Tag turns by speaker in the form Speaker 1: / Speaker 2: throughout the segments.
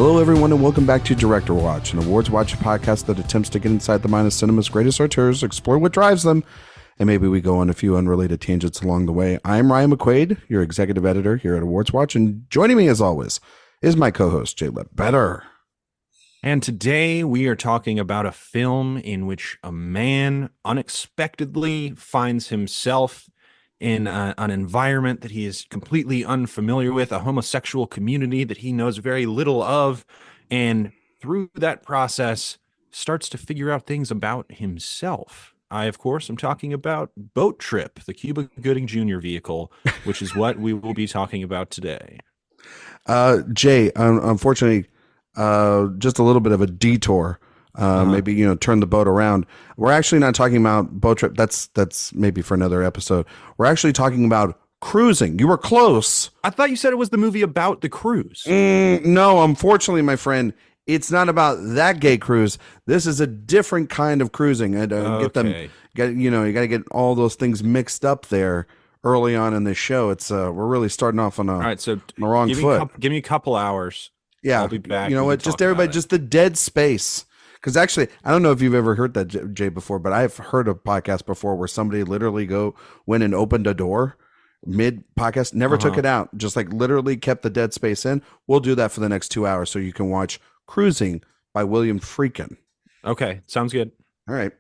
Speaker 1: Hello, everyone, and welcome back to Director Watch, an AwardsWatch podcast that attempts to get inside the mind of cinema's greatest auteurs, explore what drives them, and maybe we go on a few unrelated tangents along the way. I'm Ryan McQuade, your executive editor here at AwardsWatch, and joining me, as always, is my co-host, Jay Ledbetter.
Speaker 2: And today we are talking about a film in which a man unexpectedly finds himself in an environment that he is completely unfamiliar with, a homosexual community that he knows very little of, and through that process starts to figure out things about himself. I, of course, am talking about Boat Trip, the Cuba Gooding Jr. vehicle, which is what we will be talking about today.
Speaker 1: Jay, unfortunately, just a little bit of a detour. Maybe, turn the boat around. We're actually not talking about Boat Trip. That's maybe for another episode. We're actually talking about cruising. You were close.
Speaker 2: I thought you said it was the movie about the cruise.
Speaker 1: No, unfortunately, my friend, it's not about that gay cruise. This is a different kind of cruising. And you got to get all those things mixed up there early on in this show. It's we're really starting off on
Speaker 2: all right, so
Speaker 1: on the wrong foot.
Speaker 2: Give me a couple hours.
Speaker 1: Yeah,
Speaker 2: I'll be back.
Speaker 1: You know what? Just everybody, just the dead space. Because actually, I don't know if you've ever heard that, Jay, before, but I've heard a podcast before where somebody literally went and opened a door mid-podcast, never took it out, just like literally kept the dead space in. We'll do that for the next 2 hours so you can watch Cruising by William Friedkin.
Speaker 2: Okay, sounds good.
Speaker 1: All right.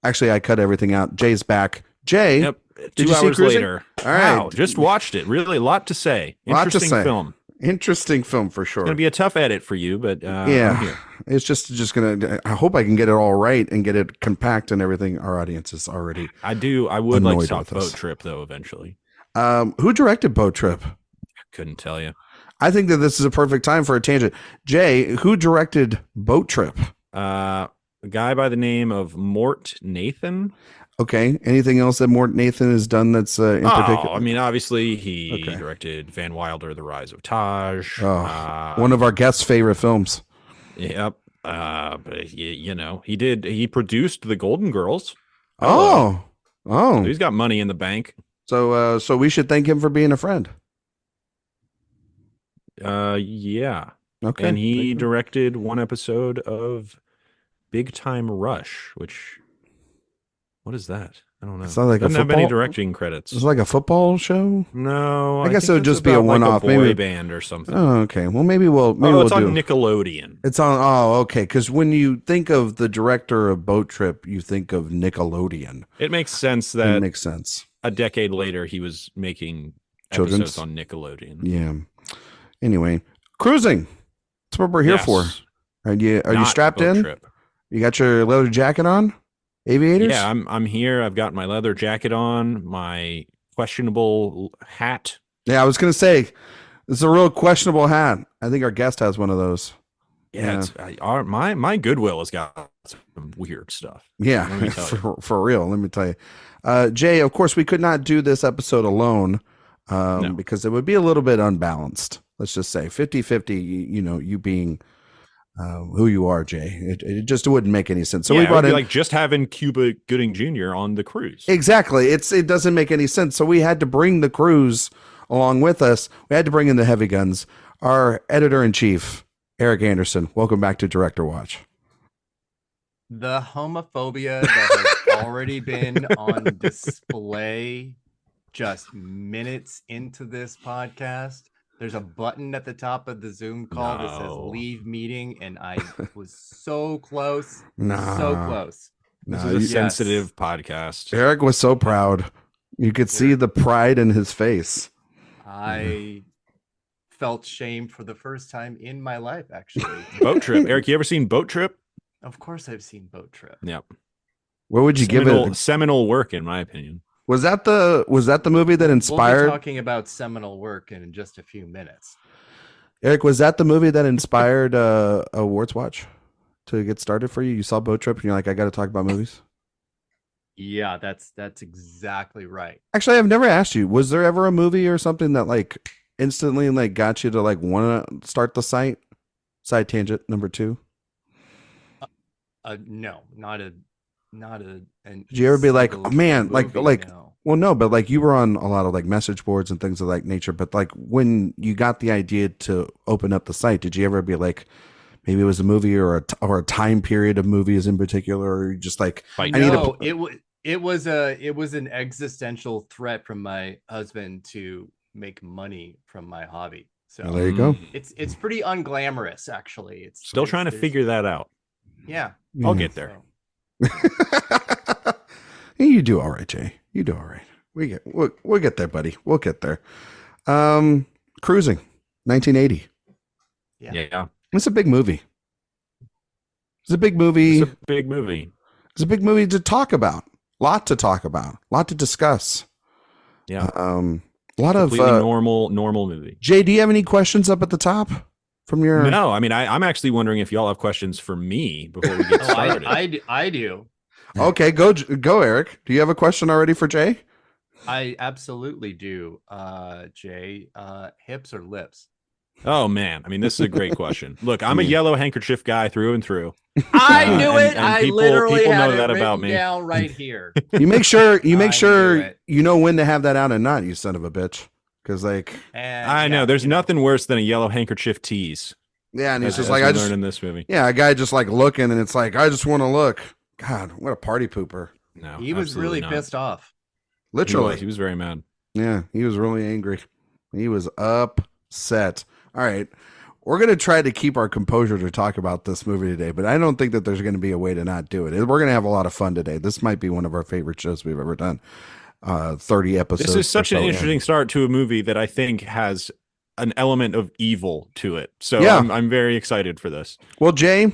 Speaker 1: Actually, I cut everything out. Jay's back. Jay,
Speaker 2: yep.
Speaker 1: did
Speaker 2: 2
Speaker 1: you see
Speaker 2: hours
Speaker 1: Cruising?
Speaker 2: later.
Speaker 1: All right.
Speaker 2: Wow, just watched it. Really, a lot to say. Interesting film.
Speaker 1: Interesting film for sure.
Speaker 2: It's gonna be a tough edit for you, but
Speaker 1: yeah, it's just gonna. I hope I can get it all right and get it compact and everything. Our audience is already.
Speaker 2: I would like to talk Boat Trip though eventually.
Speaker 1: Who directed Boat Trip?
Speaker 2: Couldn't tell you.
Speaker 1: I think that this is a perfect time for a tangent. Jay, who directed Boat Trip?
Speaker 2: A guy by the name of Mort Nathan.
Speaker 1: Okay. Anything else that Mort Nathan has done that's in particular?
Speaker 2: I mean, obviously he directed Van Wilder, The Rise of Taj.
Speaker 1: One of our guests' favorite films.
Speaker 2: Yep. But he produced The Golden Girls.
Speaker 1: So
Speaker 2: he's got money in the bank.
Speaker 1: So we should thank him for being a friend.
Speaker 2: Yeah.
Speaker 1: Okay.
Speaker 2: And he directed one episode of Big Time Rush, which. What is that? I don't know.
Speaker 1: It's not like
Speaker 2: doesn't have any directing credits.
Speaker 1: It's like a football show?
Speaker 2: No.
Speaker 1: I guess it would just be a one-off.
Speaker 2: Like a boy band or something.
Speaker 1: Oh, okay. Well, maybe we'll
Speaker 2: it's on Nickelodeon.
Speaker 1: It's on. Oh, okay. Because when you think of the director of Boat Trip, you think of Nickelodeon.
Speaker 2: It makes sense that.
Speaker 1: It makes sense.
Speaker 2: A decade later, he was making episodes on Nickelodeon.
Speaker 1: Yeah. Anyway, cruising. That's what we're here for. Are you strapped in?
Speaker 2: Trip.
Speaker 1: You got your leather jacket on? Aviators?
Speaker 2: Yeah, I'm here. I've got my leather jacket on, my questionable hat.
Speaker 1: Yeah, I was gonna say this is a real questionable hat. I think our guest has one of those.
Speaker 2: Yeah. My Goodwill has got some weird stuff.
Speaker 1: Yeah, for real. Let me tell you, Jay. Of course, we could not do this episode alone because it would be a little bit unbalanced. Let's just say 50-50. You being. Who you are, Jay. It just wouldn't make any sense. So we brought in
Speaker 2: like just having Cuba Gooding Jr. on the cruise.
Speaker 1: Exactly. It doesn't make any sense. So we had to bring the cruise along with us. We had to bring in the heavy guns. Our editor-in-chief, Erik Anderson. Welcome back to Director Watch.
Speaker 3: The homophobia that has already been on display just minutes into this podcast. There's a button at the top of the Zoom call that says leave meeting, and I was so close. So close.
Speaker 2: This is a sensitive podcast.
Speaker 1: Erik was so proud. You could see the pride in his face.
Speaker 3: I felt shame for the first time in my life, actually.
Speaker 2: Boat Trip. Erik, you ever seen Boat Trip?
Speaker 3: Of course I've seen Boat Trip.
Speaker 2: Yep.
Speaker 1: What would you give it?
Speaker 2: Seminal work, in my opinion.
Speaker 1: Was that the movie that inspired?
Speaker 3: We'll be talking about seminal work in just a few minutes.
Speaker 1: Erik, was that the movie that inspired AwardsWatch to get started for you? You saw Boat Trip and you're like, I got to talk about movies.
Speaker 3: Yeah, that's exactly right.
Speaker 1: Actually, I've never asked you. Was there ever a movie or something that like instantly like got you to like want to start the site? Side tangent number 2.
Speaker 3: No, not a.
Speaker 1: Did you ever be like, oh man, like,
Speaker 3: no.
Speaker 1: Well, no, but like you were on a lot of like message boards and things of that nature. But like when you got the idea to open up the site, did you ever be like, maybe it was a movie or a time period of movies in particular, or you just like,
Speaker 2: Fight.
Speaker 1: I need
Speaker 3: No,
Speaker 1: to.
Speaker 3: it was an existential threat from my husband to make money from my hobby. So
Speaker 1: Well, there you go.
Speaker 3: it's pretty unglamorous, actually. It's
Speaker 2: Still trying to figure that out.
Speaker 3: Yeah,
Speaker 2: I'll get there.
Speaker 3: So.
Speaker 1: You do all right, Jay. You do all right. We'll get there, buddy. We'll get there. Cruising, 1980.
Speaker 2: Yeah.
Speaker 1: It's a big movie. It's a big movie.
Speaker 2: It's a big movie.
Speaker 1: It's a big movie to talk about. Lot to talk about. Lot to discuss.
Speaker 2: Yeah.
Speaker 1: A lot
Speaker 2: Completely
Speaker 1: of
Speaker 2: normal movie.
Speaker 1: Jay, do you have any questions up at the top from your?
Speaker 2: No, I mean, I'm actually wondering if y'all have questions for me before we get started.
Speaker 3: I do.
Speaker 1: Okay, go, Eric. Do you have a question already for Jay?
Speaker 3: I absolutely do. Jay, hips or lips?
Speaker 2: Oh man, I mean, this is a great question. Look, I'm a yellow handkerchief guy through and through.
Speaker 3: I knew it.
Speaker 2: And
Speaker 3: I
Speaker 2: people
Speaker 3: literally had
Speaker 2: know
Speaker 3: it
Speaker 2: that
Speaker 3: written
Speaker 2: about me.
Speaker 3: down right here.
Speaker 1: You make sure
Speaker 3: I knew it.
Speaker 1: you know when to have that out and not, you son of a bitch. Because like,
Speaker 3: And,
Speaker 2: I know there's
Speaker 3: you know,
Speaker 2: nothing worse than a yellow handkerchief tease.
Speaker 1: yeah, and he's just
Speaker 2: As
Speaker 1: like,
Speaker 2: we
Speaker 1: I just
Speaker 2: learned in this movie.
Speaker 1: yeah, a guy just like looking, and it's like, I just want to look. God, what a party pooper!
Speaker 2: No,
Speaker 3: he was really
Speaker 2: absolutely not.
Speaker 3: pissed off.
Speaker 1: Literally,
Speaker 2: He was very mad.
Speaker 1: yeah, he was really angry. He was upset. All right. We're going to try to keep our composure to talk about this movie today, but I don't think that there's going to be a way to not do it. We're going to have a lot of fun today. This might be one of our favorite shows we've ever done. 30 episodes.
Speaker 2: This is such
Speaker 1: or
Speaker 2: an
Speaker 1: so
Speaker 2: interesting start to a movie that I think has an element of evil to it. So
Speaker 1: Yeah.
Speaker 2: I'm very excited for this.
Speaker 1: Well, Jay,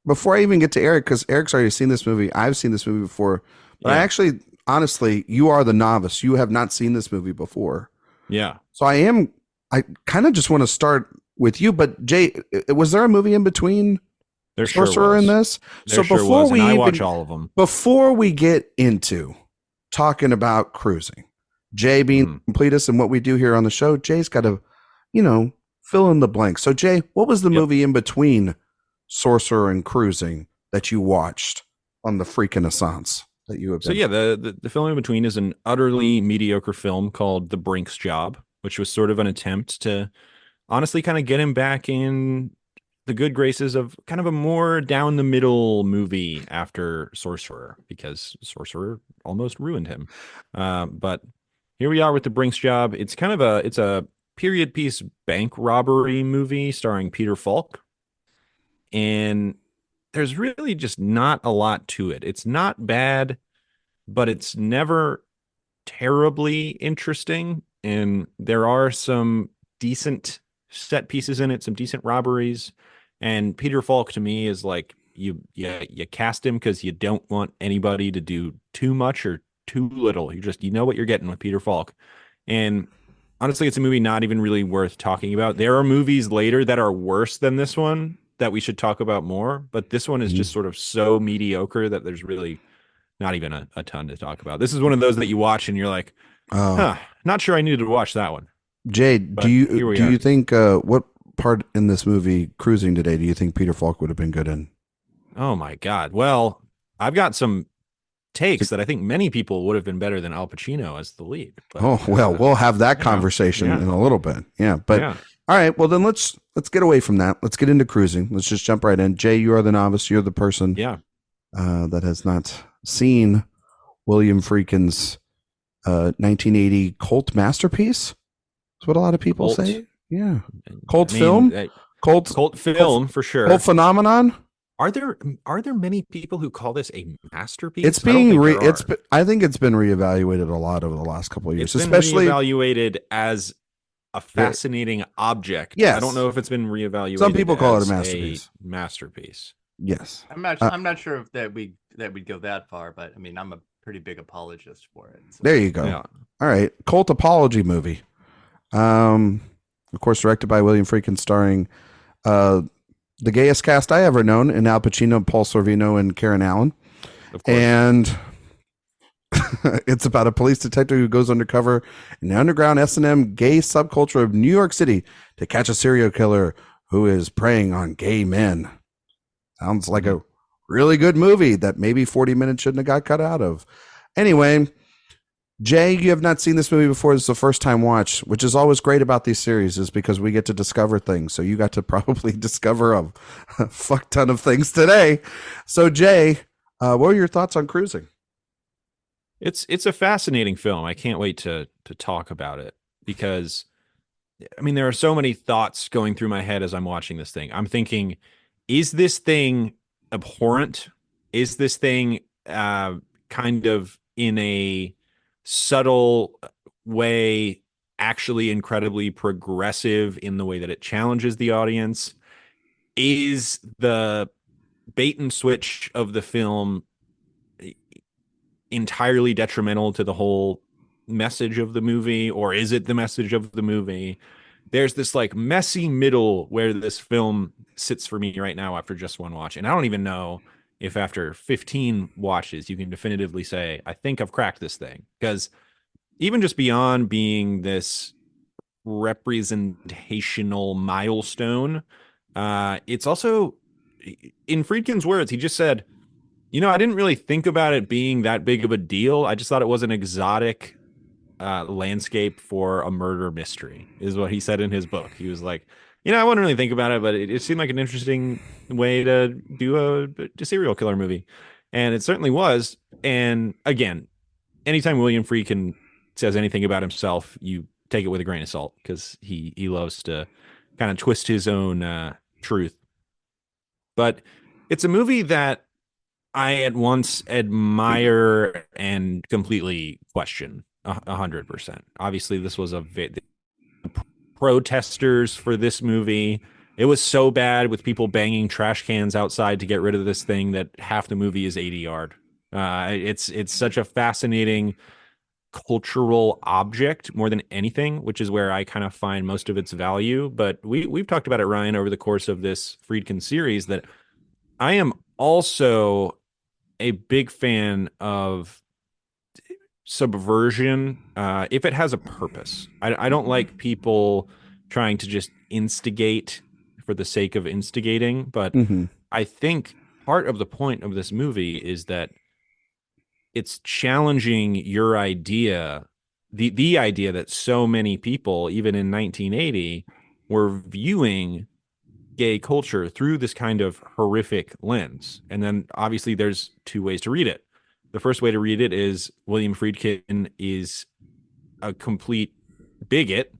Speaker 1: before I even get to Eric, because Eric's already seen this movie, I've seen this movie before, but I
Speaker 2: Yeah.
Speaker 1: actually, honestly, you are the novice. You have not seen this movie before.
Speaker 2: Yeah.
Speaker 1: So I kind of just want to start with you, but Jay, was there a movie in between
Speaker 2: There sure
Speaker 1: Sorcerer
Speaker 2: was.
Speaker 1: in this?
Speaker 2: There sure
Speaker 1: before
Speaker 2: was,
Speaker 1: we
Speaker 2: and I
Speaker 1: even,
Speaker 2: watch all of them.
Speaker 1: before we get into talking about cruising, Jay being the completist and what we do here on the show, Jay's got to, fill in the blanks. So Jay, what was the movie in between Sorcerer and Cruising that you watched on the freaking Assance that you have
Speaker 2: So
Speaker 1: been?
Speaker 2: yeah, the film in between is an utterly mediocre film called The Brink's Job, which was sort of an attempt to honestly kind of get him back in the good graces of kind of a more down the middle movie after Sorcerer, because Sorcerer almost ruined him. But here we are with The Brink's Job. It's kind of a period piece bank robbery movie starring Peter Falk. And there's really just not a lot to it. It's not bad, but it's never terribly interesting. And there are some decent set pieces in it, some decent robberies. And Peter Falk to me is like you cast him because you don't want anybody to do too much or too little. You know what you're getting with Peter Falk. And honestly, it's a movie not even really worth talking about. There are movies later that are worse than this one that we should talk about more, but this one is just sort of so mediocre that there's really not even a ton to talk about. This is one of those that you watch and you're like, not sure I needed to watch that one.
Speaker 1: Jay,
Speaker 2: But
Speaker 1: do
Speaker 2: here we are.
Speaker 1: you think what part in this movie Cruising today do you think Peter Falk would have been good in?
Speaker 2: Oh my God. Well, I've got some takes that I think many people would have been better than Al Pacino as the lead. But,
Speaker 1: Oh, well, we'll have that conversation in a little bit. Yeah, but
Speaker 2: yeah.
Speaker 1: all right, well then let's get away from that. Let's get into Cruising. Let's just jump right in. Jay, you are the novice. You're the person that has not seen William Friedkin's 1980 cult masterpiece. That's what a lot of people say. Yeah. Cult film?
Speaker 2: Cult film for sure.
Speaker 1: Cult phenomenon?
Speaker 2: Are there many people who call this a masterpiece?
Speaker 1: It's being I think it's been reevaluated a lot over the last couple of years,
Speaker 2: It's been
Speaker 1: especially
Speaker 2: reevaluated as a fascinating object.
Speaker 1: Yes.
Speaker 2: I don't know if it's been reevaluated.
Speaker 1: Some people call it a
Speaker 2: as
Speaker 1: masterpiece.
Speaker 2: Masterpiece.
Speaker 1: Yes.
Speaker 3: I'm not sure if that we'd go that far, but I mean, I'm a pretty big apologist for it. So.
Speaker 1: There you go.
Speaker 2: Yeah.
Speaker 1: All right. Cult apology movie. Of course, directed by William Friedkin, starring the gayest cast I ever known in Al Pacino, Paul Sorvino, and Karen Allen.
Speaker 2: Of course.
Speaker 1: And it's about a police detective who goes undercover in the underground S&M gay subculture of New York City to catch a serial killer who is preying on gay men. Sounds like a really good movie that maybe 40 minutes shouldn't have got cut out of. Anyway, Jay, you have not seen this movie before. This is the first time watch, which is always great about these series, is because we get to discover things. So you got to probably discover a fuck ton of things today. So Jay, what are your thoughts on Cruising?
Speaker 2: It's a fascinating film. I can't wait to talk about it because I mean there are so many thoughts going through my head as I'm watching this thing. I'm thinking, is this thing abhorrent? Is this thing kind of in a subtle way actually incredibly progressive in the way that it challenges the audience? Is the bait and switch of the film entirely detrimental to the whole message of the movie, or is it the message of the movie? There's this like messy middle where this film sits for me right now after just one watch. And I don't even know if after 15 watches you can definitively say, I think I've cracked this thing. Because even just beyond being this representational milestone, it's also, in Friedkin's words, he just said, I didn't really think about it being that big of a deal. I just thought it was an exotic landscape for a murder mystery, is what he said in his book. He was like, I wouldn't really think about it, but it seemed like an interesting way to do a serial killer movie. And it certainly was. And again, anytime William Friedkin says anything about himself, you take it with a grain of salt because he loves to kind of twist his own truth. But it's a movie that I at once admire and completely question 100%. Obviously, this was protesters for this movie. It was so bad with people banging trash cans outside to get rid of this thing that half the movie is 80 yard. It's such a fascinating cultural object more than anything, which is where I kind of find most of its value. But we've talked about it, Ryan, over the course of this Friedkin series, that I am also a big fan of subversion if it has a purpose. I don't like people trying to just instigate for the sake of instigating, but I think part of the point of this movie is that it's challenging your idea, the idea that so many people, even in 1980, were viewing gay culture through this kind of horrific lens. And then obviously there's two ways to read it. The first way to read it is William Friedkin is a complete bigot.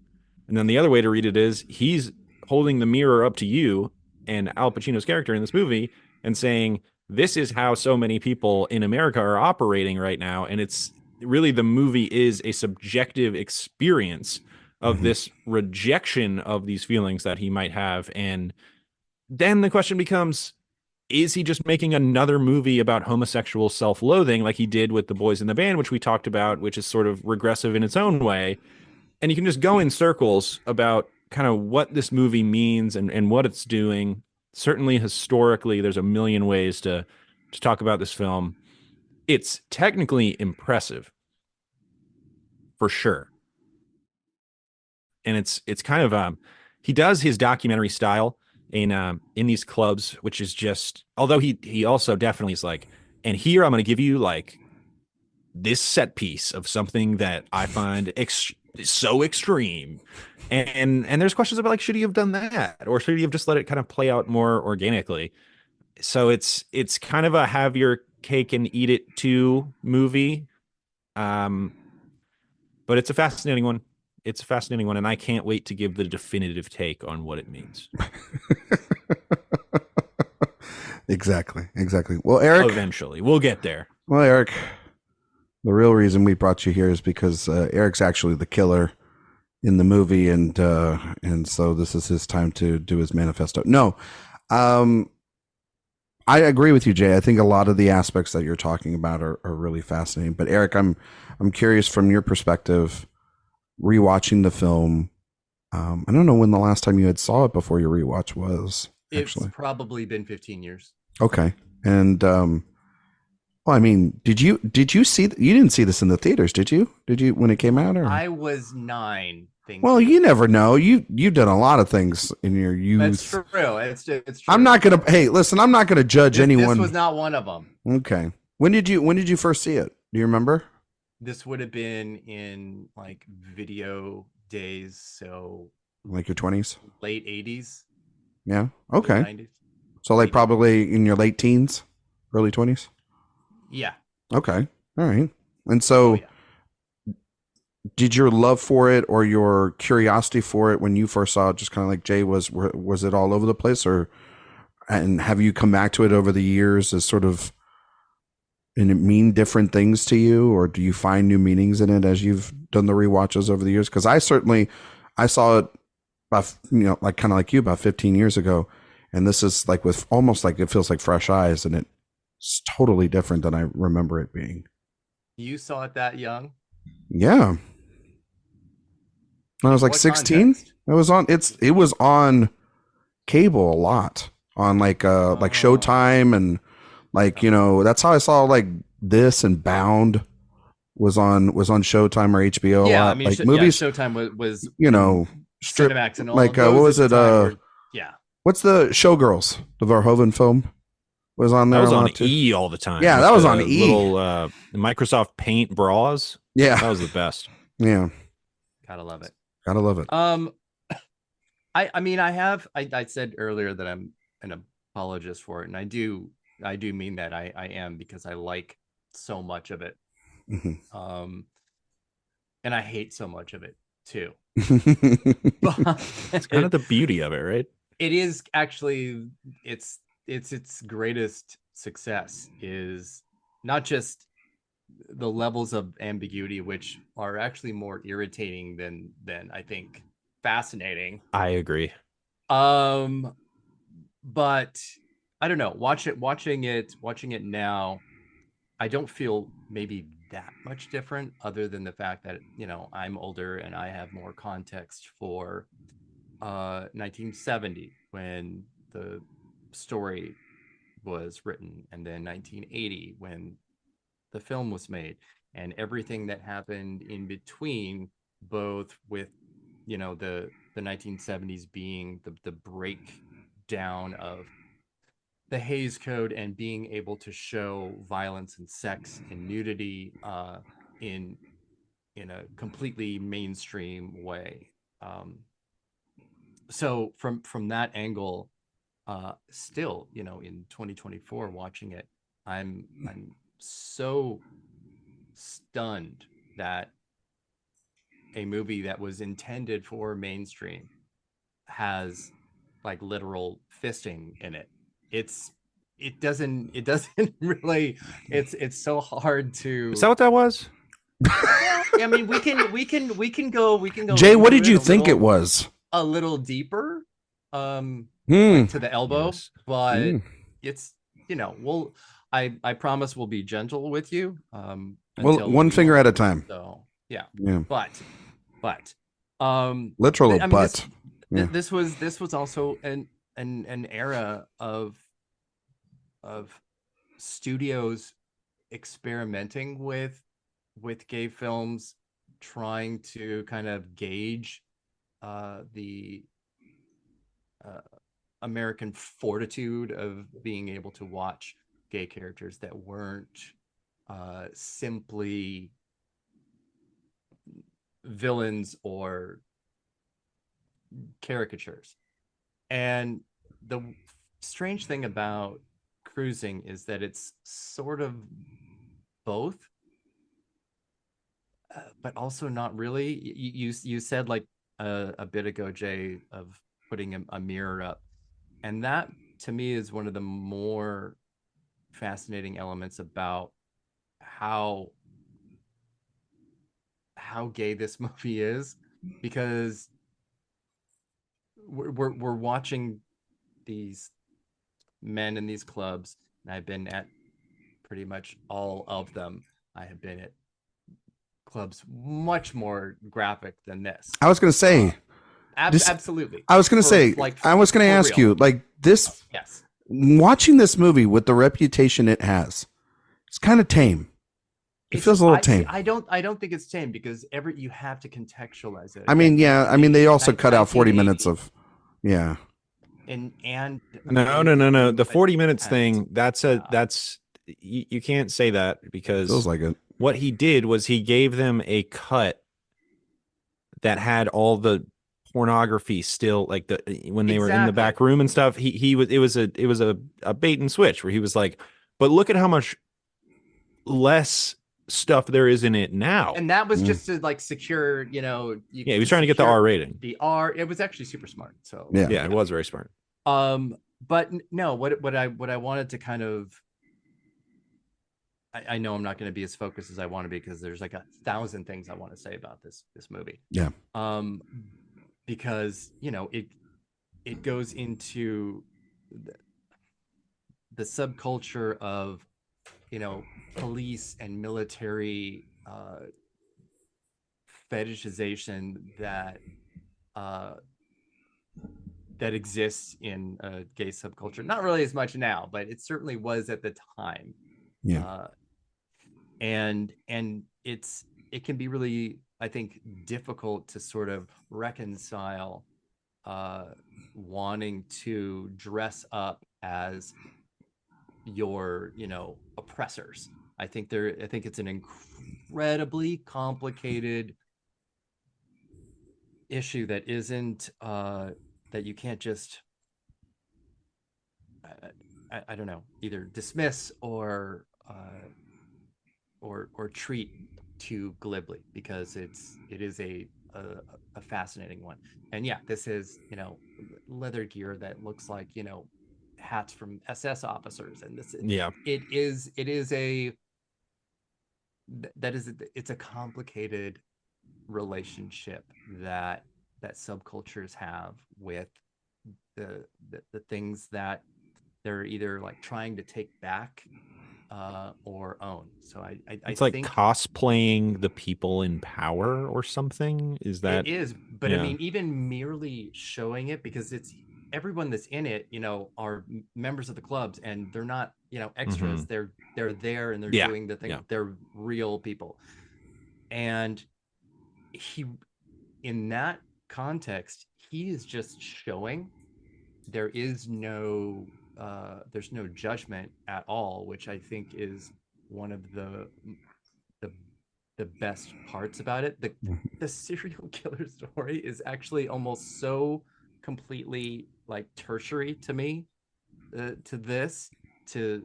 Speaker 2: And then the other way to read it is he's holding the mirror up to you and Al Pacino's character in this movie and saying, this is how so many people in America are operating right now. And it's really, the movie is a subjective experience of this rejection of these feelings that he might have. And then the question becomes, is he just making another movie about homosexual self-loathing like he did with The Boys in the Band, which we talked about, which is sort of regressive in its own way? And you can just go in circles about kind of what this movie means and what it's doing. Certainly historically, there's a million ways to talk about this film. It's technically impressive, for sure. And it's kind of he does his documentary style in these clubs, which is just, although he also definitely is like, and here I'm going to give you like this set piece of something that I find so extreme. And there's questions about like, should he have done that? Or should he have just let it kind of play out more organically? So it's kind of a have your cake and eat it too movie. But it's a fascinating one. It's a fascinating one, and I can't wait to give the definitive take on what it means.
Speaker 1: Exactly. Well, Erik,
Speaker 2: eventually we'll get there.
Speaker 1: Well, Erik, the real reason we brought you here is because Erik's actually the killer in the movie, and so this is his time to do his manifesto. No, I agree with you, Jay. I think a lot of the aspects that you're talking about are really fascinating. But Erik, I'm curious from your perspective, rewatching the film. I don't know when the last time you had saw it before your rewatch was. Actually,
Speaker 3: it's probably been 15 years.
Speaker 1: Okay, and well, I mean, did you see? You didn't see this in the theaters, did you? Did you when it came out? Or
Speaker 3: I was 9.
Speaker 1: Well, you never know. You've done a lot of things in your youth.
Speaker 3: That's true. It's true.
Speaker 1: I'm not gonna. Hey, listen, I'm not gonna judge anyone.
Speaker 3: This was not one of them.
Speaker 1: Okay. When did you first see it? Do you remember?
Speaker 3: this would have been in like video days, so
Speaker 1: Like your 20s?
Speaker 3: late 80s,
Speaker 1: Yeah.
Speaker 3: early
Speaker 1: Okay.
Speaker 3: 90s.
Speaker 1: So like
Speaker 3: Maybe.
Speaker 1: probably in your late teens, early 20s?
Speaker 3: Yeah.
Speaker 1: Okay. All right. And so
Speaker 3: Oh, yeah.
Speaker 1: did your love for it or your curiosity for it when you first saw it just kind of like Jay was it all over the place, or and have you come back to it over the years as sort of, and it mean different things to you, or do you find new meanings in it as you've done the rewatches over the years? Because I saw it about, like kind of like you about 15 years ago, and this is like with almost like it feels like fresh eyes, and it's totally different than I remember it being.
Speaker 3: You saw it that young?
Speaker 1: Yeah. When I was like 16, it was on cable a lot, on like Showtime, and like, that's how I saw like this, and Bound was on Showtime or HBO a
Speaker 3: Yeah,
Speaker 1: lot.
Speaker 3: I mean,
Speaker 1: like movies,
Speaker 3: Showtime was
Speaker 1: strip,
Speaker 3: Cinemax and all.
Speaker 1: like what was it?
Speaker 3: Yeah.
Speaker 1: What's the Showgirls, the Verhoeven film, was on there?
Speaker 2: That was
Speaker 1: a
Speaker 2: on
Speaker 1: lot too.
Speaker 2: E all the time.
Speaker 1: Yeah,
Speaker 2: with
Speaker 1: that was
Speaker 2: the
Speaker 1: on E.
Speaker 2: Little Microsoft Paint bras.
Speaker 1: Yeah,
Speaker 2: that was the best.
Speaker 1: Yeah,
Speaker 3: gotta love it.
Speaker 1: Gotta love it.
Speaker 3: I mean, I said earlier that I'm an apologist for it, and I do mean that. I am, because I like so much of it.
Speaker 1: Mm-hmm.
Speaker 3: And I hate so much of it too.
Speaker 2: But it's kind of the beauty of it, right?
Speaker 3: It is actually its greatest success is not just the levels of ambiguity, which are actually more irritating than I think fascinating.
Speaker 2: I agree.
Speaker 3: But I don't know. Watching it now, I don't feel maybe that much different, other than the fact that, I'm older and I have more context for 1970 when the story was written, and then 1980 when the film was made, and everything that happened in between, both with the 1970s being the breakdown of the Hays Code, and being able to show violence and sex and nudity in a completely mainstream way. So from that angle, still, in 2024, watching it, I'm so stunned that a movie that was intended for mainstream has like literal fisting in it. It doesn't really, it's so hard to.
Speaker 2: Is that what that was?
Speaker 3: I mean, we can go.
Speaker 1: Jay, what did you think it was?
Speaker 3: A little deeper, like to the elbow, yes. But it's, I promise we'll be gentle with you.
Speaker 1: Well, one finger at a time.
Speaker 3: So yeah. But
Speaker 1: literal butt.
Speaker 3: This was also an era of studios experimenting with gay films, trying to kind of gauge the American fortitude of being able to watch gay characters that weren't simply villains or caricatures. And the strange thing about Cruising is that it's sort of both, but also not really. You said like a bit ago, Jay, of putting a mirror up, and that to me is one of the more fascinating elements about how gay this movie is, because we're watching these men in these clubs, and I've been at pretty much all of them. I have been at clubs much more graphic than this.
Speaker 1: I was going to say,
Speaker 3: absolutely.
Speaker 1: I was going to say, like, I was going to ask you, like, this.
Speaker 3: Yes.
Speaker 1: Watching this movie with the reputation it has, it's kind of tame. It feels a little tame.
Speaker 3: I don't think it's tame, because you have to contextualize it.
Speaker 1: I mean, yeah. I mean, they also cut out 40 minutes of, yeah.
Speaker 3: And
Speaker 2: no. The 40 minutes thing, that's you can't say that, because
Speaker 1: feels like it.
Speaker 2: What he did was he gave them a cut that had all the pornography still, like when they were in the back room and stuff. It was a bait and switch where he was like, but look at how much less stuff there is in it now.
Speaker 3: And that was just to like secure, you know,
Speaker 2: he was trying to get the R rating.
Speaker 3: The R, it was actually super smart. So
Speaker 2: yeah, it was very smart.
Speaker 3: But no, what I wanted to kind of, I know I'm not going to be as focused as I want to be because there's like 1,000 things I want to say about this movie.
Speaker 1: Yeah.
Speaker 3: Because you know it goes into the subculture of, you know, police and military fetishization that that exists in a gay subculture. Not really as much now, but it certainly was at the time.
Speaker 1: Yeah.
Speaker 3: And it can be really, I think, difficult to sort of reconcile wanting to dress up as your, you know, oppressors. I think it's an incredibly complicated issue that isn't that you can't just I don't know, either dismiss or treat too glibly, because it is a fascinating one. And yeah, this is, you know, leather gear that looks like, you know, hats from SS officers, and this it's a complicated relationship that subcultures have with the things that they're either like trying to take back or own. So
Speaker 2: it's like cosplaying the people in power or something. Is that
Speaker 3: it is? But I mean, even merely showing it, because it's everyone that's in it, you know, are members of the clubs, and they're not, you know, extras. They're there and they're doing the thing. They're real people. And in that context, he is just showing there is no there's no judgment at all, which I think is one of the best parts about it. The serial killer story is actually almost so completely like tertiary to me, to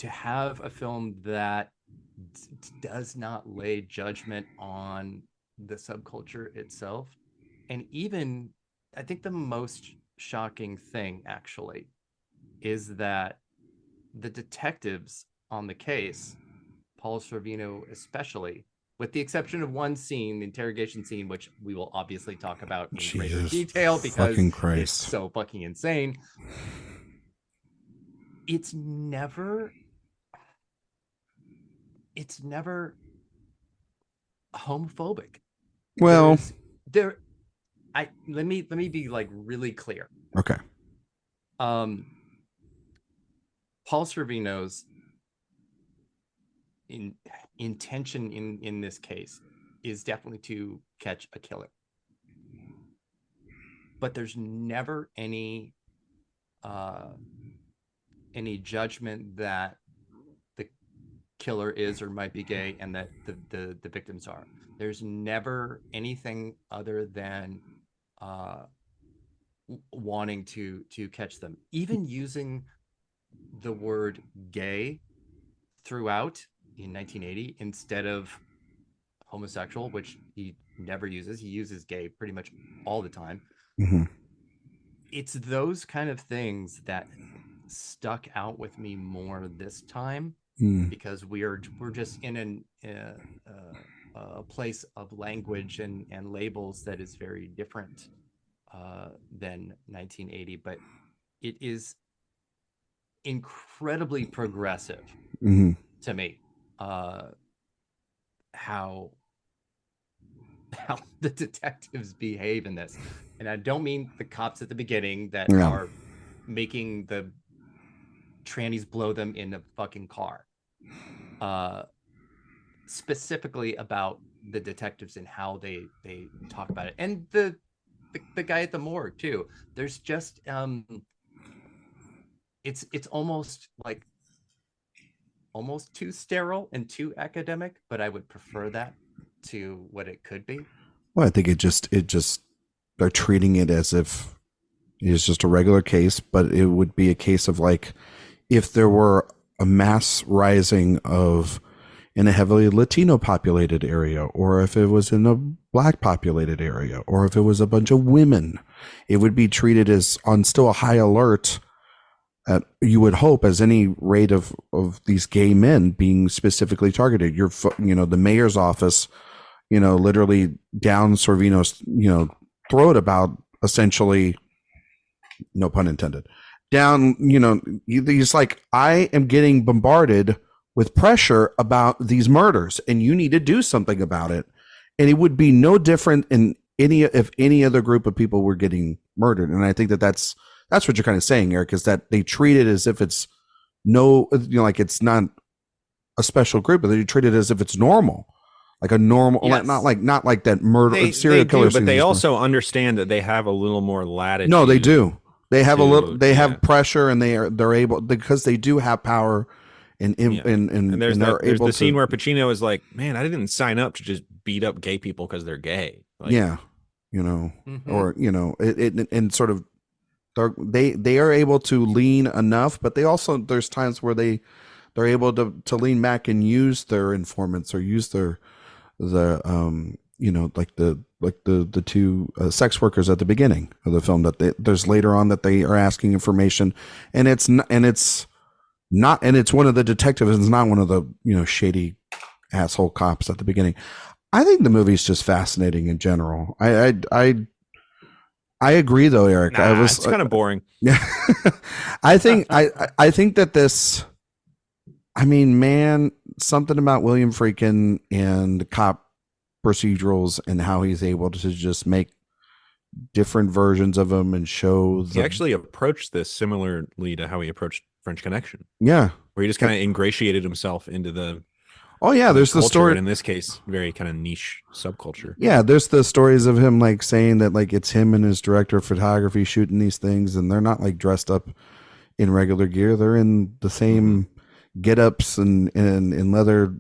Speaker 3: have a film that does not lay judgment on the subculture itself. And even, I think the most shocking thing actually is that the detectives on the case, Paul Sorvino especially, with the exception of one scene, the interrogation scene, which we will obviously talk about in greater detail because it's so fucking insane. It's never homophobic.
Speaker 1: Well,
Speaker 3: let me be like really clear.
Speaker 1: Okay.
Speaker 3: Paul Sorvino's intention in this case is definitely to catch a killer, but there's never any judgment that the killer is or might be gay and that the victims are. There's never anything other than wanting to catch them. Even using the word gay throughout in 1980 instead of homosexual, which he never uses. He uses gay pretty much all the time.
Speaker 1: Mm-hmm.
Speaker 3: It's those kind of things that stuck out with me more this time, because we're just in a place of language and labels that is very different than 1980, but it is incredibly progressive to me. How the detectives behave in this, and I don't mean the cops at the beginning that are making the trannies blow them in a fucking car. Specifically about the detectives and how they talk about it, and the guy at the morgue too. There's just it's almost like almost too sterile and too academic, but I would prefer that to what it could be.
Speaker 1: Well, I think it just they're treating it as if it's just a regular case, but it would be a case of like if there were a mass rising of in a heavily Latino populated area, or if it was in a Black populated area, or if it was a bunch of women, it would be treated as on still a high alert. You would hope as any rate of these gay men being specifically targeted. The mayor's office, literally down Sorvino's, throat about essentially, no pun intended, down, he's like, I am getting bombarded with pressure about these murders and you need to do something about it. And it would be no different if any other group of people were getting murdered. And I think that's what you're kind of saying, Eric, is that they treat it as if it's like it's not a special group, but they treat it as if it's normal. Like a normal, yes. not like that murder serial killer.
Speaker 2: But they also understand that they have a little more latitude.
Speaker 1: No, they do. They have have pressure, and they're able, because they do have power, and
Speaker 2: there's the scene where Pacino is like, man, I didn't sign up to just beat up gay people because they're gay. Like, or and sort of they are able to lean enough, but they also, there's times where they're able to lean back and use their informants or use the two sex workers at the beginning of the film that there's later on that they are asking information, and it's one of the detectives, and it's not one of the shady asshole cops at the beginning. I think the movie's just fascinating in general. I agree though, Eric. It's kind of boring.
Speaker 1: Yeah. I think that this, something about William Friedkin and cop procedurals and how he's able to just make different versions of them and show
Speaker 2: he actually approached this similarly to how he approached French Connection.
Speaker 1: Yeah.
Speaker 2: Where he just kind of ingratiated himself into the
Speaker 1: there's the story,
Speaker 2: and in this case very kind of niche subculture.
Speaker 1: Yeah, there's the stories of him like saying that like it's him and his director of photography shooting these things, and they're not like dressed up in regular gear. They're in the same get-ups and leather,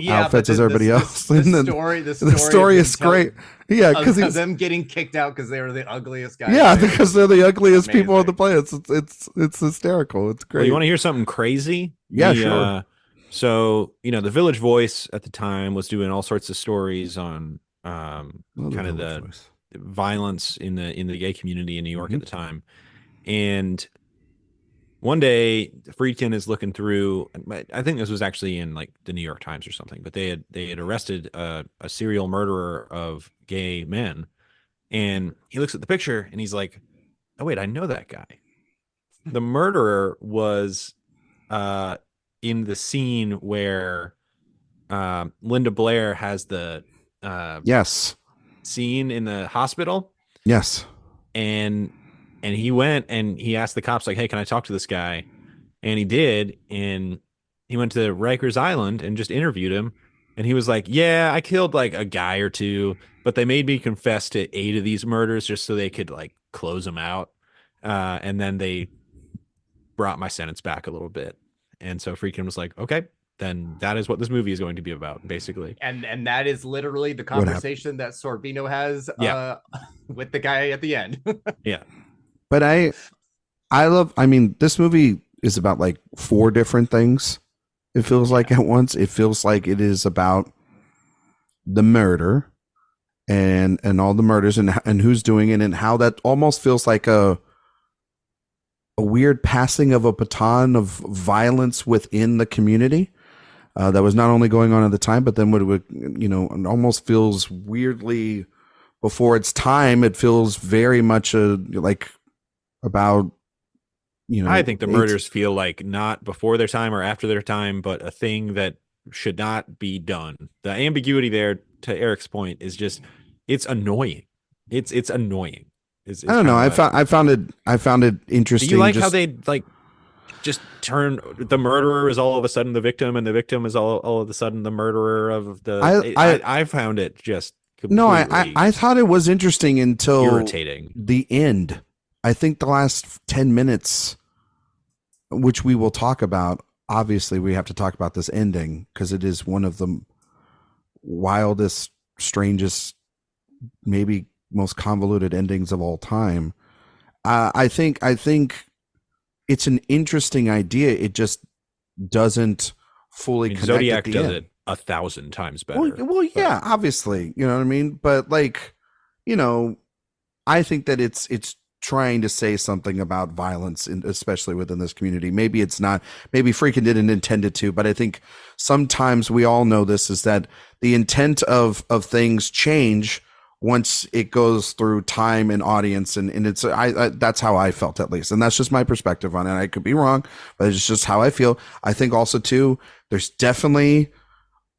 Speaker 1: outfits as everybody else. The story is great. Yeah, because
Speaker 3: them getting kicked out because they were the ugliest guys.
Speaker 1: Yeah, because they're the ugliest people on the planet. It's hysterical. It's great.
Speaker 2: Well, you want to hear something crazy?
Speaker 1: Yeah, sure.
Speaker 2: So the Village Voice at the time was doing all sorts of stories on kind of the violence in the gay community in New York at the time, and one day Friedkin is looking through, I think this was actually in like the New York Times or something, but they had arrested a serial murderer of gay men, and he looks at the picture and he's like, oh wait, I know that guy. The murderer was in the scene where Linda Blair has the
Speaker 1: yes
Speaker 2: scene in the hospital.
Speaker 1: Yes.
Speaker 2: And he went and he asked the cops like, hey, can I talk to this guy? And he did. And he went to Rikers Island and just interviewed him. And he was like, yeah, I killed like a guy or two, but they made me confess to 8 of these murders just so they could like close them out. And then they brought my sentence back a little bit. And so Friedkin was like, okay, then that is what this movie is going to be about, basically.
Speaker 3: And that is literally the conversation that Sorvino has with the guy at the end.
Speaker 2: Yeah.
Speaker 1: But I love, this movie is about like 4 different things. It feels like at once. It feels like it is about the murder and all the murders and who's doing it, and how that almost feels like a weird passing of a baton of violence within the community that was not only going on at the time, but then would it almost feels weirdly before its time. It feels very much like about
Speaker 2: I think the murders feel like not before their time or after their time, but a thing that should not be done. The ambiguity there, to Eric's point, is just it's annoying. It's annoying.
Speaker 1: I don't know. I found it interesting.
Speaker 2: Do you like how they like just turn the murderer is all of a sudden the victim, and the victim is all of a sudden the murderer of the? I found it just
Speaker 1: I thought it was interesting until
Speaker 2: irritating
Speaker 1: the end. I think the last 10 minutes, which we will talk about, obviously we have to talk about this ending because it is one of the wildest, strangest, maybe most convoluted endings of all time. I think it's an interesting idea. It just doesn't fully connect.
Speaker 2: Zodiac
Speaker 1: at the
Speaker 2: does
Speaker 1: end.
Speaker 2: it 1,000 times better.
Speaker 1: Well, yeah, obviously, you know what I mean. But like, you know, I think that it's trying to say something about violence, especially within this community. Maybe it's not. Maybe Friedkin didn't intend it to, but I think sometimes we all know this is that the intent of things change once it goes through time and audience, and it's I that's how I felt, at least, and that's just my perspective on it. I could be wrong, but it's just how I feel. I think also too, there's definitely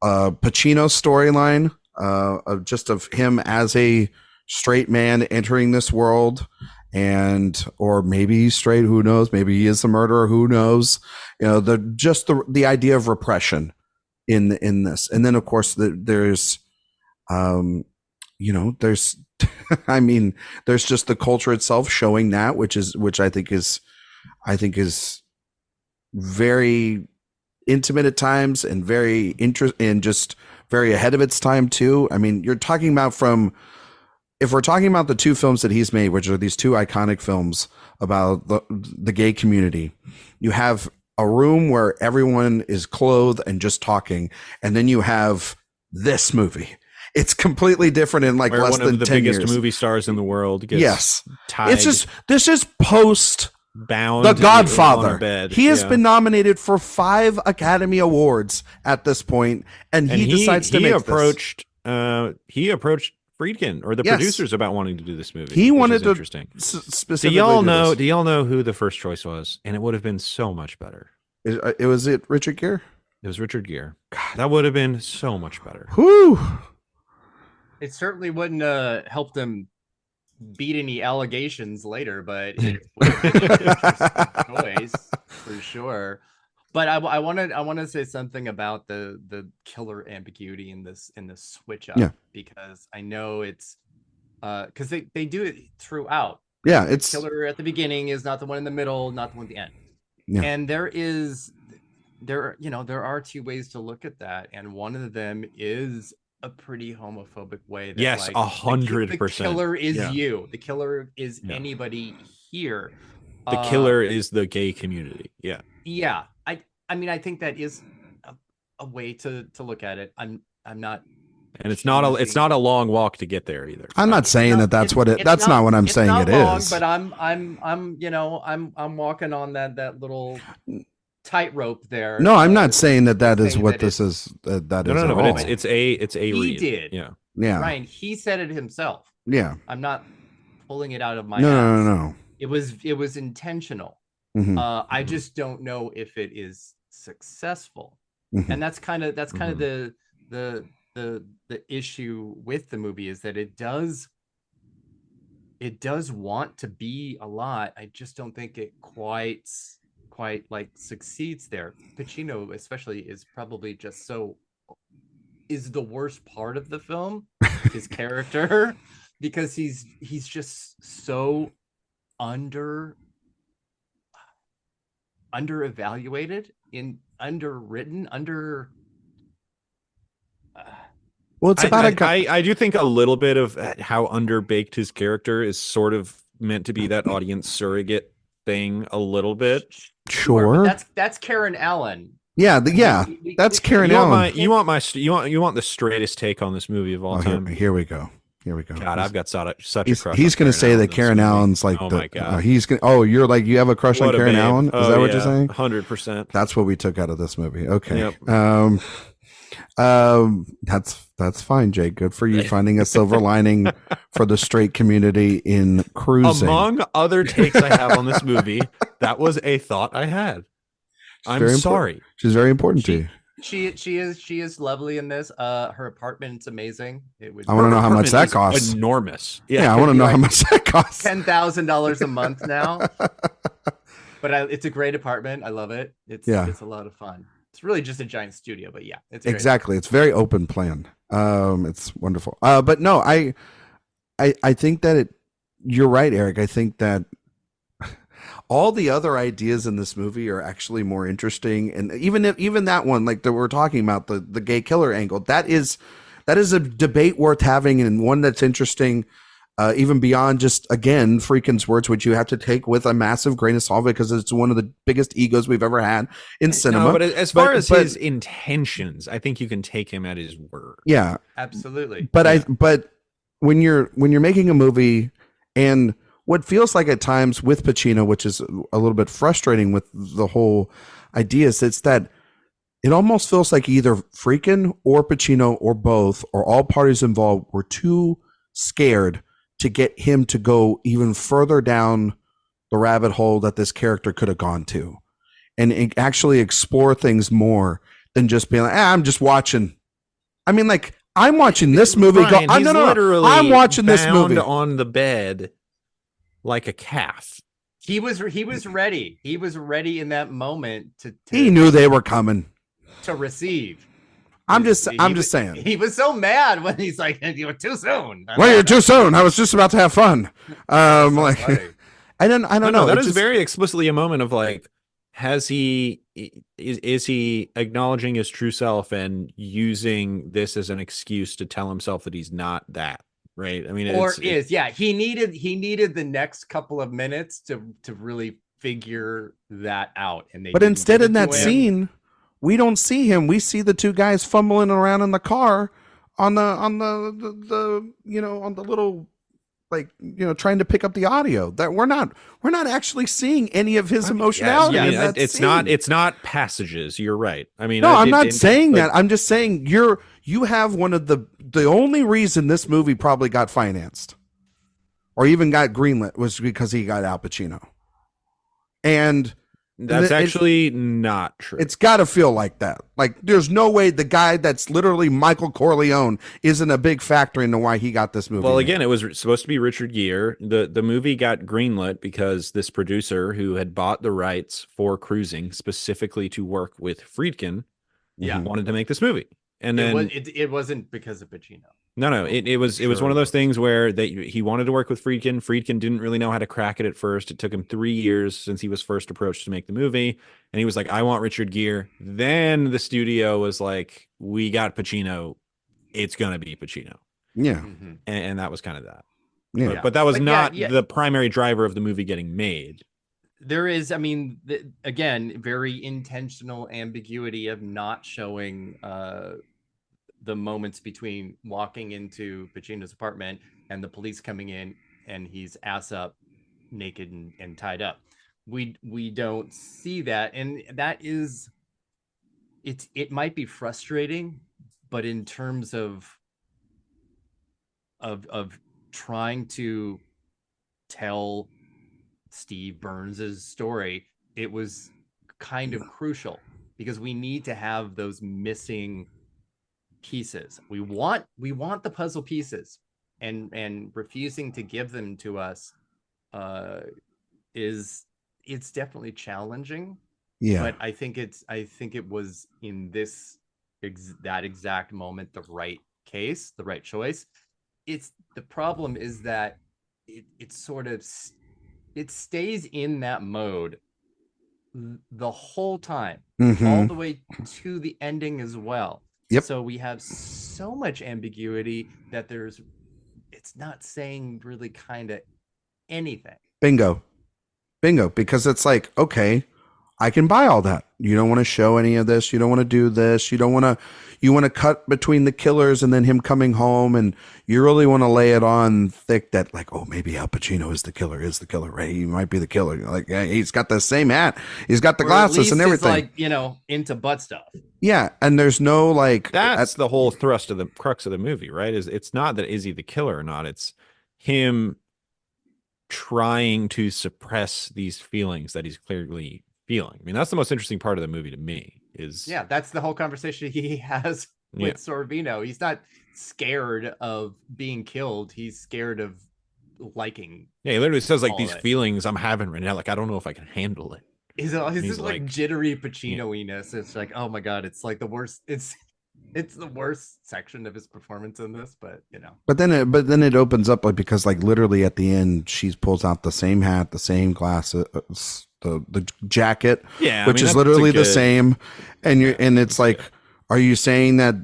Speaker 1: a Pacino storyline of him as a straight man entering this world, and or maybe he's straight, who knows, maybe he is a murderer, who knows, you know, the idea of repression in this. And then of course there's you know, there's I mean, there's just the culture itself showing that, which I think is very intimate at times, and very and just very ahead of its time too. I mean, you're talking about if we're talking about the two films that he's made, which are these two iconic films about the gay community, you have a room where everyone is clothed and just talking, and then you have this movie. It's completely different in like less than 10 years. One of the biggest
Speaker 2: movie stars in the world gets tied.
Speaker 1: This is post
Speaker 2: bound
Speaker 1: The Godfather.
Speaker 2: Bed.
Speaker 1: He has been nominated for 5 Academy Awards at this point, and he decides to make this.
Speaker 2: He approached Friedkin or the producers about wanting to do this movie.
Speaker 1: He wanted to
Speaker 2: interesting.
Speaker 1: Specifically.
Speaker 2: Do y'all know who the first choice was? And it would have been so much better.
Speaker 1: It was Richard Gere?
Speaker 2: It was Richard Gere. God, that would have been so much better.
Speaker 1: Whew.
Speaker 3: It certainly wouldn't help them beat any allegations later, but it would have been an interesting choice for sure. But I want to say something about the killer ambiguity in this switch up, because I know it's because they do it throughout.
Speaker 1: Yeah, it's
Speaker 3: killer at the beginning is not the one in the middle, not the one at the end.
Speaker 1: Yeah.
Speaker 3: And there are 2 ways to look at that, and one of them is a pretty homophobic way. That,
Speaker 2: yes, 100%.
Speaker 3: The killer is you. The killer is anybody here.
Speaker 2: The killer is the gay community. Yeah.
Speaker 3: Yeah. I mean, I think that is a way to look at it. I'm not.
Speaker 2: And it's not a long walk to get there either.
Speaker 1: I'm not saying that's what it. That's not what I'm saying. It is.
Speaker 3: But I'm walking on that little tightrope there.
Speaker 1: No, I'm not saying that is what this is. That is
Speaker 2: no. But it's a
Speaker 3: he
Speaker 2: read.
Speaker 3: Did.
Speaker 2: Yeah.
Speaker 3: Ryan, he said it himself.
Speaker 1: Yeah.
Speaker 3: I'm not pulling it out of my ass.
Speaker 1: No.
Speaker 3: It was intentional.
Speaker 1: Mm-hmm.
Speaker 3: I just don't know if it is successful.
Speaker 1: Mm-hmm.
Speaker 3: And that's kind of the issue with the movie, is that it does want to be a lot. I just don't think it quite like succeeds there. Pacino especially is probably just is the worst part of the film, his character, because he's just so under-evaluated, underwritten.
Speaker 1: Well, it's about
Speaker 2: I do think a little bit of how underbaked his character is sort of meant to be that audience surrogate thing a little bit.
Speaker 1: Sure.
Speaker 3: That's Karen Allen.
Speaker 1: Yeah, that's Karen Allen.
Speaker 2: You want the straightest take on this movie of all time.
Speaker 1: Here we go.
Speaker 2: God, I've got such a crush.
Speaker 1: He's going to say that Karen Allen's like
Speaker 2: my God.
Speaker 1: He's going. Oh, you're like, you have a crush on Karen Allen? Is that what you're saying?
Speaker 2: 100%.
Speaker 1: That's what we took out of this movie. Okay.
Speaker 2: Yep.
Speaker 1: That's fine, Jay. Good for you finding a silver lining for the straight community in cruising.
Speaker 2: Among other takes I have on this movie, that was a thought I had. I'm sorry.
Speaker 1: She's very important to you.
Speaker 3: She is lovely in this. Her apartment's amazing.
Speaker 1: I want to know how much that costs.
Speaker 2: Enormous.
Speaker 1: Yeah, I want to know how much that costs.
Speaker 3: $10,000 a month now. But it's a great apartment. I love it. It's a lot of fun. It's really just a giant studio, but it's
Speaker 1: exactly. It's very open plan. It's wonderful. But no, I think that you're right, Erik. I think that all the other ideas in this movie are actually more interesting. And even that one, like that we're talking about, the gay killer angle, that is a debate worth having, and one that's interesting. Even beyond just, again, Friedkin's words, which you have to take with a massive grain of salt because it's one of the biggest egos we've ever had in cinema.
Speaker 2: No, but as far as his intentions, I think you can take him at his word.
Speaker 1: Yeah,
Speaker 3: absolutely.
Speaker 1: But but when you're making a movie, and what feels like at times with Pacino, which is a little bit frustrating with the whole idea, is it's that it almost feels like either Friedkin or Pacino or both or all parties involved were too scared to get him to go even further down the rabbit hole that this character could have gone to, and actually explore things more than just being like, I'm just watching. I mean, like, I'm watching this movie.
Speaker 2: Brian,
Speaker 1: No, I'm watching this movie
Speaker 2: on the bed like a calf.
Speaker 3: He was ready. He was ready in that moment to
Speaker 1: he knew they were coming
Speaker 3: to receive.
Speaker 1: I'm just saying.
Speaker 3: He was so mad when he's like, "You were too soon."
Speaker 1: Well, you're too soon. I was just about to have fun. Like, I don't know.
Speaker 2: That is very explicitly a moment of like, is he acknowledging his true self and using this as an excuse to tell himself that he's not that, right? I mean,
Speaker 3: he needed the next couple of minutes to really figure that out,
Speaker 1: but instead in that scene, we don't see him. We see the two guys fumbling around in the car on the little, like, trying to pick up the audio. That we're not actually seeing any of his emotionality.
Speaker 2: Yeah, it's not passages. You're right. I mean,
Speaker 1: no, I'm not saying that. I'm just saying you have one of the only reason this movie probably got financed or even got greenlit was because he got Al Pacino. And
Speaker 2: that's actually not true.
Speaker 1: It's got to feel like that. Like, there's no way the guy that's literally Michael Corleone isn't a big factor into why he got this movie.
Speaker 2: Well, again, it was supposed to be Richard Gere. The movie got greenlit because this producer who had bought the rights for Cruising specifically to work with Friedkin wanted to make this movie. And then
Speaker 3: it wasn't because of Pacino.
Speaker 2: No, it was one of those things where he wanted to work with Friedkin. Friedkin didn't really know how to crack it at first. It took him 3 years since he was first approached to make the movie, and he was like, "I want Richard Gere." Then the studio was like, "We got Pacino. It's gonna be Pacino."
Speaker 1: Yeah,
Speaker 2: and that was kind of that.
Speaker 1: Yeah,
Speaker 2: but that was not the primary driver of the movie getting made.
Speaker 3: There is, I mean, again, very intentional ambiguity of not showing the moments between walking into Pacino's apartment and the police coming in and he's ass up, naked and tied up. We don't see that, and that is, it might be frustrating, but in terms of trying to tell Steve Burns's story, it was kind of crucial because we need to have those missing pieces. We want the puzzle pieces, and refusing to give them to us it's definitely challenging.
Speaker 1: Yeah,
Speaker 3: but I think it was in that exact moment the right case, the right choice. It's the problem is that it sort of stays in that mode the whole time, all the way to the ending as well.
Speaker 1: Yep.
Speaker 3: So we have so much ambiguity that it's not saying really kind of anything.
Speaker 1: Bingo. Because it's like, okay, I can buy all that. You don't want to show any of this. You don't want to do this. You want to cut between the killers and then him coming home. And you really want to lay it on thick that, like, oh, maybe Al Pacino is the killer, right? He might be the killer. Like, yeah, he's got the same hat. He's got the glasses and everything.
Speaker 3: Like, into butt stuff.
Speaker 1: Yeah. And there's no, like,
Speaker 2: that's the whole thrust of the crux of the movie, right? It's not that is he the killer or not. It's him trying to suppress these feelings that he's clearly feeling. I mean, that's the most interesting part of the movie to me
Speaker 3: that's the whole conversation he has with Sorvino. He's not scared of being killed. He's scared of liking.
Speaker 2: Yeah, he literally says like these feelings I'm having right now, like I don't know if I can handle it.
Speaker 3: He's just like jittery Pacino-iness. It's like, oh my god, it's like the worst. It's the worst section of his performance in this, but
Speaker 1: But then it opens up like because like literally at the end she pulls out the same hat, the same glasses, the jacket,
Speaker 2: Yeah,
Speaker 1: which is
Speaker 2: that's
Speaker 1: literally
Speaker 2: a
Speaker 1: the
Speaker 2: good-
Speaker 1: same, and
Speaker 2: Yeah,
Speaker 1: and it's
Speaker 2: that's
Speaker 1: like,
Speaker 2: good.
Speaker 1: are you saying that?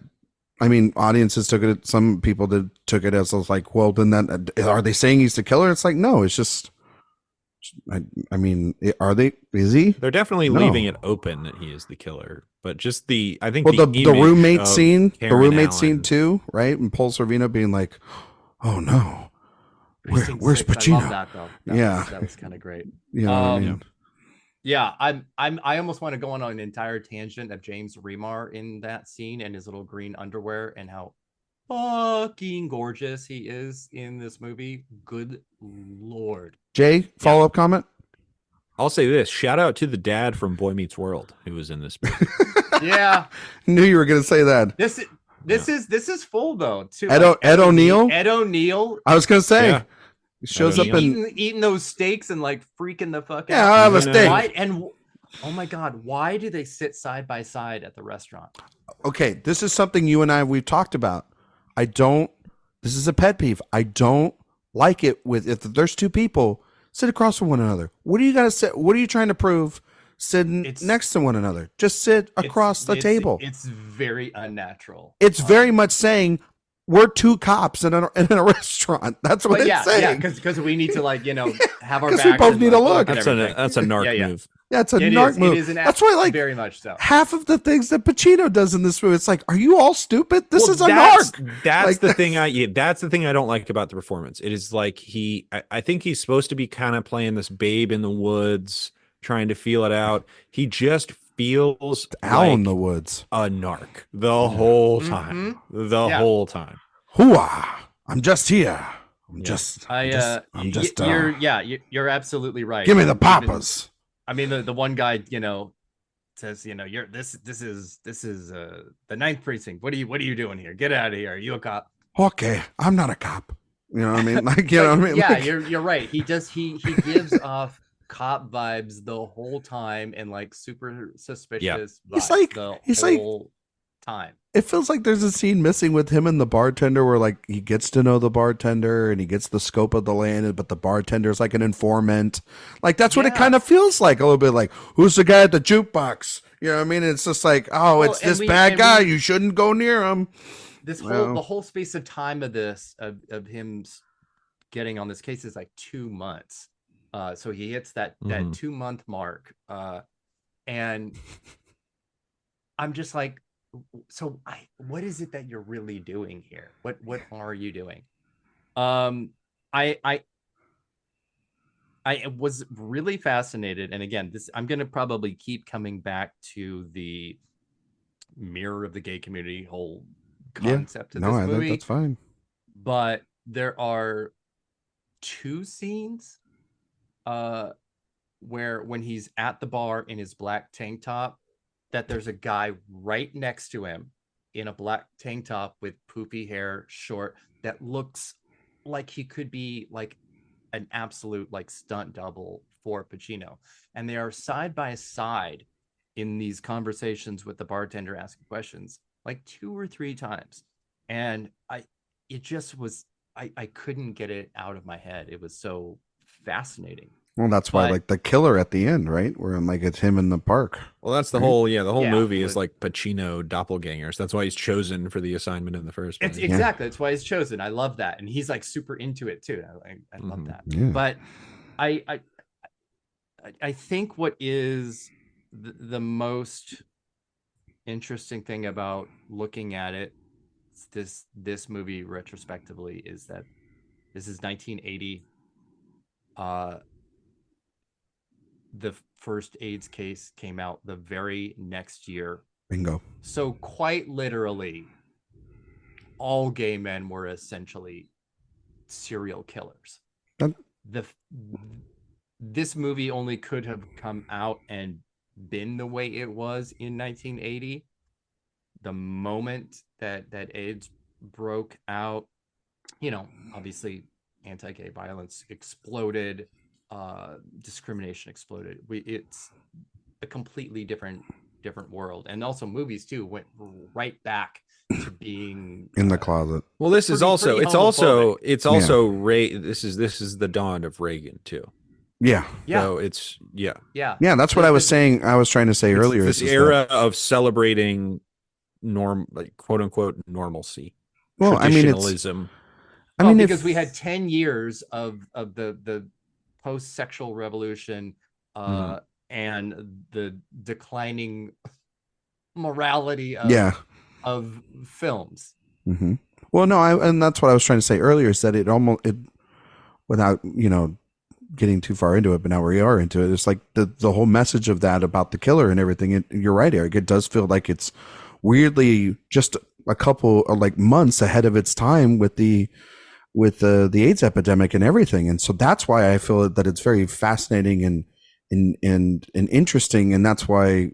Speaker 1: I mean, audiences took it. Some people took it as like, well, then that are they saying he's the killer? It's like, no, it's just. I mean, are they? Is he?
Speaker 2: They're definitely
Speaker 1: No.
Speaker 2: leaving it open that he is the killer, but just I think
Speaker 1: Well, the
Speaker 2: image
Speaker 1: roommate
Speaker 2: of
Speaker 1: scene,
Speaker 2: Karen
Speaker 1: scene
Speaker 2: Allen-
Speaker 1: too, right? And Paul Sorvino being like, "Oh no,
Speaker 3: Precinct
Speaker 1: where's
Speaker 3: 6,
Speaker 1: Pacino?"
Speaker 3: I love that though. That was kind of great.
Speaker 1: You know what I mean?
Speaker 3: Yeah, I almost want to go on an entire tangent of James Remar in that scene and his little green underwear and how fucking gorgeous he is in this movie. Good Lord.
Speaker 1: Jay, follow up comment.
Speaker 2: I'll say this: shout out to the dad from Boy Meets World who was in this movie.
Speaker 3: Yeah.
Speaker 1: Knew you were gonna say that.
Speaker 3: This is full though too.
Speaker 1: Ed O'Neill.
Speaker 3: Ed O'Neill.
Speaker 1: I was gonna say.
Speaker 2: Yeah.
Speaker 1: He shows up in
Speaker 3: eating those steaks and like freaking the fuck
Speaker 1: yeah,
Speaker 3: out.
Speaker 1: I have a
Speaker 2: No, no.
Speaker 1: steak.
Speaker 3: Why and oh my god, why do they sit side by side at the restaurant?
Speaker 1: Okay, this is something you and we've talked about. This is a pet peeve. I don't like it if there's two people sit across from one another. What do you gotta say? What are you trying to prove sitting next to one another? Just sit across the table.
Speaker 3: It's very unnatural.
Speaker 1: It's very much saying we're two cops in a restaurant. That's what it's saying.
Speaker 3: Yeah, because we need to have our
Speaker 1: 'Cause we
Speaker 3: backs
Speaker 1: both
Speaker 3: and,
Speaker 1: need to look.
Speaker 2: That's a narc move.
Speaker 1: Yeah, it's a
Speaker 3: It
Speaker 1: narc
Speaker 3: is.
Speaker 1: move.
Speaker 3: It is
Speaker 1: That's why, like,
Speaker 3: very much so.
Speaker 1: half of the things that Pacino does in this movie, it's like, are you all stupid? This is a
Speaker 2: that's,
Speaker 1: narc.
Speaker 2: That's
Speaker 1: Like,
Speaker 2: the thing that's the thing I don't like about the performance. It is like I think he's supposed to be kind of playing this babe in the woods, trying to feel it out. He just feels
Speaker 1: Out
Speaker 2: like
Speaker 1: in the woods.
Speaker 2: a narc the whole time.
Speaker 3: Mm-hmm.
Speaker 2: Whole time.
Speaker 1: Hooah! I'm just here.
Speaker 3: You're absolutely right.
Speaker 1: Give me the papas.
Speaker 3: I mean, the one guy, says, you're this is the 9th precinct. What are you doing here? Get out of here. Are you a cop?
Speaker 1: Okay, I'm not a cop. You know what I mean? Like, you know what I mean?
Speaker 3: Yeah,
Speaker 1: Like,
Speaker 3: you're right. He gives off cop vibes the whole time and like super suspicious vibes
Speaker 1: He's
Speaker 3: the
Speaker 1: like
Speaker 3: whole time.
Speaker 1: It feels like there's a scene missing with him and the bartender where like he gets to know the bartender and he gets the scope of the land, but the bartender's like an informant. Like that's what it kind of feels like a little bit like, who's the guy at the jukebox? You know what I mean? It's just like, it's this bad guy. You shouldn't go near him.
Speaker 3: The whole space of time of this of him getting on this case is like 2 months. So he hits that 2-month mark. And I'm just like, so what is it that you're really doing here? What are you doing? I was really fascinated, and again, I'm going to probably keep coming back to the mirror of the gay community whole concept of this movie.
Speaker 1: I think that's fine.
Speaker 3: But there are 2 scenes where when he's at the bar in his black tank top, that there's a guy right next to him in a black tank top with poofy hair, short, that looks like he could be like an absolute like stunt double for Pacino. And they are side by side in these conversations with the bartender asking questions like 2 or 3 times. And I couldn't get it out of my head. It was so fascinating.
Speaker 1: Well, that's why like the killer at the end, right? Where I'm like, it's him in the park.
Speaker 2: Well, that's the whole movie is like Pacino doppelgangers. That's why he's chosen for the assignment in the first place.
Speaker 3: Exactly. That's why he's chosen. I love that. And he's like super into it too. I love that.
Speaker 1: Yeah.
Speaker 3: But I think what is the most interesting thing about looking at it, this movie retrospectively, is that this is 1980. The first AIDS case came out the very next year.
Speaker 1: Bingo.
Speaker 3: So quite literally, all gay men were essentially serial killers. This movie only could have come out and been the way it was in 1980. The moment that AIDS broke out, obviously anti-gay violence exploded. Discrimination exploded. It's a completely different different world. And also movies too went right back to being
Speaker 1: in the closet.
Speaker 2: Well, this is also
Speaker 3: pretty
Speaker 2: it's also
Speaker 3: homophobic.
Speaker 2: This is the dawn of Reagan too.
Speaker 1: Yeah.
Speaker 2: So it's
Speaker 3: yeah.
Speaker 1: That's what I was saying. I was trying to say earlier.
Speaker 2: This era of celebrating like quote unquote normalcy.
Speaker 1: Well, I mean,
Speaker 2: traditionalism.
Speaker 3: Because we had 10 years of the post-sexual revolution and the declining morality of films.
Speaker 1: Mm-hmm. Well, no, and that's what I was trying to say earlier, is that it without getting too far into it, but now we are into it. It's like the whole message of that about the killer and everything. You're right, Eric. It does feel like it's weirdly just a couple of like months ahead of its time with the AIDS epidemic and everything. And so that's why I feel that it's very fascinating and interesting. And that's why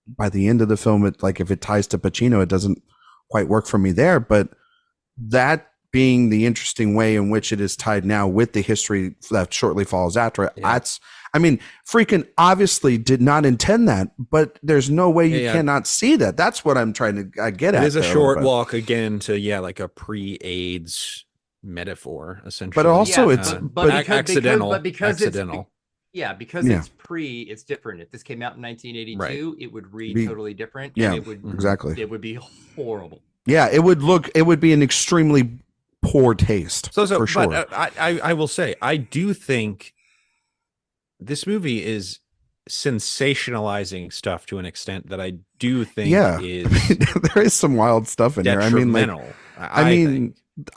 Speaker 1: by the end of the film, it, like if it ties to Pacino, it doesn't quite work for me there. But that being the interesting way in which it is tied now with the history that shortly follows after it. Yeah. Friedkin obviously did not intend that, but there's no way you cannot see that. That's what I'm trying to get at.
Speaker 2: It is a short walk again to like a pre-AIDS metaphor, essentially.
Speaker 1: But also
Speaker 2: accidental.
Speaker 3: Because it's different. If this came out in 1982, it would read totally different.
Speaker 1: Yeah,
Speaker 3: and
Speaker 1: exactly.
Speaker 3: It would be horrible.
Speaker 1: Yeah, it would be an extremely poor taste. So for sure.
Speaker 2: But I will say, I do think this movie is sensationalizing stuff to an extent that I do think is
Speaker 1: there is some wild stuff in here. I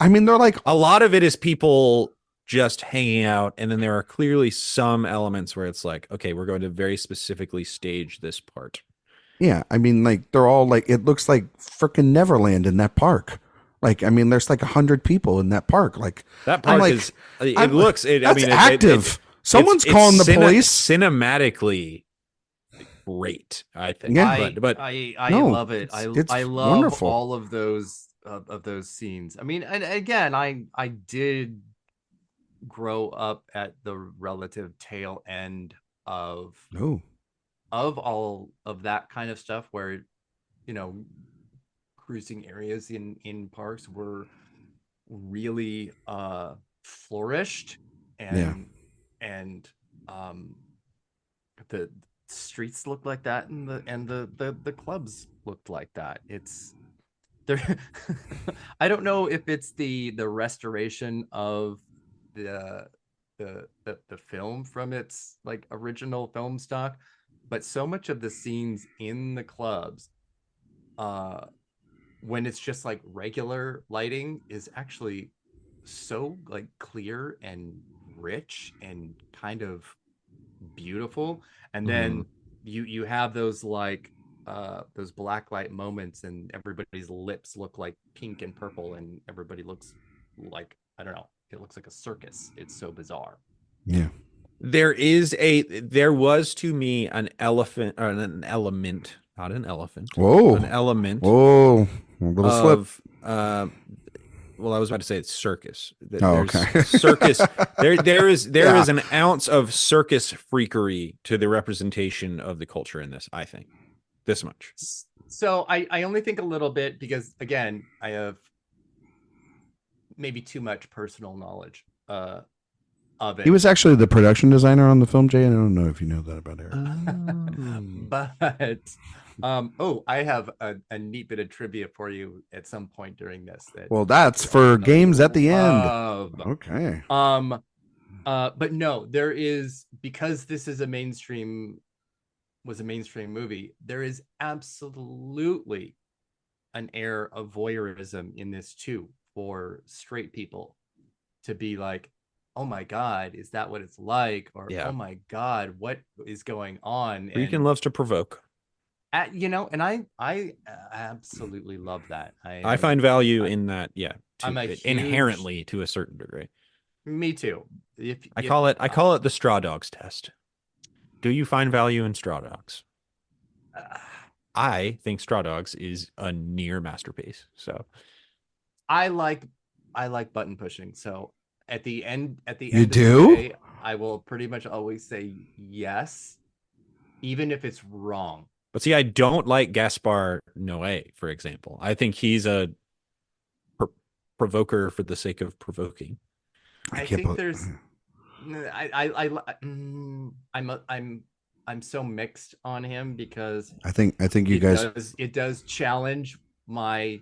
Speaker 1: mean, they're like,
Speaker 2: a lot of it is people just hanging out, and then there are clearly some elements where it's like, okay, we're going to very specifically stage this part.
Speaker 1: Yeah, I mean, like they're all like, it looks like freaking Neverland in that park. Like, I mean, there's like 100 people in that park. Like
Speaker 2: that park is. It looks.
Speaker 1: That's active. Someone's calling the police.
Speaker 2: Cinematically great, I think.
Speaker 1: Yeah,
Speaker 3: but I love it. I love wonderful. All of those scenes. I mean, and again, I did grow up at the relative tail end of all of that kind of stuff, where cruising areas in parks were really flourished, and the streets looked like that, and the clubs looked like that. It's there. I don't know if it's the restoration of the film from its like original film stock, but so much of the scenes in the clubs when it's just like regular lighting is actually so like clear and rich and kind of beautiful. And then you have those like those black light moments, and everybody's lips look like pink and purple, and everybody looks like, I don't know, it looks like a circus. It's so bizarre.
Speaker 1: Yeah.
Speaker 2: There was to me an element, not an elephant.
Speaker 1: Whoa.
Speaker 2: An element.
Speaker 1: Whoa. A little slip.
Speaker 2: Well, I was about to say it's circus.
Speaker 1: Okay.
Speaker 2: Circus. There is an ounce of circus freakery to the representation of the culture in this, I think. This much.
Speaker 3: So I only think a little bit because, again, I have maybe too much personal knowledge of it.
Speaker 1: He was actually the production designer on the film, Jay. I don't know if you know that about Eric.
Speaker 3: But I have a neat bit of trivia for you at some point during this.
Speaker 1: That's for games at the end. Okay.
Speaker 3: But no, there is, because this is a mainstream movie, there is absolutely an air of voyeurism in this too, for straight people to be like, oh my God, is that what it's like? Or, oh my God, what is going on?
Speaker 2: Friedkin loves to provoke.
Speaker 3: And I absolutely love that.
Speaker 2: I find value in that, inherently to a certain degree.
Speaker 3: Me too.
Speaker 2: I call it the straw dogs test. Do you find value in straw dogs? I think Straw Dogs is a near masterpiece. So
Speaker 3: I like button pushing. So at the end of the day, I will pretty much always say yes, even if it's wrong.
Speaker 2: But see, I don't like Gaspar Noé, for example. I think he's a provoker for the sake of provoking.
Speaker 3: I think there's I'm so mixed on him because
Speaker 1: I think you guys
Speaker 3: it does challenge my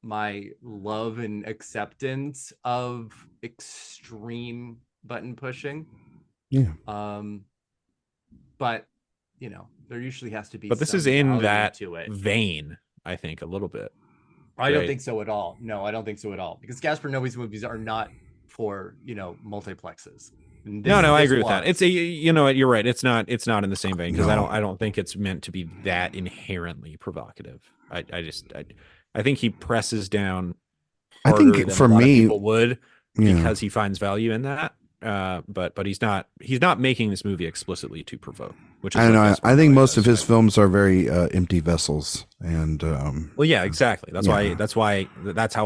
Speaker 3: love and acceptance of extreme button pushing.
Speaker 1: Yeah.
Speaker 3: But you know, there usually has to be.
Speaker 2: But this is in that vein, I think, a little bit.
Speaker 3: I don't think so at all. No, I don't think so at all. Because Gaspar Noé's movies are not for, you know, multiplexes.
Speaker 2: No, I agree with that. It's a, you know, you're right. It's not in the same vein because I don't think it's meant to be that inherently provocative. I think he presses down harder
Speaker 1: I think
Speaker 2: than
Speaker 1: for
Speaker 2: a lot
Speaker 1: me,
Speaker 2: of people would because he finds value in that. But he's not making this movie explicitly to provoke, which is
Speaker 1: I know. I think most of his films are very empty vessels, and
Speaker 2: well, yeah, exactly. That's how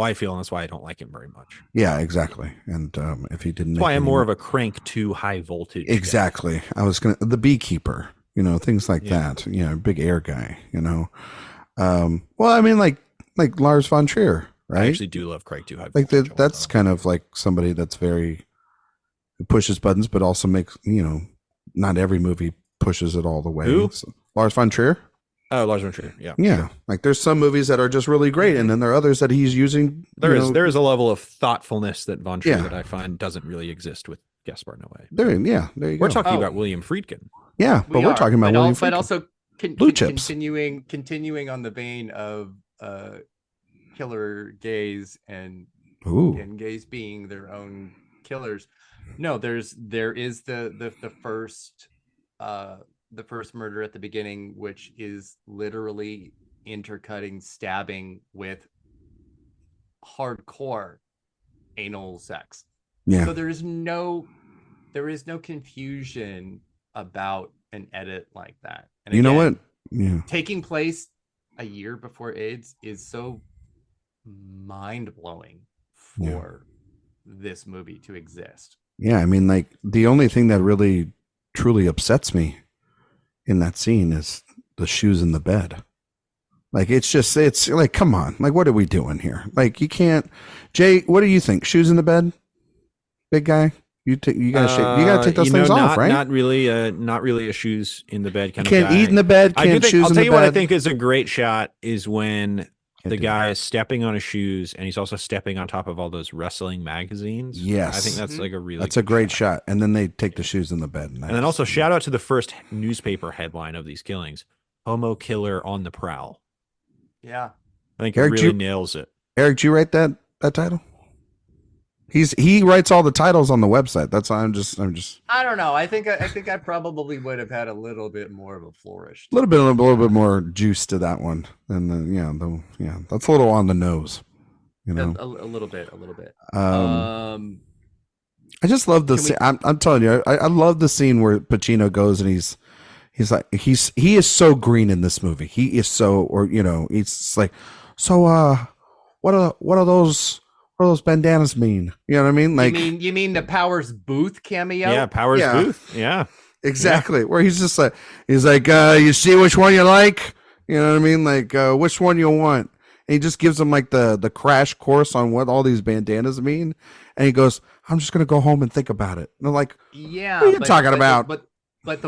Speaker 2: I feel, and that's why I don't like him very much.
Speaker 1: Yeah, exactly. And if he didn't,
Speaker 2: that's why I'm more of a Crank 2 high voltage.
Speaker 1: Exactly. Guy. I was the Beekeeper, you know, things like that. You know, big air guy. You know, well, I mean, like Lars von Trier, right?
Speaker 2: I actually do love Crank 2 high
Speaker 1: voltage.
Speaker 2: Like
Speaker 1: that's kind of like somebody that's very pushes buttons, but also makes, you know, not every movie pushes it all the way.
Speaker 2: Who?
Speaker 1: So, Lars von Trier.
Speaker 2: Oh, Lars von Trier. Yeah.
Speaker 1: Yeah. Sure. Like there's some movies that are just really great, and then there are others that he's using.
Speaker 2: There is a level of thoughtfulness that von Trier that I find doesn't really exist with Gaspar Noé.
Speaker 1: There you go.
Speaker 2: We're talking about William Friedkin.
Speaker 1: Yeah, but we're talking about William Friedkin.
Speaker 3: But also continuing on the vein of killer gays and gays being their own killers. No, there is the first murder at the beginning, which is literally intercutting stabbing with hardcore anal sex.
Speaker 1: Yeah.
Speaker 3: So there is no confusion about an edit like that. And
Speaker 1: you know what? Yeah.
Speaker 3: Taking place a year before AIDS is so mind-blowing for this movie to exist.
Speaker 1: Yeah, I mean, like the only thing that really truly upsets me in that scene is the shoes in the bed. Like it's like, come on, like what are we doing here? Like you can't. Jay, what do you think? Shoes in the bed, big guy. You gotta take those things off, right?
Speaker 2: Not really a shoes in the bed kind of guy.
Speaker 1: Can't eat in the bed. Can't shoes in the bed.
Speaker 2: I'll tell you what I think is a great shot is when the guy is stepping on his shoes and he's also stepping on top of all those wrestling magazines.
Speaker 1: Yes.
Speaker 2: I think that's like
Speaker 1: that's a great shot. And then they take the shoes in the bed.
Speaker 2: And then also shout out to the first newspaper headline of these killings. Homo killer on the prowl.
Speaker 3: Yeah.
Speaker 2: I think Eric, it really nails it.
Speaker 1: Eric, did you write that title? He writes all the titles on the website. That's why I'm just
Speaker 3: I don't know. I think I probably would have had a little bit more of a flourish.
Speaker 1: A little bit more juice to that one. And that's a little on the nose. You know.
Speaker 3: A little bit.
Speaker 1: I just love the scene. I'm telling you, I love the scene where Pacino goes and he's like he is so green in this movie. He is so, or you know, he's like, so what are those bandanas mean? You know what I mean? Like
Speaker 3: you mean the Powers Booth cameo?
Speaker 2: Yeah, Powers Booth. Yeah.
Speaker 1: Exactly. Yeah. Where he's like you see which one you like? You know what I mean? Like which one you want? And he just gives them like the crash course on what all these bandanas mean. And he goes, I'm just gonna go home and think about it. And they're like,
Speaker 3: yeah,
Speaker 1: what are you talking about?
Speaker 3: But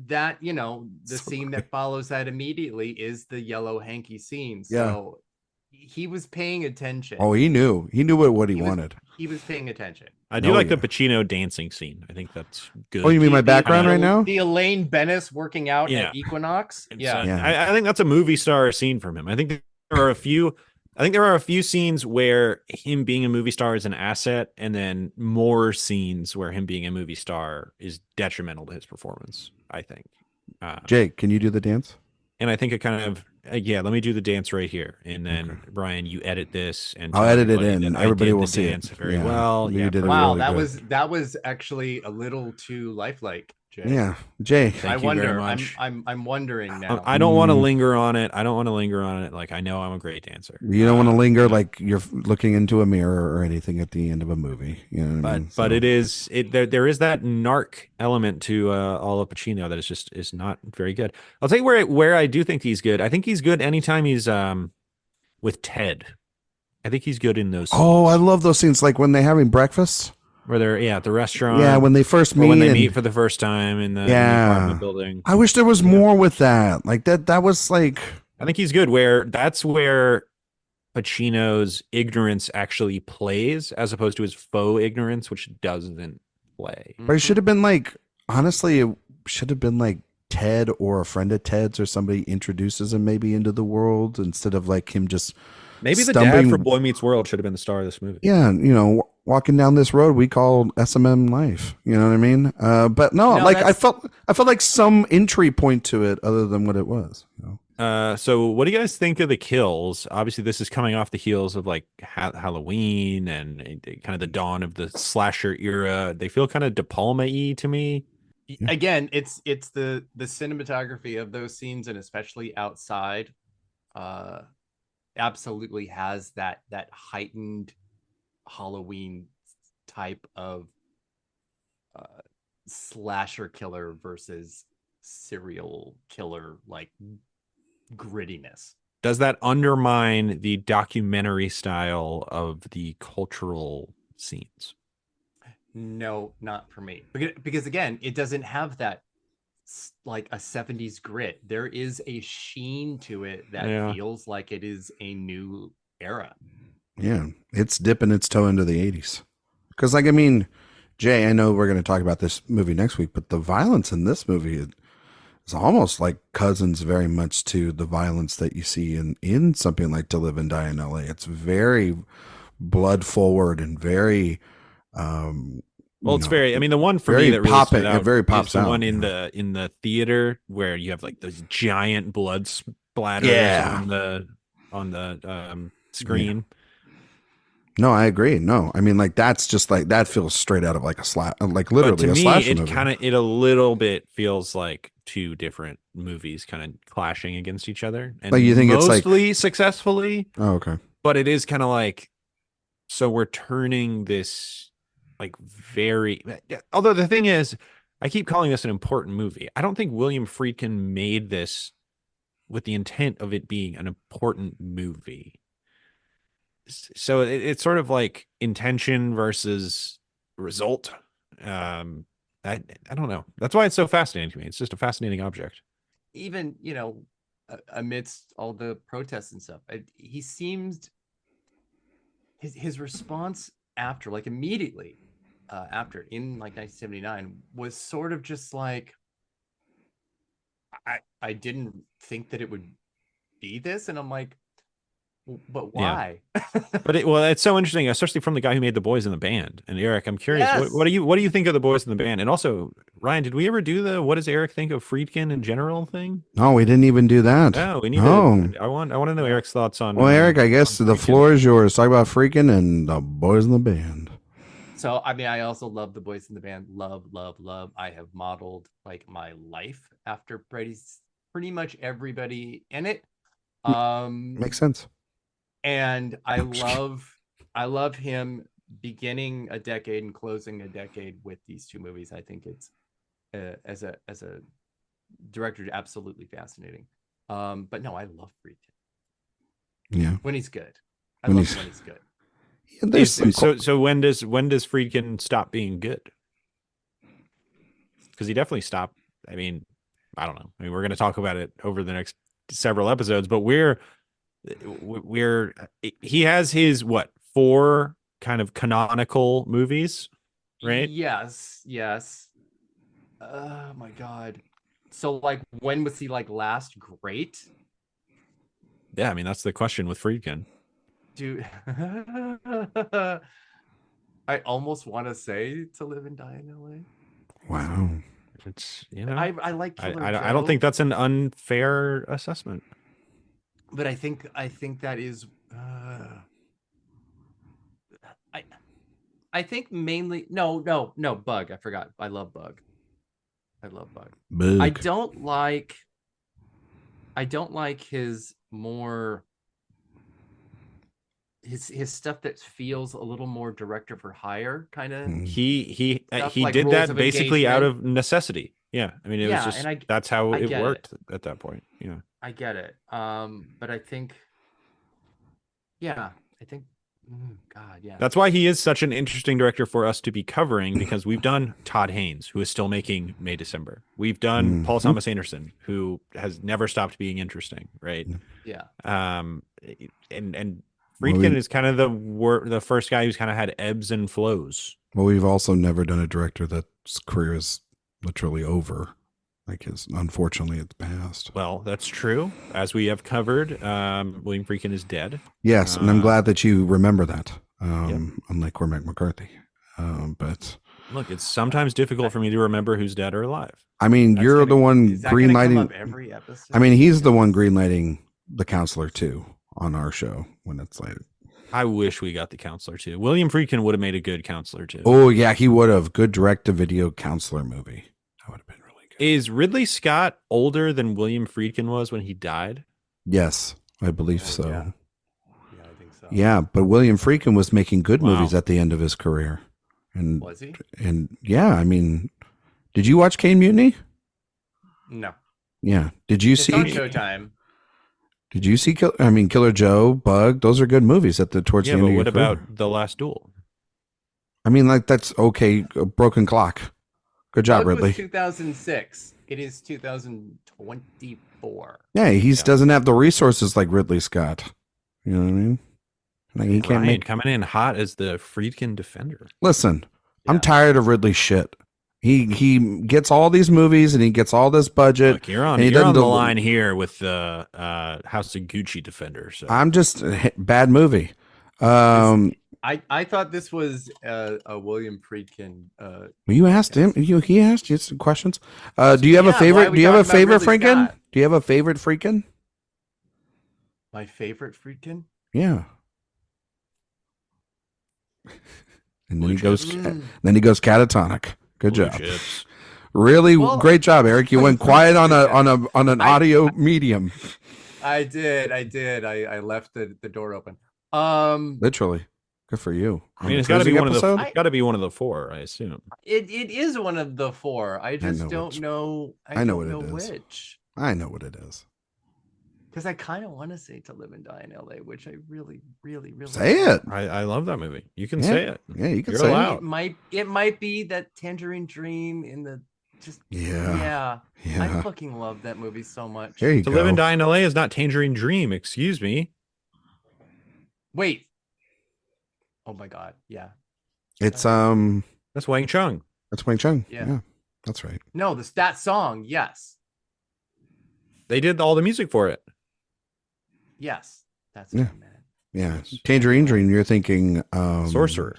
Speaker 3: that, you know, the scene that follows that immediately is the yellow hanky scene. So he was paying attention.
Speaker 1: Oh, he knew what he wanted.
Speaker 3: He was paying attention.
Speaker 2: I do like the Pacino dancing scene. I think that's good.
Speaker 1: Oh, you mean my background right now?
Speaker 3: The Elaine Bennis working out at Equinox.
Speaker 2: I think that's a movie star scene from him. I think there are a few scenes where him being a movie star is an asset, and then more scenes where him being a movie star is detrimental to his performance, I think.
Speaker 1: Jake, can you do the dance?
Speaker 2: And I think it kind of, let me do the dance right here. And then, Brian, you edit this. And
Speaker 1: I'll edit it in, and everybody will see it
Speaker 2: very well.
Speaker 1: You did
Speaker 3: wow,
Speaker 1: really
Speaker 3: that was actually a little too lifelike, Jay.
Speaker 1: Yeah, Jay.
Speaker 2: Thank you very much.
Speaker 3: I'm wondering now.
Speaker 2: I don't want to linger on it. I don't want to linger on it. Like, I know I'm a great dancer.
Speaker 1: You don't want to linger like you're looking into a mirror or anything at the end of a movie. You know what I mean?
Speaker 2: But there is that narc element to all of Pacino that is not very good. I'll tell you where I do think he's good. I think he's good anytime he's with Ted. I think he's good in those scenes.
Speaker 1: Oh, I love those scenes, like when they're having breakfast.
Speaker 2: Where they're at the restaurant.
Speaker 1: Yeah, when they first meet.
Speaker 2: When they meet for the first time in the apartment building.
Speaker 1: I wish there was more with that. Like that was like.
Speaker 2: I think he's good that's where Pacino's ignorance actually plays, as opposed to his faux ignorance, which doesn't play.
Speaker 1: But it should have been like, honestly, it should have been like Ted or a friend of Ted's or somebody introduces him maybe into the world instead of like him just.
Speaker 2: Maybe the dad for Boy Meets World should have been the star of this movie.
Speaker 1: Yeah, walking down this road we call S&M life. You know what I mean? But no, like I felt like some entry point to it other than what it was.
Speaker 2: So what do you guys think of the kills? Obviously, this is coming off the heels of like Halloween and kind of the dawn of the slasher era. They feel kind of De Palma-y to me.
Speaker 3: Again, it's the cinematography of those scenes, and especially outside. Absolutely has that heightened Halloween type of slasher killer versus serial killer like grittiness.
Speaker 2: Does that undermine the documentary style of the cultural scenes?
Speaker 3: No, not for me, because again, it doesn't have that like a 70s grit. There is a sheen to it that feels like it is a new era.
Speaker 1: Yeah, it's dipping its toe into the 80s. Because, like, I mean, Jay, I know we're going to talk about this movie next week, but the violence in this movie is almost like cousins very much to the violence that you see in something like To Live and Die in LA. It's very blood forward and very
Speaker 2: well, it's very. I mean, the one for me that really stood out
Speaker 1: very pops
Speaker 2: is the
Speaker 1: out,
Speaker 2: one in the theater where you have like those giant blood splatters on the screen.
Speaker 1: Yeah. No, I agree. No, I mean, like that's just like that feels straight out of like a like literally
Speaker 2: but to
Speaker 1: a
Speaker 2: me,
Speaker 1: slasher movie.
Speaker 2: It a little bit feels like two different movies kind of clashing against each other, and
Speaker 1: like you think it's
Speaker 2: mostly successfully.
Speaker 1: Oh, okay.
Speaker 2: But it is kind of like, so we're turning this. Like very, although the thing is, I keep calling this an important movie. I don't think William Friedkin made this with the intent of it being an important movie. So it's sort of like intention versus result. I don't know. That's why it's so fascinating to me. It's just a fascinating object.
Speaker 3: Even, amidst all the protests and stuff, he seemed his response after, like immediately after in like 1979 was sort of just like, I didn't think that it would be this, and I'm like, but why?
Speaker 2: Yeah. But it's so interesting, especially from the guy who made The Boys in the Band. And Erik, I'm curious, yes. what do you think of The Boys in the Band? And also, Ryan, did we ever do the what does Erik think of Friedkin in general thing?
Speaker 1: No, we didn't even do that.
Speaker 2: No, we need to. I want to know Erik's thoughts on.
Speaker 1: Well, Erik, I guess the floor is yours. Talk about Friedkin and The Boys in the Band.
Speaker 3: So, I mean, I also love The Boys in the Band. Love. I have modeled like my life after pretty much everybody in it.
Speaker 1: Makes sense.
Speaker 3: And I love him beginning a decade and closing a decade with these two movies. I think it's as a director absolutely fascinating. But no, I love Friedkin.
Speaker 1: Yeah,
Speaker 3: when he's good. I love when he's good.
Speaker 1: Yeah,
Speaker 2: so when does Friedkin stop being good? Because he definitely stopped. I mean, I don't know. I mean, we're going to talk about it over the next several episodes, but he has his 4 kind of canonical movies, right?
Speaker 3: Yes. Oh my God. So like, when was he like last great?
Speaker 2: Yeah, I mean, that's the question with Friedkin.
Speaker 3: Dude, I almost want to say To Live and Die in LA.
Speaker 1: Wow.
Speaker 2: It's,
Speaker 3: I like Killer
Speaker 2: I don't think that's an unfair assessment.
Speaker 3: But I think that is I think mainly no Bug. I forgot. I love Bug. I love Bug.
Speaker 1: Bug.
Speaker 3: I don't like his more his stuff that feels a little more director for hire kind of.
Speaker 2: He
Speaker 3: Stuff
Speaker 2: he
Speaker 3: like
Speaker 2: did
Speaker 3: Rules
Speaker 2: that
Speaker 3: of
Speaker 2: basically out
Speaker 3: Engagement.
Speaker 2: of necessity. Yeah, I mean, it was
Speaker 3: Yeah,
Speaker 2: just
Speaker 3: and
Speaker 2: that's how
Speaker 3: I
Speaker 2: it
Speaker 3: get
Speaker 2: worked at that point. Yeah,
Speaker 3: I get it. But I think, yeah, I think, God, yeah.
Speaker 2: that's why he is such an interesting director for us to be covering, because we've done Todd Haynes, who is still making May December. We've done Paul Thomas Anderson, who has never stopped being interesting, right?
Speaker 3: Yeah.
Speaker 2: And Friedkin is kind of the first guy who's kind of had ebbs and flows.
Speaker 1: Well, we've also never done a director that's career is literally over. Like unfortunately, it's passed.
Speaker 2: Well, that's true. As we have covered, William Friedkin is dead.
Speaker 1: Yes, and I'm glad that you remember that.
Speaker 2: Yep.
Speaker 1: Unlike Cormac McCarthy. But
Speaker 2: look, it's sometimes difficult for me to remember who's dead or alive.
Speaker 1: I mean, you're the one greenlighting
Speaker 3: every episode.
Speaker 1: I mean, he's the one greenlighting The Counselor too on our show when it's like.
Speaker 2: I wish we got The Counselor too. William Friedkin would have made a good Counselor too.
Speaker 1: Oh yeah, he would have. Good direct-to-video Counselor movie. That would have been really good.
Speaker 2: Is Ridley Scott older than William Friedkin was when he died?
Speaker 1: Yes, I believe so.
Speaker 3: Yeah. Yeah, I think so.
Speaker 1: Yeah, but William Friedkin was making good movies at the end of his career. And
Speaker 3: Was he?
Speaker 1: And yeah, I mean, did you watch Caine Mutiny?
Speaker 3: No.
Speaker 1: Yeah. Did you
Speaker 3: It's
Speaker 1: see
Speaker 3: on Showtime?
Speaker 1: Did you see Killer Joe, Bug? Those are good movies towards the end of your
Speaker 2: what
Speaker 1: career.
Speaker 2: about The Last Duel?
Speaker 1: I mean, like that's okay. A Broken Clock. Good job,
Speaker 3: Bug
Speaker 1: Ridley.
Speaker 3: was 2006. It is 2024.
Speaker 1: Yeah, he doesn't have the resources like Ridley Scott. You know what I mean? Like he can't make
Speaker 2: coming in hot as the Friedkin defender.
Speaker 1: Listen, I'm tired of Ridley shit. He gets all these movies and he gets all this budget.
Speaker 2: Look, you're on the line here with the House of Gucci defender. So
Speaker 1: I'm just bad movie.
Speaker 3: I thought this was a William Friedkin.
Speaker 1: You asked him. He asked you some questions. Do you have a favorite? Do you have a favorite Friedkin? Do you have a favorite Friedkin?
Speaker 3: My favorite Friedkin?
Speaker 1: Yeah. And then he goes catatonic. Good job.
Speaker 2: Chips.
Speaker 1: Really great job, Eric. You went quiet on an audio medium.
Speaker 3: I did. I left the door open.
Speaker 1: Literally. Good for you.
Speaker 2: I mean, it's got to be one of the four, I assume.
Speaker 3: It is one of the four. I just don't know. I know what it is. Which.
Speaker 1: I know what it is.
Speaker 3: Because I kind of want to say To Live and Die in LA, which I really, really, really
Speaker 1: say it.
Speaker 2: I love that movie. You can say it.
Speaker 1: Yeah, you can
Speaker 2: You're
Speaker 1: say
Speaker 2: allowed.
Speaker 3: It might be that Tangerine Dream in the
Speaker 1: yeah.
Speaker 3: I fucking love that movie so much.
Speaker 1: There you
Speaker 2: To
Speaker 1: go.
Speaker 2: Live and Die in LA is not Tangerine Dream. Excuse me.
Speaker 3: Wait. Oh my god. Yeah.
Speaker 1: It's
Speaker 2: That's Wang Chung.
Speaker 1: That's Wang Chung.
Speaker 3: Yeah.
Speaker 1: Yeah. That's right.
Speaker 3: No, that song. Yes.
Speaker 2: They did all the music for it.
Speaker 3: Yes. That's what I meant.
Speaker 1: Yeah.
Speaker 2: Yes.
Speaker 1: Tangerine Dream. You're thinking
Speaker 2: Sorcerer.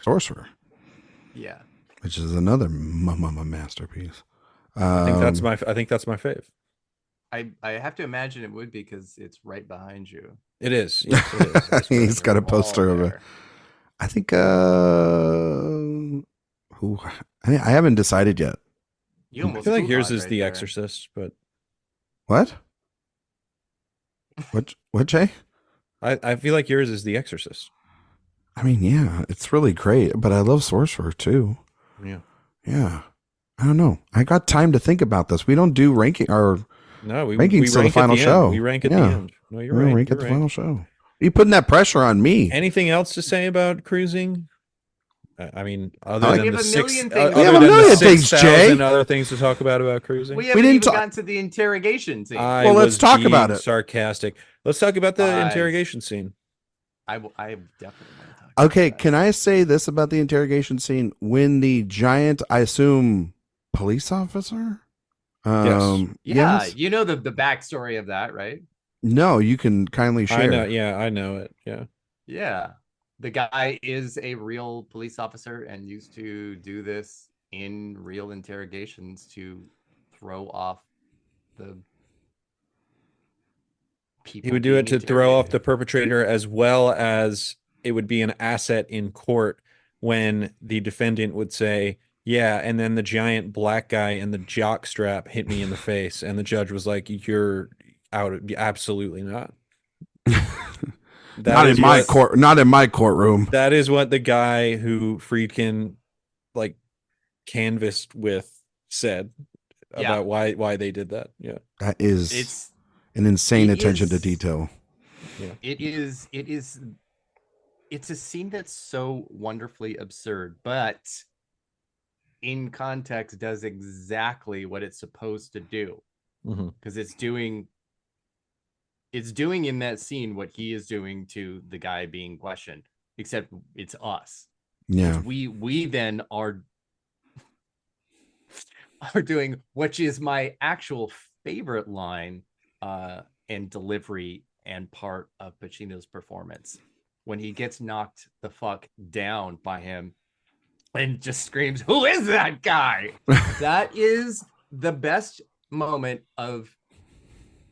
Speaker 3: Yeah.
Speaker 1: Which is another masterpiece.
Speaker 2: I think that's my fave.
Speaker 3: I have to imagine it would be because it's right behind you.
Speaker 2: It is. Yes, it is.
Speaker 1: He's got a poster of it. I think I haven't decided yet.
Speaker 2: I feel like yours is The Exorcist, but
Speaker 1: what, Jay?
Speaker 2: I feel like yours is The Exorcist.
Speaker 1: I mean, yeah, it's really great, but I love Sorcerer too. Yeah. I don't know. I got time to think about this. We don't do rankings till the final show.
Speaker 2: We rank at the end. No, you're right.
Speaker 1: Rank at the final show. Are you putting that pressure on me?
Speaker 2: Anything else to say about cruising? I mean, other than the 6,000 other things to talk about cruising.
Speaker 3: We haven't even gotten to the interrogation scene.
Speaker 1: Well, let's talk about it.
Speaker 2: Sarcastic. Let's talk about the interrogation scene.
Speaker 3: I definitely want to talk about
Speaker 1: Okay,
Speaker 3: that.
Speaker 1: can I say this about the interrogation scene? When the giant, I assume, police officer?
Speaker 2: Yes.
Speaker 3: Yes. You know the backstory of that, right?
Speaker 1: No, you can kindly share.
Speaker 2: I know. Yeah, I know it. Yeah.
Speaker 3: Yeah. The guy is a real police officer and used to do this in real interrogations to throw off the people.
Speaker 2: He would do it to throw off the perpetrator, as well as it would be an asset in court when the defendant would say, Yeah, and then the giant black guy in the jock strap hit me in the face, and the judge was like, "You're out. Absolutely not." That
Speaker 1: Not in
Speaker 2: is
Speaker 1: my
Speaker 2: what
Speaker 1: court. Not in my courtroom.
Speaker 2: that is what the guy who Friedkin like canvassed with said
Speaker 3: Yeah,
Speaker 2: about why they did that. Yeah,
Speaker 1: That is
Speaker 3: it's
Speaker 1: an insane
Speaker 3: it
Speaker 1: attention to
Speaker 3: is
Speaker 1: detail.
Speaker 2: yeah.
Speaker 3: it's a scene that's so wonderfully absurd, but in context does exactly what it's supposed to do, because it's doing in that scene what he is doing to the guy being questioned, except it's us,
Speaker 1: Yeah.
Speaker 3: which we then are doing, which is my actual favorite line and delivery and part of Pacino's performance, when he gets knocked the fuck down by him and just screams, "Who is that guy?" That is the best moment of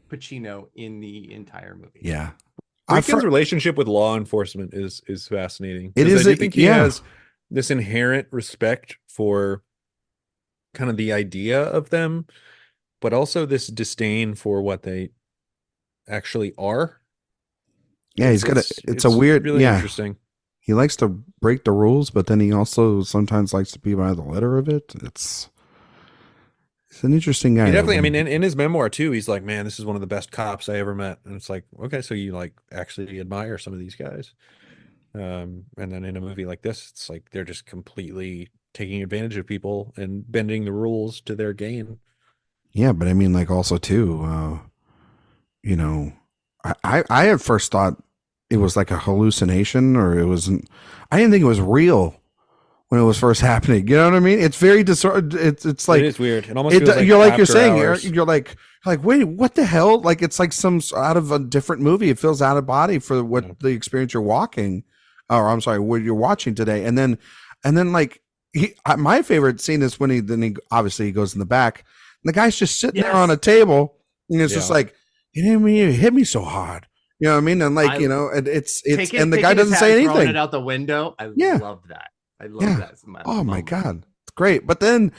Speaker 3: Pacino in the entire movie.
Speaker 1: Yeah.
Speaker 2: Friedkin's relationship with law enforcement is fascinating.
Speaker 1: It
Speaker 2: 'Cause
Speaker 1: is.
Speaker 2: I do think he
Speaker 1: Yeah.
Speaker 2: has this inherent respect for kind of the idea of them, but also this disdain for what they actually are.
Speaker 1: Yeah. He's got a. It's a weird.
Speaker 2: really
Speaker 1: Yeah.
Speaker 2: interesting.
Speaker 1: He likes to break the rules, but then he also sometimes likes to be by the letter of it. It's an interesting guy.
Speaker 2: He definitely, I mean, in his memoir too, he's like, man, this is one of the best cops I ever met. And it's like, okay, so you like actually admire some of these guys. And then in a movie like this, it's like they're just completely taking advantage of people and bending the rules to their gain.
Speaker 1: Yeah, but I mean, like also too, you know, I at first thought it was like a hallucination, or it wasn't. I didn't think it was real when it was first happening. You know what I mean? It's very it's like
Speaker 2: it is weird. It almost feels like
Speaker 1: you're like you're
Speaker 2: After
Speaker 1: saying
Speaker 2: Hours.
Speaker 1: you're like wait, what the hell? Like it's like some out of a different movie. It feels out of body for what the experience you're walking, or I'm sorry, what you're watching today. And then like my favorite scene is when he obviously he goes in the back. And the guy's just sitting there on a table, and it's just like, you didn't even hit me so hard. You know what I mean? And like, you know, and it's and the guy doesn't say anything.
Speaker 3: Throwing it out the window. I love that. I love that.
Speaker 1: Oh my God. It's great. But then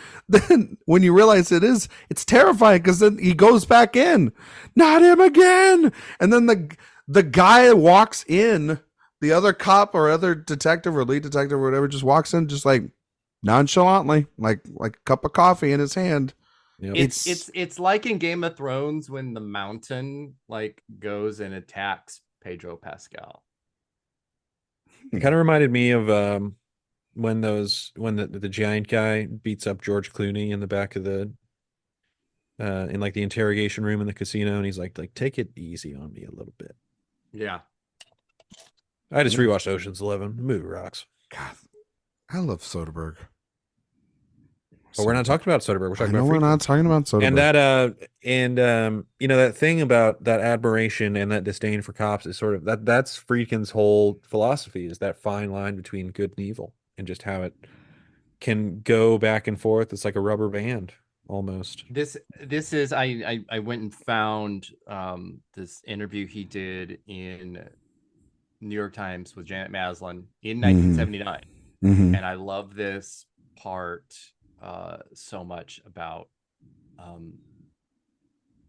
Speaker 1: when you realize it's terrifying, because then he goes back in. Not him again. And then the guy walks in, the other cop or other detective or lead detective or whatever just walks in just like nonchalantly, like a cup of coffee in his hand.
Speaker 2: Yep.
Speaker 3: It's like in Game of Thrones when the Mountain like goes and attacks Pedro Pascal.
Speaker 2: It kind of reminded me of when the giant guy beats up George Clooney in the back of the in like the interrogation room in the casino, and he's like take it easy on me a little bit.
Speaker 3: Yeah.
Speaker 2: I just rewatched Ocean's 11. The movie rocks.
Speaker 1: God, I love Soderbergh.
Speaker 2: But we're not talking about Soderbergh. We're talking about
Speaker 1: we're not talking about Soderbergh.
Speaker 2: And that you know, that thing about that admiration and that disdain for cops is sort of that's Friedkin's whole philosophy, is that fine line between good and evil, and just how it can go back and forth. It's like a rubber band almost.
Speaker 3: This is I went and found this interview he did in New York Times with Janet Maslin in 1979.
Speaker 1: Mm-hmm.
Speaker 3: And I love this part so much about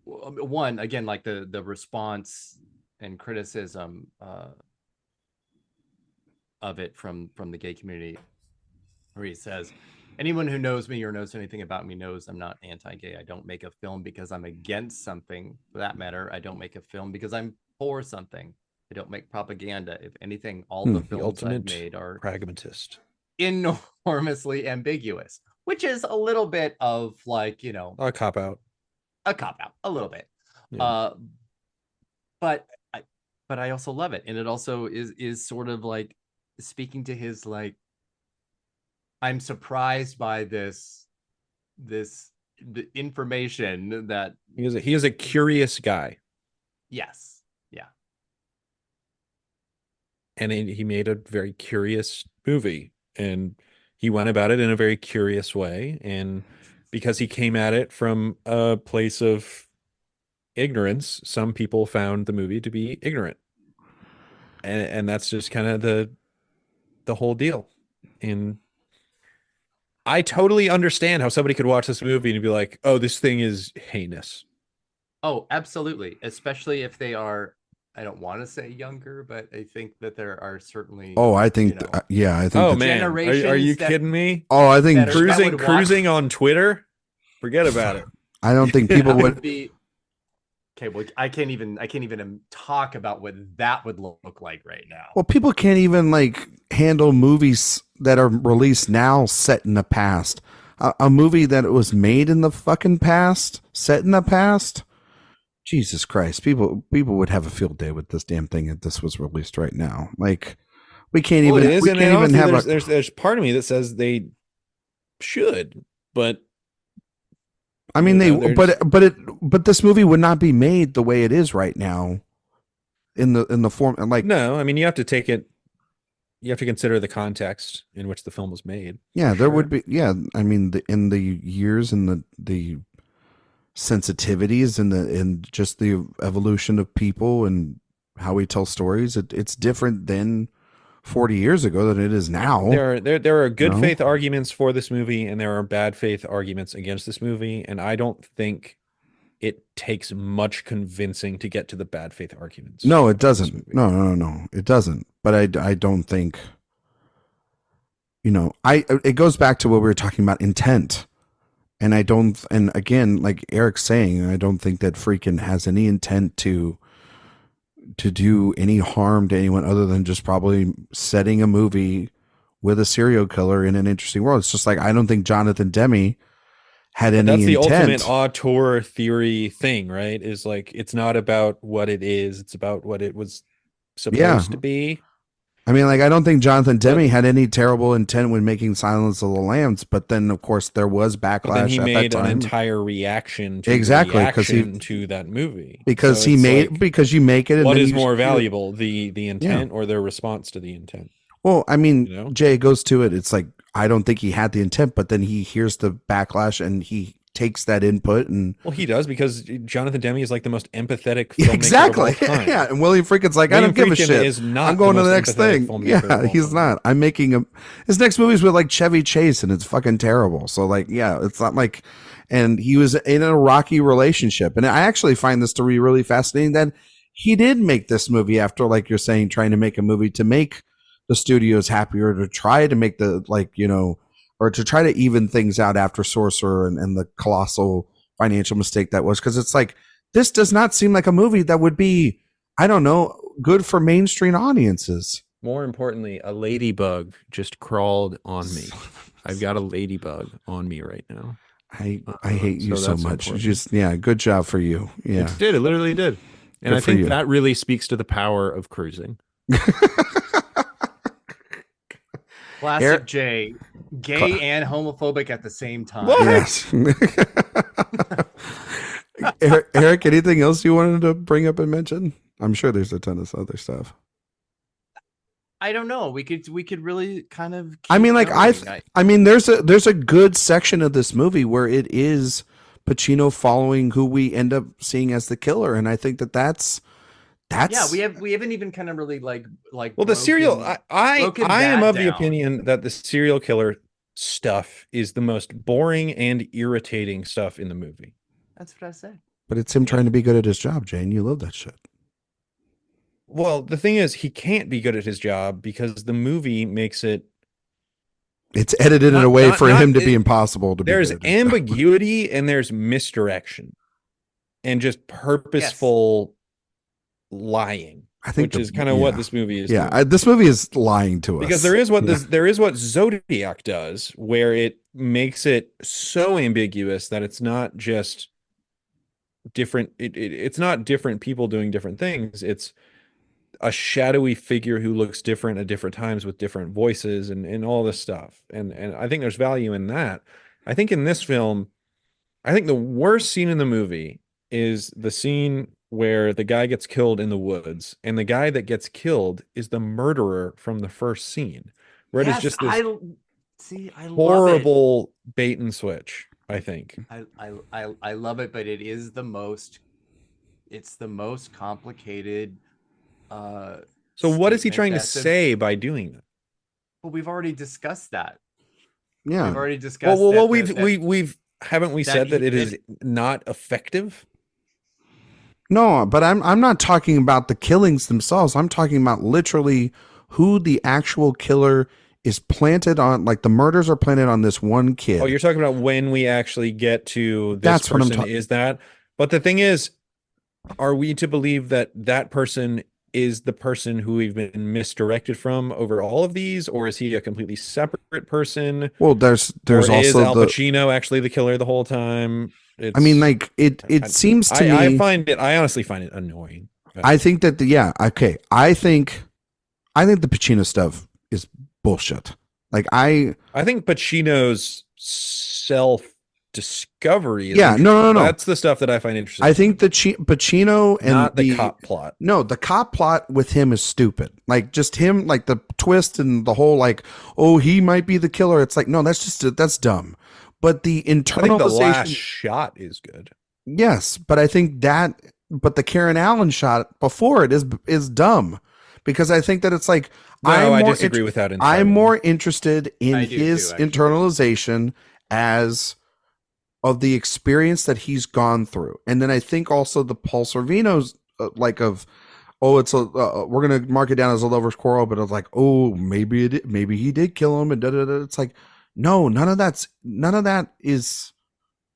Speaker 3: one, again, like the response and criticism of it from the gay community, where he says, anyone who knows me or knows anything about me knows I'm not anti-gay. I don't make a film because I'm against something. For that matter, I don't make a film because I'm for something. I don't make propaganda. If anything, all the films I've made are
Speaker 2: pragmatist,
Speaker 3: enormously ambiguous, which is a little bit of like, you know,
Speaker 2: a cop out,
Speaker 3: a little bit. Yeah. But I also love it, and it also is sort of like speaking to his like, I'm surprised by the information that
Speaker 2: he is a curious guy.
Speaker 3: Yes. Yeah.
Speaker 2: And he made a very curious movie, and he went about it in a very curious way. And because he came at it from a place of ignorance, some people found the movie to be ignorant. And that's just kind of the whole deal. And I totally understand how somebody could watch this movie and be like, "Oh, this thing is heinous."
Speaker 3: Oh, absolutely. Especially if they are, I don't want to say younger, but I think that there are certainly,
Speaker 1: Oh, I
Speaker 3: you
Speaker 1: think,
Speaker 3: know,
Speaker 1: yeah, I think
Speaker 2: Oh
Speaker 1: that,
Speaker 2: man, are you
Speaker 3: generations that
Speaker 2: kidding me?
Speaker 1: oh, I think,
Speaker 3: that would watch
Speaker 2: Cruising on Twitter? Forget about it.
Speaker 1: I don't think people
Speaker 3: that would
Speaker 1: would,
Speaker 3: be okay. Well, I can't even talk about what that would look like right now.
Speaker 1: well, people can't even like handle movies that are released now set in the past. A movie that was made in the fucking past, set in the past. Jesus Christ, people would have a field day with this damn thing if this was released right now. Like we can't
Speaker 2: Well, it
Speaker 1: even
Speaker 2: is,
Speaker 1: we
Speaker 2: and
Speaker 1: can't even
Speaker 2: honestly,
Speaker 1: have
Speaker 2: there's part of me that says they should, but
Speaker 1: I mean
Speaker 2: you know,
Speaker 1: but this movie would not be made the way it is right now in the form like
Speaker 2: no, I mean you have to take it. You have to consider the context in which the film was made.
Speaker 1: yeah, there
Speaker 2: Sure.
Speaker 1: would be I mean in the years and the sensitivities and just the evolution of people and how we tell stories, it's different than 40 years ago than it is now.
Speaker 2: There are good
Speaker 1: No.
Speaker 2: faith arguments for this movie, and there are bad faith arguments against this movie, and I don't think it takes much convincing to get to the bad faith arguments.
Speaker 1: No, it
Speaker 2: about this
Speaker 1: doesn't.
Speaker 2: movie.
Speaker 1: No, it doesn't. But I don't think, it goes back to what we were talking about, intent. And I don't, and again, like Eric's saying, I don't think that Friedkin has any intent to do any harm to anyone other than just probably setting a movie with a serial killer in an interesting world. It's just like, I don't think Jonathan Demme had
Speaker 2: But
Speaker 1: any
Speaker 2: that's the
Speaker 1: intent.
Speaker 2: ultimate auteur theory thing, right? Is like it's not about what it is; it's about what it was supposed to be.
Speaker 1: I mean, like, I don't think Jonathan Demme
Speaker 2: But-
Speaker 1: had any terrible intent when making Silence of the Lambs, but then, of course, there was
Speaker 2: But then
Speaker 1: backlash
Speaker 2: he
Speaker 1: at that
Speaker 2: made an
Speaker 1: time.
Speaker 2: entire reaction to
Speaker 1: Exactly,
Speaker 2: the
Speaker 1: 'cause
Speaker 2: reaction to that movie.
Speaker 1: because
Speaker 2: So
Speaker 1: he
Speaker 2: it's
Speaker 1: made
Speaker 2: like,
Speaker 1: because you make it. And
Speaker 2: what
Speaker 1: then
Speaker 2: is
Speaker 1: you,
Speaker 2: more valuable, the intent or their response to the intent?
Speaker 1: Well, I mean,
Speaker 2: You know?
Speaker 1: Jay goes to it. It's like, I don't think he had the intent, but then he hears the backlash and he takes that input and
Speaker 2: Well, he does because Jonathan Demme is like the most empathetic filmmaker
Speaker 1: exactly.
Speaker 2: of all time.
Speaker 1: Yeah, and William Friedkin's like,
Speaker 2: William
Speaker 1: I don't give a
Speaker 2: Friedkin
Speaker 1: shit.
Speaker 2: is not
Speaker 1: I'm going
Speaker 2: the
Speaker 1: to the
Speaker 2: most
Speaker 1: next
Speaker 2: empathetic
Speaker 1: thing.
Speaker 2: filmmaker
Speaker 1: Yeah,
Speaker 2: of all
Speaker 1: he's
Speaker 2: time.
Speaker 1: not. I'm making his next movie's with like Chevy Chase, and it's fucking terrible. So like, yeah, it's not like, and he was in a rocky relationship, and I actually find this to be really fascinating that he did make this movie after, like you're saying, trying to make a movie to make the studios happier, to try to make the or to try to even things out after Sorcerer and the colossal financial mistake that was, because it's like, this does not seem like a movie that would be, I don't know, good for mainstream audiences.
Speaker 2: More importantly, a ladybug just crawled on me. I've got a ladybug on me right now.
Speaker 1: I hate you so
Speaker 2: that's
Speaker 1: much.
Speaker 2: important.
Speaker 1: Just, yeah, good job for you. Yeah.
Speaker 2: It literally did. And
Speaker 1: Good
Speaker 2: I
Speaker 1: for
Speaker 2: think
Speaker 1: you.
Speaker 2: that really speaks to the power of cruising.
Speaker 3: Classic
Speaker 1: Eric-
Speaker 3: J, gay and homophobic at the same time.
Speaker 2: What?
Speaker 1: Yes. Eric, anything else you wanted to bring up and mention? I'm sure there's a ton of other stuff.
Speaker 3: I don't know. We could really kind of.
Speaker 1: I mean, like,
Speaker 3: going.
Speaker 1: I mean, there's a good section of this movie where it is Pacino following who we end up seeing as the killer, and I think that's
Speaker 3: yeah, we haven't even kind of really like
Speaker 2: Well, the serial I am
Speaker 3: that
Speaker 2: of the
Speaker 3: down.
Speaker 2: opinion that the serial killer stuff is the most boring and irritating stuff in the movie.
Speaker 3: That's what I say.
Speaker 1: but it's him trying to be good at his job, Jane. You love that shit.
Speaker 2: Well, the thing is, he can't be good at his job because the movie makes it.
Speaker 1: It's edited in a way for him to be impossible to be.
Speaker 2: There's
Speaker 1: good at his job.
Speaker 2: ambiguity and there's misdirection, and just purposeful lying.
Speaker 1: I think
Speaker 2: which is kind of what this movie is.
Speaker 1: Yeah, this movie is lying to us
Speaker 2: because there is what Zodiac does, where it makes it so ambiguous that it's not just different. It's not different people doing different things. It's a shadowy figure who looks different at different times with different voices and all this stuff. And I think there's value in that. I think in this film, I think the worst scene in the movie is the scene where the guy gets killed in the woods, and the guy that gets killed is the murderer from the first scene, where it is just this horrible bait and switch. I think
Speaker 3: I love it, but it is the most complicated.
Speaker 2: So what is he trying to say by doing that?
Speaker 3: Well, we've already discussed that.
Speaker 1: Yeah.
Speaker 3: We've already discussed.
Speaker 2: Well,
Speaker 3: that
Speaker 2: we've haven't we said that it is not effective?
Speaker 1: No, but I'm not talking about the killings themselves. I'm talking about literally who the actual killer is planted on. Like the murders are planted on this one kid.
Speaker 2: Oh, you're talking about when we actually get to this
Speaker 1: That's what I'm
Speaker 2: person is that. But the thing is, are we to believe that that person is the person who we've been misdirected from over all of these, or is he a completely separate person?
Speaker 1: Well, there's
Speaker 2: Or
Speaker 1: also
Speaker 2: is Al Pacino actually the killer the whole time?
Speaker 1: I mean, like it seems to me.
Speaker 2: I honestly find it annoying.
Speaker 1: I think that I think the Pacino stuff is bullshit. Like I
Speaker 2: think Pacino's self discovery.
Speaker 1: No.
Speaker 2: That's the stuff that I find interesting.
Speaker 1: I think the Pacino and
Speaker 2: not the cop plot.
Speaker 1: No, the cop plot with him is stupid. Like just him, like the twist and the whole like, oh, he might be the killer. It's like, no, that's dumb. But the internalization. I think the
Speaker 2: last shot is good.
Speaker 1: Yes, but I think but the Karen Allen shot before it is dumb, because I think that it's like,
Speaker 2: I disagree with that entirely.
Speaker 1: I'm more interested in his internalization as of the experience that he's gone through. And then I think also the Paul Sorvino's we're going to mark it down as a lover's quarrel, but it's like, oh, maybe he did kill him and da da da. It's like, no, none of that is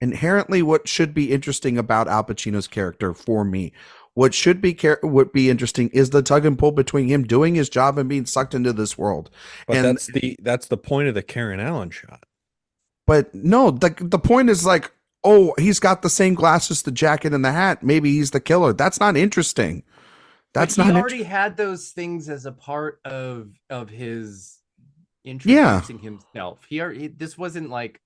Speaker 1: inherently what should be interesting about Al Pacino's character for me. What should be interesting is the tug and pull between him doing his job and being sucked into this world.
Speaker 2: But that's the point of the Karen Allen shot.
Speaker 1: But no, the point is like, oh, he's got the same glasses, the jacket, and the hat. Maybe he's the killer. That's not interesting. He
Speaker 3: already had those things as a part of his introducing himself. This wasn't like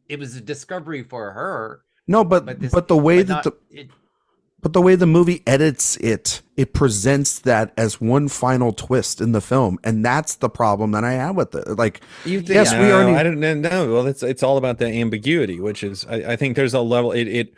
Speaker 3: it was a discovery for her.
Speaker 1: No, but the way the way the movie edits it presents that as one final twist in the film, and that's the problem that I have with it. Like,
Speaker 2: I don't know. Well, it's all about the ambiguity, which is I think there's a level it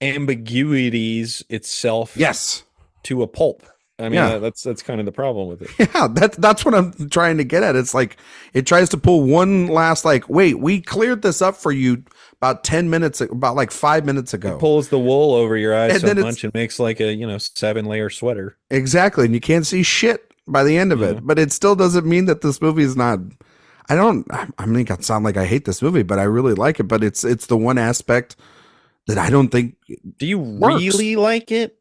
Speaker 2: ambiguities itself.
Speaker 1: Yes.
Speaker 2: To a pulp. I mean, that's kind of the problem with it.
Speaker 1: Yeah, that's what I'm trying to get at. It's like it tries to pull one last like, wait, we cleared this up for you about 5 minutes ago.
Speaker 2: It pulls the wool over your eyes so much it makes like a 7-layer sweater.
Speaker 1: Exactly, and you can't see shit by the end of it. But it still doesn't mean that this movie is not. I mean, it sound like I hate this movie, but I really like it. But it's the one aspect that I don't think.
Speaker 2: Do you really like it?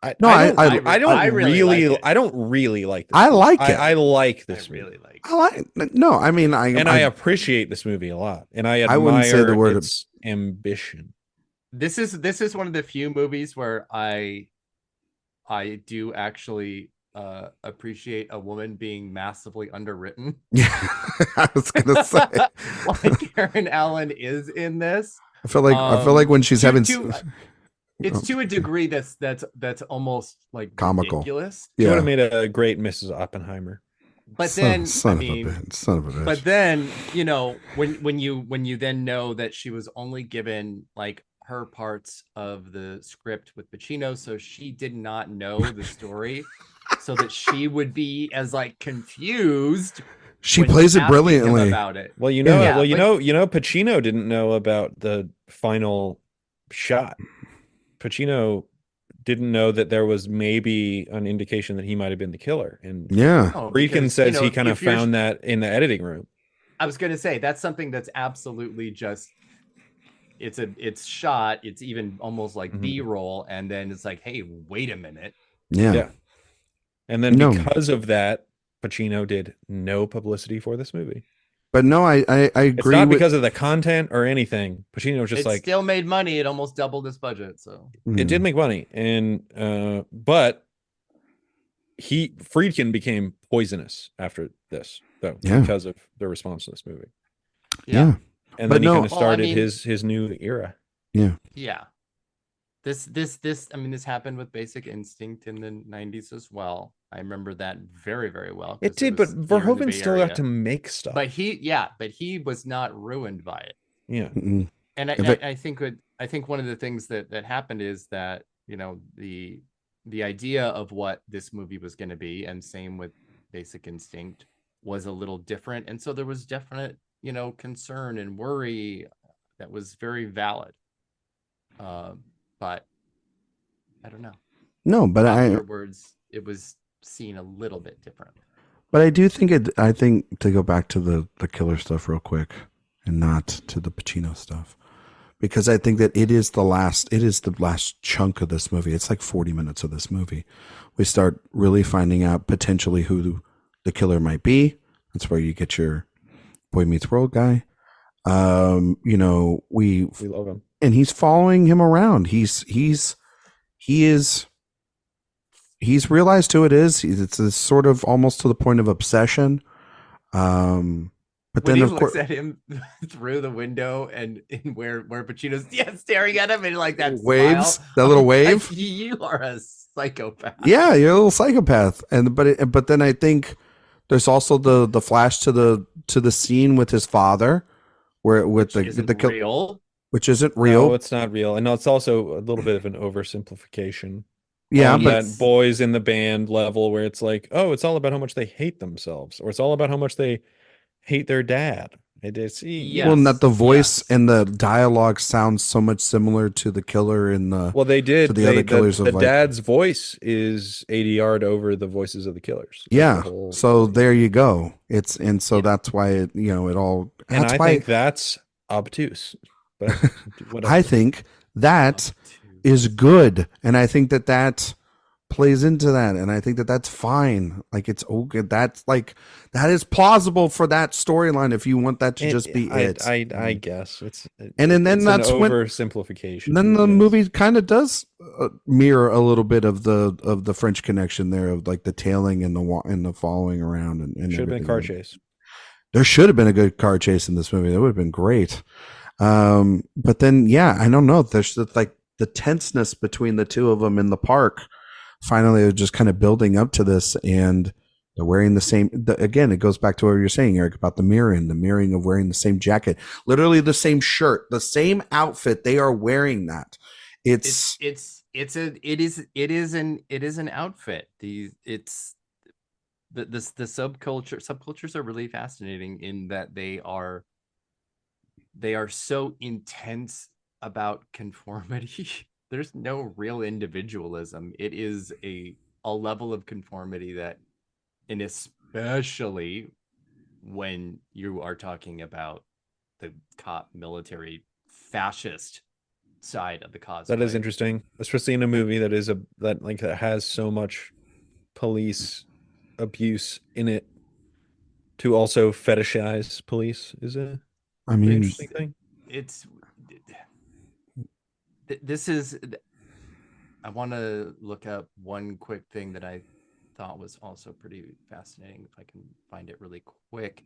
Speaker 2: I don't really like this.
Speaker 1: I like it.
Speaker 2: I like this. I really like it.
Speaker 1: I
Speaker 2: appreciate this movie a lot, and I admire
Speaker 1: wouldn't say the word
Speaker 2: its ambition.
Speaker 3: This is one of the few movies where I do actually appreciate a woman being massively underwritten.
Speaker 1: Yeah, I was gonna say
Speaker 3: like Karen Allen is in this.
Speaker 1: I feel like when she's having.
Speaker 3: It's to a degree that's almost like
Speaker 1: comical,
Speaker 3: ridiculous.
Speaker 2: She would have made a great Mrs. Oppenheimer.
Speaker 3: But
Speaker 1: son of a bitch.
Speaker 3: But then when you then know that she was only given like her parts of the script with Pacino, so she did not know the story, so that she would be as like confused.
Speaker 1: She plays it brilliantly
Speaker 3: about it.
Speaker 2: Well, Pacino didn't know about the final shot. Pacino didn't know that there was maybe an indication that he might have been the killer. And Friedkin says he kind of found that in the editing room.
Speaker 3: I was going to say that's something that's absolutely just it's shot. It's even almost like B-roll. And then it's like, hey, wait a minute.
Speaker 1: Yeah.
Speaker 2: And then because of that, Pacino did no publicity for this movie.
Speaker 1: But no, I agree.
Speaker 2: It's not because of the content or anything. Pacino was just
Speaker 3: still made money. It almost doubled his budget. So
Speaker 2: it did make money, and but Friedkin became poisonous after this, though, because of the response to this movie.
Speaker 1: Yeah,
Speaker 2: and then he kind of started his new era.
Speaker 3: Yeah. This happened with Basic Instinct in the 90s as well. I remember that very, very well.
Speaker 2: It did, but Verhoeven still got to make stuff.
Speaker 3: But he was not ruined by it.
Speaker 2: Yeah.
Speaker 1: Mm-mm.
Speaker 3: And I think one of the things that happened is that, the idea of what this movie was going to be, and same with Basic Instinct, was a little different. And so there was definite concern and worry that was very valid. But I don't know.
Speaker 1: No, but
Speaker 3: afterwards it was seen a little bit different.
Speaker 1: But I do think I think to go back to the killer stuff real quick and not to the Pacino stuff, because I think that it is the last chunk of this movie. It's like 40 minutes of this movie. We start really finding out potentially who the killer might be. That's where you get your Boy Meets World guy. We
Speaker 2: love him.
Speaker 1: And he's following him around. He's realized who it is. It's a sort of almost to the point of obsession. But
Speaker 3: when
Speaker 1: then
Speaker 3: he looks at him through the window and where Pacino's staring at him and like that
Speaker 1: waves,
Speaker 3: smile,
Speaker 1: that little wave.
Speaker 3: Like, you are a psychopath.
Speaker 1: Yeah, you're a little psychopath. But then I think there's also the flash to the scene with his father, where with the
Speaker 3: real,
Speaker 1: which isn't real.
Speaker 2: No, it's not real, and no, it's also a little bit of an oversimplification.
Speaker 1: Yeah,
Speaker 2: but that boys in the band level where it's like, oh, it's all about how much they hate themselves, or it's all about how much they hate their dad.
Speaker 1: Well, not the voice and the dialogue sounds so much similar to the killer in the.
Speaker 2: Well, they did.
Speaker 1: To the other killers
Speaker 2: the dad's voice is ADR'd over the voices of the killers.
Speaker 1: Yeah. So there you go. That's why it all.
Speaker 2: And I think that's obtuse. But
Speaker 1: I think that is good, and I think that plays into that, and I think that's fine. Like, it's okay. That is plausible for that storyline if you want that to just be it.
Speaker 2: I guess it's
Speaker 1: then that's
Speaker 2: an oversimplification.
Speaker 1: Then the movie kind of does mirror a little bit of the French Connection there, of like the tailing and the following around and
Speaker 2: should have been a car chase.
Speaker 1: There should have been a good car chase in this movie. That would have been great. But then, I don't know. There's like the tenseness between the two of them in the park. Finally, they're just kind of building up to this, and they're wearing the same. Again, it goes back to what you're saying, Erik, about the mirroring of wearing the same jacket, literally the same shirt, the same outfit. They are wearing that. It is
Speaker 3: an outfit. The subcultures are really fascinating in that they are so intense about conformity. There's no real individualism. It is a level of conformity that, and especially when you are talking about the cop military fascist side of the cause.
Speaker 2: That is interesting, especially in a movie that has so much police abuse in it, to also fetishize police is a interesting thing.
Speaker 3: I want to look up one quick thing that I thought was also pretty fascinating, if I can find it really quick.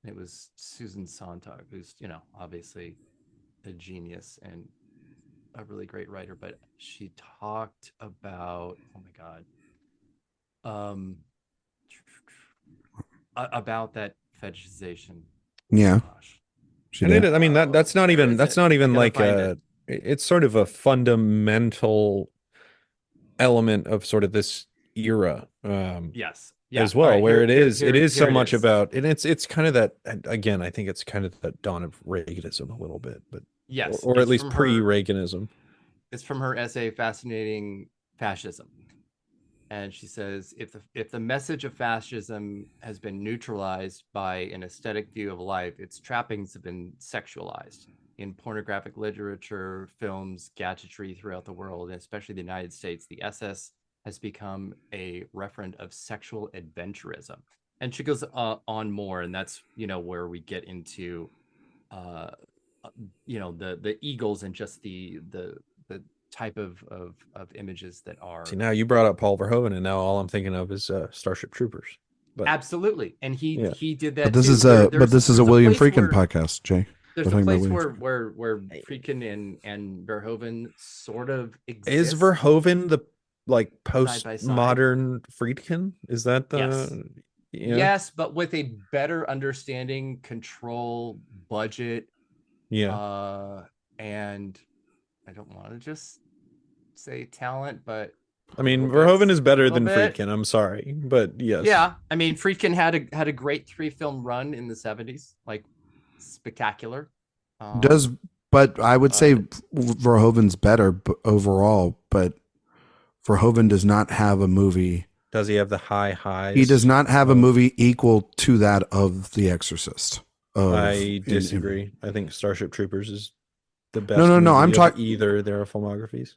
Speaker 3: It was Susan Sontag, who's obviously a genius and a really great writer, but she talked about about that fetishization.
Speaker 1: Yeah.
Speaker 2: That's not even like it's sort of a fundamental element of sort of this era.
Speaker 3: Yes.
Speaker 2: As well, where it is so much about, and it's kind of that, again, I think it's kind of that dawn of Reaganism a little bit, but
Speaker 3: yes,
Speaker 2: or at least pre-Reaganism.
Speaker 3: It's from her essay Fascinating Fascism, and she says, if the message of fascism has been neutralized by an aesthetic view of life, its trappings have been sexualized in pornographic literature, films, gadgetry throughout the world, and especially the United States. The SS has become a referent of sexual adventurism. And she goes on more, and that's where we get into the eagles and just the type of images that are.
Speaker 2: See, now you brought up Paul Verhoeven, and now all I'm thinking of is Starship Troopers. But
Speaker 3: absolutely, and he did that.
Speaker 1: But this is a William Friedkin podcast, Jay.
Speaker 3: There's a place where Friedkin and Verhoeven sort of exist.
Speaker 2: Is Verhoeven the postmodern Friedkin? Is that the
Speaker 3: yes, but with a better understanding, control, budget, and I don't want to just say talent, but
Speaker 2: I mean, Verhoeven is better than Friedkin. I'm sorry, but yes.
Speaker 3: Yeah, I mean, Friedkin had a great 3-film run in the 70s, like spectacular.
Speaker 1: But I would say Verhoeven's better overall, but Verhoeven does not have a movie.
Speaker 2: Does he have the high highs?
Speaker 1: He does not have a movie equal to that of The Exorcist.
Speaker 2: I disagree. I think Starship Troopers is the best.
Speaker 1: No. I'm talking
Speaker 2: either their filmographies.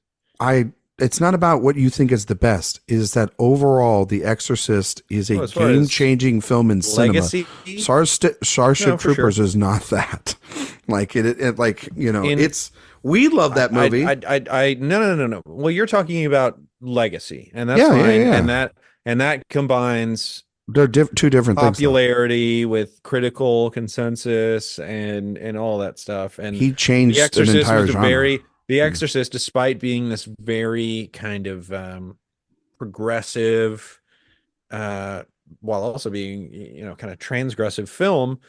Speaker 1: It's not about what you think is the best. Is that overall, The Exorcist is a game-changing film in
Speaker 2: legacy?
Speaker 1: Cinema. Starship Troopers is not that. Like it's. We love that movie.
Speaker 2: No. Well, you're talking about legacy, and that's fine. Yeah. And that combines.
Speaker 1: They're two different
Speaker 2: popularity with critical consensus and all that stuff. And
Speaker 1: he changed an entire genre.
Speaker 2: The Exorcist, despite being this very kind of progressive, while also being kind of transgressive film,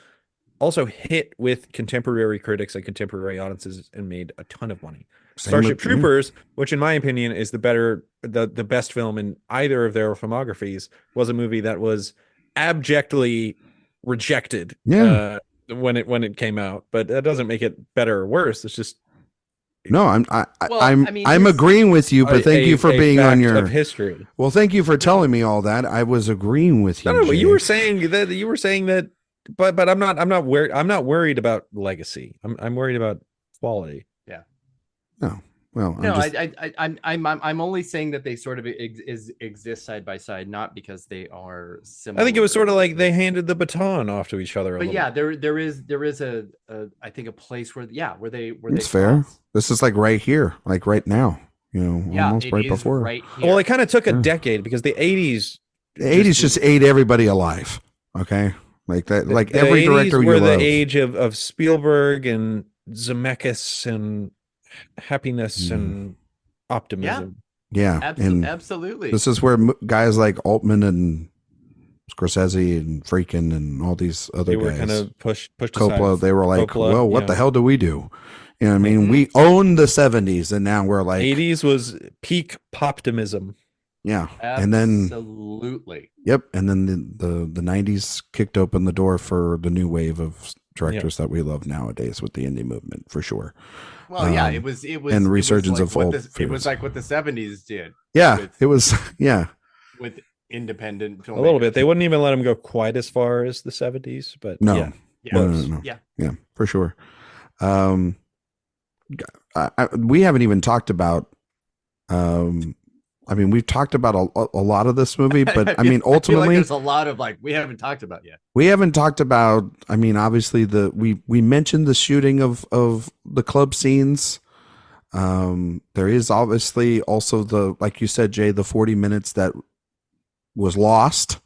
Speaker 2: also hit with contemporary critics and contemporary audiences and made a ton of money. Starship Troopers, which in my opinion is the best film in either of their filmographies, was a movie that was abjectly rejected when it came out. But that doesn't make it better or worse. It's just I'm agreeing with you, but thank you for being on your history.
Speaker 1: Well, thank you for telling me all that. I was agreeing with you.
Speaker 2: No, but you were saying that. But I'm not worried about legacy. I'm worried about quality.
Speaker 1: Yeah. No. Well,
Speaker 3: I'm only saying that they sort of exist side by side, not because they are similar.
Speaker 2: I think it was sort of like they handed the baton off to each other.
Speaker 3: But yeah, there is a I think a place where
Speaker 1: it's fair. This is like right here, like right now. Almost right before.
Speaker 3: Right here.
Speaker 2: Well, it kind of took a decade because the 80s.
Speaker 1: The 80s just ate everybody alive. Okay, like that. Like every director
Speaker 2: were the age of Spielberg and Zemeckis and happiness and optimism.
Speaker 1: Yeah,
Speaker 3: absolutely.
Speaker 1: This is where guys like Altman and Scorsese and Friedkin and all these other guys,
Speaker 2: kind of pushed
Speaker 1: Coppola.
Speaker 2: Aside.
Speaker 1: They were like, well, what the hell do we do? You know what I mean? We own the 70s, and now we're like
Speaker 2: 80s was peak poptimism.
Speaker 1: Yeah,
Speaker 3: absolutely.
Speaker 1: Yep, and then the 90s kicked open the door for the new wave of directors that we love nowadays with the indie movement, for sure.
Speaker 3: Well, it was
Speaker 1: and resurgence of old.
Speaker 3: It was like what the 70s did.
Speaker 1: Yeah, it was. Yeah,
Speaker 3: with independent filmmakers.
Speaker 2: A little bit. They wouldn't even let them go quite as far as the 70s, but
Speaker 1: no, for sure. We haven't even talked about. I mean, we've talked about a lot of this movie, but I mean, ultimately,
Speaker 3: there's a lot of we haven't talked about yet.
Speaker 1: We haven't talked about. I mean, obviously, we mentioned the shooting of the club scenes. There is obviously also like you said, Jay, the 40 minutes that was lost.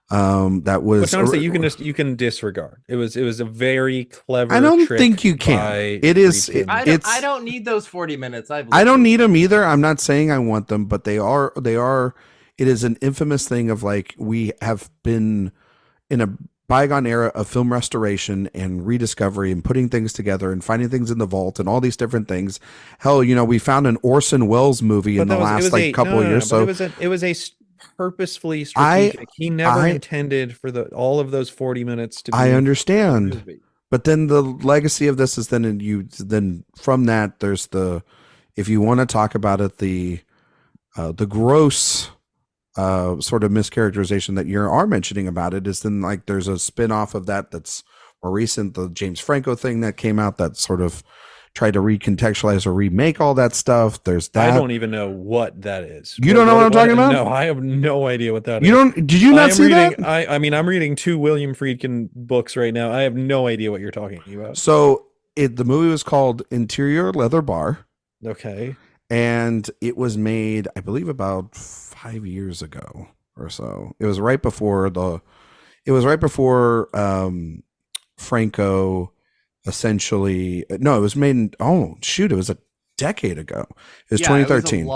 Speaker 1: That was.
Speaker 2: Which honestly, you can disregard. It was a very clever.
Speaker 1: I don't think you can. It is.
Speaker 3: I don't need those 40 minutes.
Speaker 1: I don't need them either. I'm not saying I want them, but they are. It is an infamous thing of like we have been in a bygone era of film restoration and rediscovery and putting things together and finding things in the vault and all these different things. Hell, we found an Orson Welles movie in the last couple of years. So
Speaker 2: it was a purposefully strategic. He never intended for all of those 40 minutes to be.
Speaker 1: I understand, but then the legacy of this is then from that there's if you want to talk about it, the gross sort of mischaracterization that you are mentioning about it is then like there's a spin-off of that's more recent, the James Franco thing that came out that sort of tried to recontextualize or remake all that stuff. There's that.
Speaker 2: I don't even know what that is.
Speaker 1: You don't know what I'm talking about?
Speaker 2: No, I have no idea what that is.
Speaker 1: Did you not see that?
Speaker 2: I mean, I'm reading 2 William Friedkin books right now. I have no idea what you're talking about.
Speaker 1: So the movie was called Interior Leather Bar.
Speaker 2: Okay.
Speaker 1: And it was made, I believe, about 5 years ago or so. It was right before Franco essentially. No, it was made it was a decade ago. It was 2013.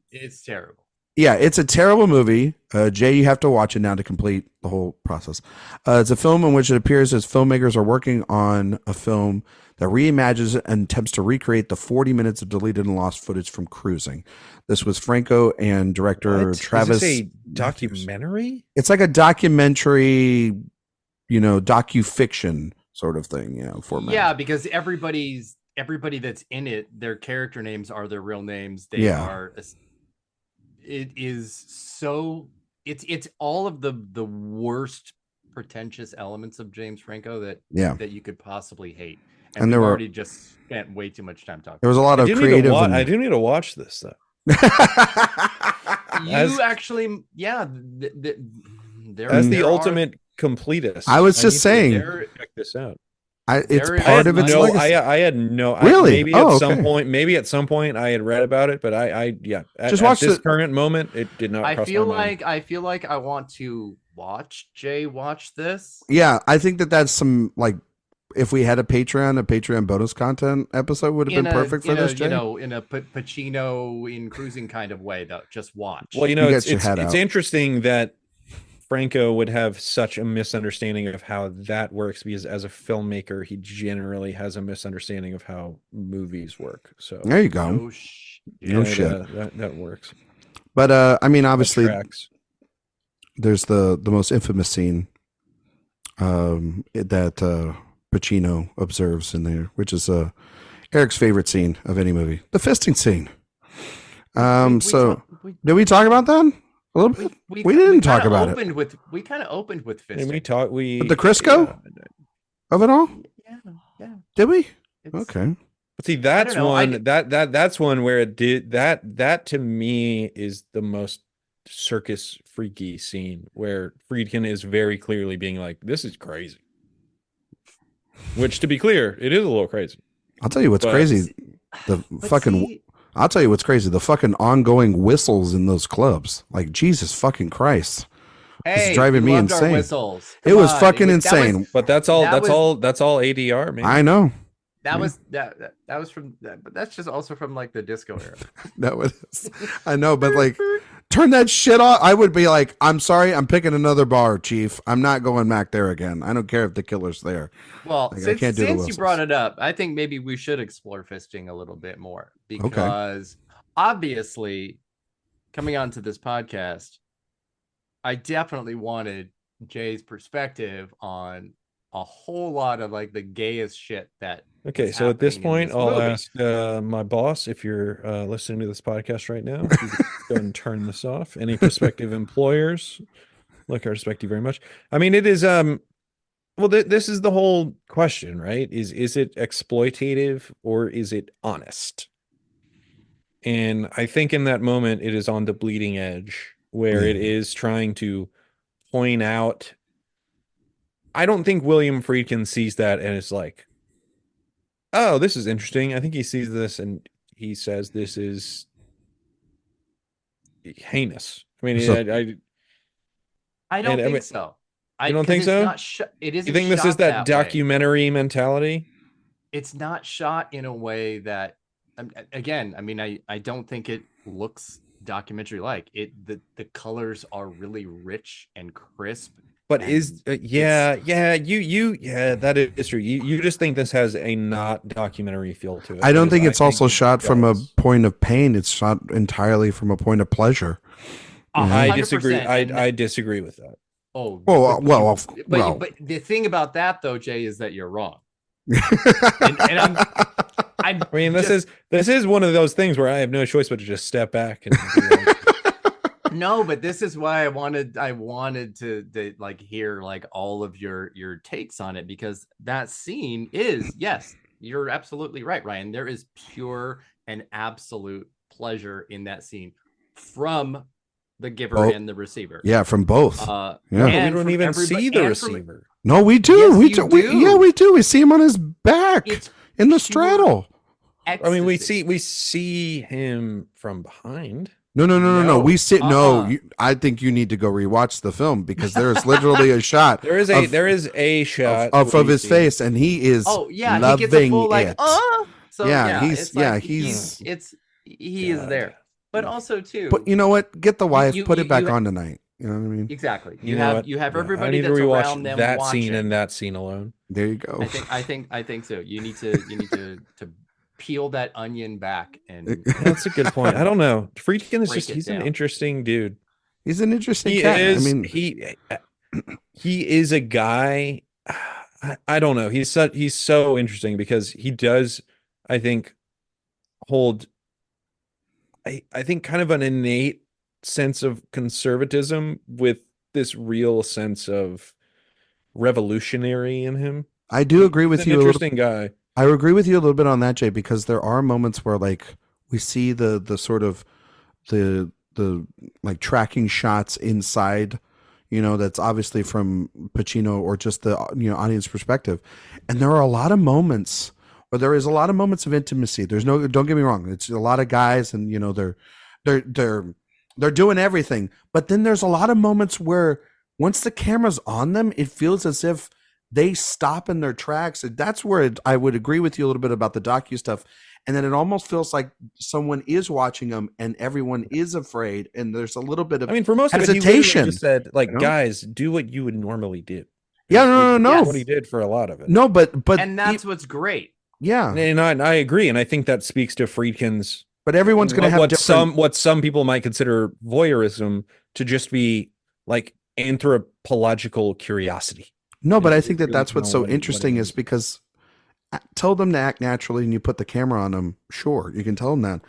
Speaker 3: It's terrible.
Speaker 1: Yeah, it's a terrible movie. Jay, you have to watch it now to complete the whole process. It's a film in which it appears as filmmakers are working on a film that reimagines and attempts to recreate the 40 minutes of deleted and lost footage from Cruising. This was Franco and director Travis.
Speaker 2: Is this a documentary?
Speaker 1: It's like a documentary, docu-fiction sort of thing, format.
Speaker 3: Yeah, because everybody that's in it, their character names are their real names. They are. It is so. It's all of the worst pretentious elements of James Franco that you could possibly hate. And we've already just spent way too much time talking.
Speaker 1: There was a lot of creative.
Speaker 2: I do need to watch this though.
Speaker 3: Actually, yeah.
Speaker 2: As the ultimate completist,
Speaker 1: I was just saying.
Speaker 2: Check this out.
Speaker 1: It's part of its legacy.
Speaker 2: I had no.
Speaker 1: Really?
Speaker 2: Maybe at some point I had read about it, but just
Speaker 1: watch
Speaker 2: this current moment, it did not.
Speaker 3: I feel like I want to watch Jay watch this.
Speaker 1: Yeah, I think that's some like. If we had a Patreon bonus content episode would have been perfect for this, Jay.
Speaker 3: In a Pacino in cruising kind of way, though. Just watch.
Speaker 2: Well, it's interesting that Franco would have such a misunderstanding of how that works because as a filmmaker, he generally has a misunderstanding of how movies work. So
Speaker 1: there you go. No shit.
Speaker 2: That works.
Speaker 1: But I mean, obviously, there's the most infamous scene that Pacino observes in there, which is Eric's favorite scene of any movie, the fisting scene. Did we talk about that a little bit? We didn't talk about it.
Speaker 3: We kind of opened with fisting.
Speaker 1: With the Crisco of it all.
Speaker 3: Yeah.
Speaker 1: Did we? Okay.
Speaker 2: But see, that's one that's one where it did that to me is the most circus freaky scene where Friedkin is very clearly being like, this is crazy. Which, to be clear, it is a little crazy.
Speaker 1: I'll tell you what's crazy. I'll tell you what's crazy. The fucking ongoing whistles in those clubs. Like, Jesus fucking Christ. It's driving me insane. It was fucking insane.
Speaker 2: But that's all ADR, man.
Speaker 1: I know.
Speaker 3: That was from that, but that's just also from like the disco era.
Speaker 1: That was, I know, but like, turn that shit off. I would be like, I'm sorry, I'm picking another bar, Chief. I'm not going back there again. I don't care if the killer's there.
Speaker 3: Well, like, since you brought it up, I think maybe we should explore fisting a little bit more because obviously, coming onto this podcast, I definitely wanted Jay's perspective on a whole lot of like the gayest shit that.
Speaker 2: Okay, so at this point, I'll ask my boss if you're listening to this podcast right now. If you could go and turn this off. Any prospective employers, look, I respect you very much. I mean, it is well, this is the whole question, right? Is it exploitative or is it honest? And I think in that moment, it is on the bleeding edge where it is trying to point out. I don't think William Friedkin sees that and it's like, oh, this is interesting. I think he sees this and he says this is heinous. I mean,
Speaker 3: I don't think so.
Speaker 2: I don't think so.
Speaker 3: It isn't.
Speaker 2: You think this is that documentary mentality?
Speaker 3: It's not shot in a way that, again, I mean, I don't think it looks documentary like it. The colors are really rich and crisp.
Speaker 2: But that is true. You just think this has a not documentary feel to it.
Speaker 1: I don't think it's also shot from a point of pain. It's shot entirely from a point of pleasure.
Speaker 2: I disagree. I disagree with that.
Speaker 3: Oh,
Speaker 1: but
Speaker 3: the thing about that though, Jay, is that you're wrong.
Speaker 2: I mean, this is one of those things where I have no choice but to just step back and.
Speaker 3: No, but this is why I wanted to like hear like all of your takes on it, because that scene is, yes, you're absolutely right, Ryan. There is pure and absolute pleasure in that scene from the giver and the receiver.
Speaker 1: Yeah, from both.
Speaker 2: We don't even see the receiver.
Speaker 1: No, we do.
Speaker 3: Yes,
Speaker 1: we do. We see him on his back in the straddle.
Speaker 3: Ecstasy.
Speaker 2: I mean, we see him from behind.
Speaker 1: No. We sit. I think you need to go rewatch the film because there is literally a shot.
Speaker 2: There is a shot
Speaker 1: of his face, and he is.
Speaker 3: Oh yeah,
Speaker 1: loving
Speaker 3: he gets a full like.
Speaker 1: it.
Speaker 3: So
Speaker 1: yeah,
Speaker 3: he
Speaker 2: God.
Speaker 3: is there, but also too.
Speaker 1: But you know what? Get the wife, put it back on tonight. You know what I mean?
Speaker 3: Exactly. You have everybody that's around them
Speaker 2: that
Speaker 3: watching.
Speaker 2: Scene and that scene alone.
Speaker 1: There you go.
Speaker 3: I think so. You need to peel that onion back, and
Speaker 2: that's a good point. I don't know. Friedkin is he's an interesting dude.
Speaker 1: He's an interesting cat.
Speaker 2: I mean, he is a guy. I don't know. He's so interesting because he does, I think, hold I think kind of an innate sense of conservatism with this real sense of revolutionary in him.
Speaker 1: I do agree
Speaker 2: He's
Speaker 1: with
Speaker 2: an
Speaker 1: you a little.
Speaker 2: interesting guy.
Speaker 1: I agree with you a little bit on that, Jay, because there are moments where like we see the sort of the like tracking shots inside, that's obviously from Pacino or just the audience perspective, and there are a lot of moments, or there is a lot of moments of intimacy. Don't get me wrong, it's a lot of guys, and they're doing everything, but then there's a lot of moments where once the camera's on them, it feels as if they stop in their tracks. That's where I would agree with you a little bit about the docu stuff. And then it almost feels like someone is watching them and everyone is afraid. And there's a little bit of,
Speaker 2: for most
Speaker 1: hesitation.
Speaker 2: of it, he literally just said, like, guys, do what you would normally do.
Speaker 1: Yeah, no.
Speaker 2: That's what he did for a lot of it.
Speaker 1: No, but
Speaker 3: and that's what's great.
Speaker 1: Yeah.
Speaker 2: And I agree. And I think that speaks to Friedkin's.
Speaker 1: But everyone's going to have
Speaker 2: what some people might consider voyeurism to just be like anthropological curiosity.
Speaker 1: No, but I think that's what's so interesting is because tell them to act naturally and you put the camera on them. Sure, you can tell them that.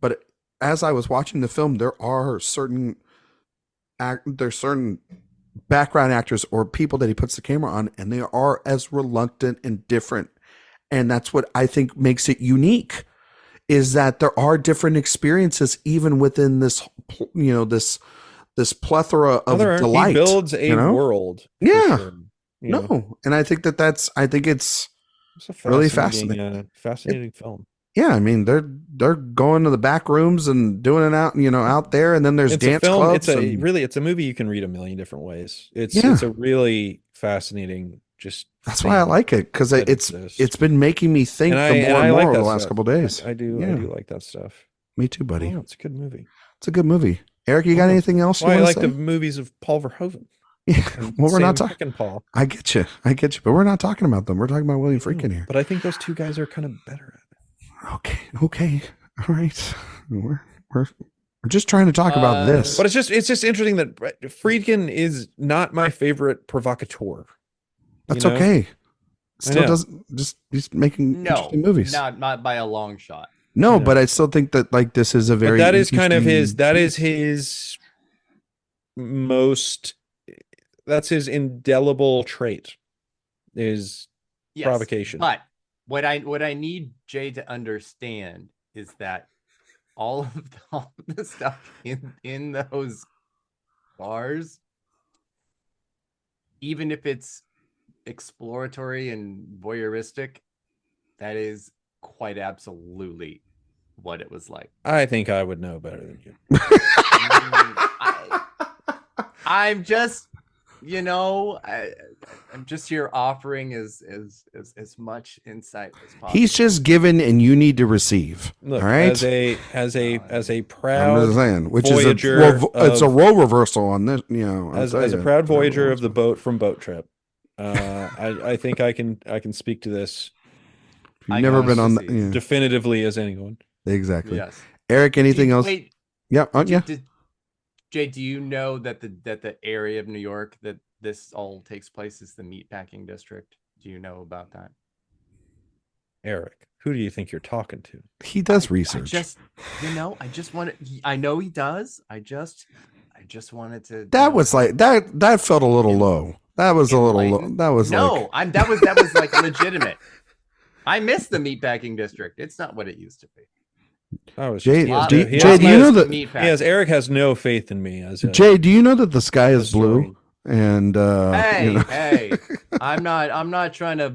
Speaker 1: But as I was watching the film, there are certain background actors or people that he puts the camera on, and they are as reluctant and different. And that's what I think makes it unique, is that there are different experiences even within this, this plethora of delight.
Speaker 2: He builds a world.
Speaker 1: Yeah.
Speaker 2: Sure.
Speaker 1: No, and I think it's
Speaker 2: a
Speaker 1: really fascinating.
Speaker 2: Fascinating film.
Speaker 1: Yeah, I mean they're going to the back rooms and doing it out there, and then there's dance clubs.
Speaker 2: It's a movie you can read a million different ways. It's a really fascinating. That's
Speaker 1: why I like it, because it's been making me think more and more over the last couple of days.
Speaker 2: I do like that stuff.
Speaker 1: Me too, buddy.
Speaker 2: Oh, it's a good movie.
Speaker 1: It's a good movie. Eric, you got anything else?
Speaker 2: I like the movies of Paul Verhoeven.
Speaker 1: Yeah, well, we're not talking.
Speaker 2: Paul.
Speaker 1: I get you, but we're not talking about them. We're talking about William Friedkin here.
Speaker 2: But I think those two guys are kind of better at
Speaker 1: it. Okay, all right. We're just trying to talk about this.
Speaker 2: But it's just interesting that Friedkin is not my favorite provocateur.
Speaker 1: That's okay. Still doesn't he's making interesting movies.
Speaker 3: Not by a long shot.
Speaker 1: No, but I still think that like this is a very
Speaker 2: that is his most. That's his indelible trait, is provocation.
Speaker 3: But what I need Jay to understand is that all of the stuff in those bars, even if it's exploratory and voyeuristic, that is quite absolutely what it was like.
Speaker 2: I think I would know better than you.
Speaker 3: I'm just, I'm just here offering as much insight as possible.
Speaker 1: He's just given, and you need to receive.
Speaker 2: Look,
Speaker 1: all right,
Speaker 2: as a proud
Speaker 1: voyager, it's a role reversal on this.
Speaker 2: As a proud voyager of the boat from Boat Trip, I think I can speak to this.
Speaker 1: You've never been on
Speaker 2: definitively as anyone.
Speaker 1: Exactly.
Speaker 3: Yes.
Speaker 1: Eric, anything else? Yeah.
Speaker 3: Jay, do you know that the area of New York that this all takes place is the meatpacking district? Do you know about that?
Speaker 2: Eric, who do you think you're talking to?
Speaker 1: He does research.
Speaker 3: I know he does. I just wanted to.
Speaker 1: That was like that felt a little low. That was a little low. That was
Speaker 3: that was like legitimate. I miss the meatpacking district. It's not what it used to be.
Speaker 1: Jay, do you know that
Speaker 2: Eric has no faith in me?
Speaker 1: Jay, do you know that the sky is blue? And
Speaker 3: hey, I'm not trying to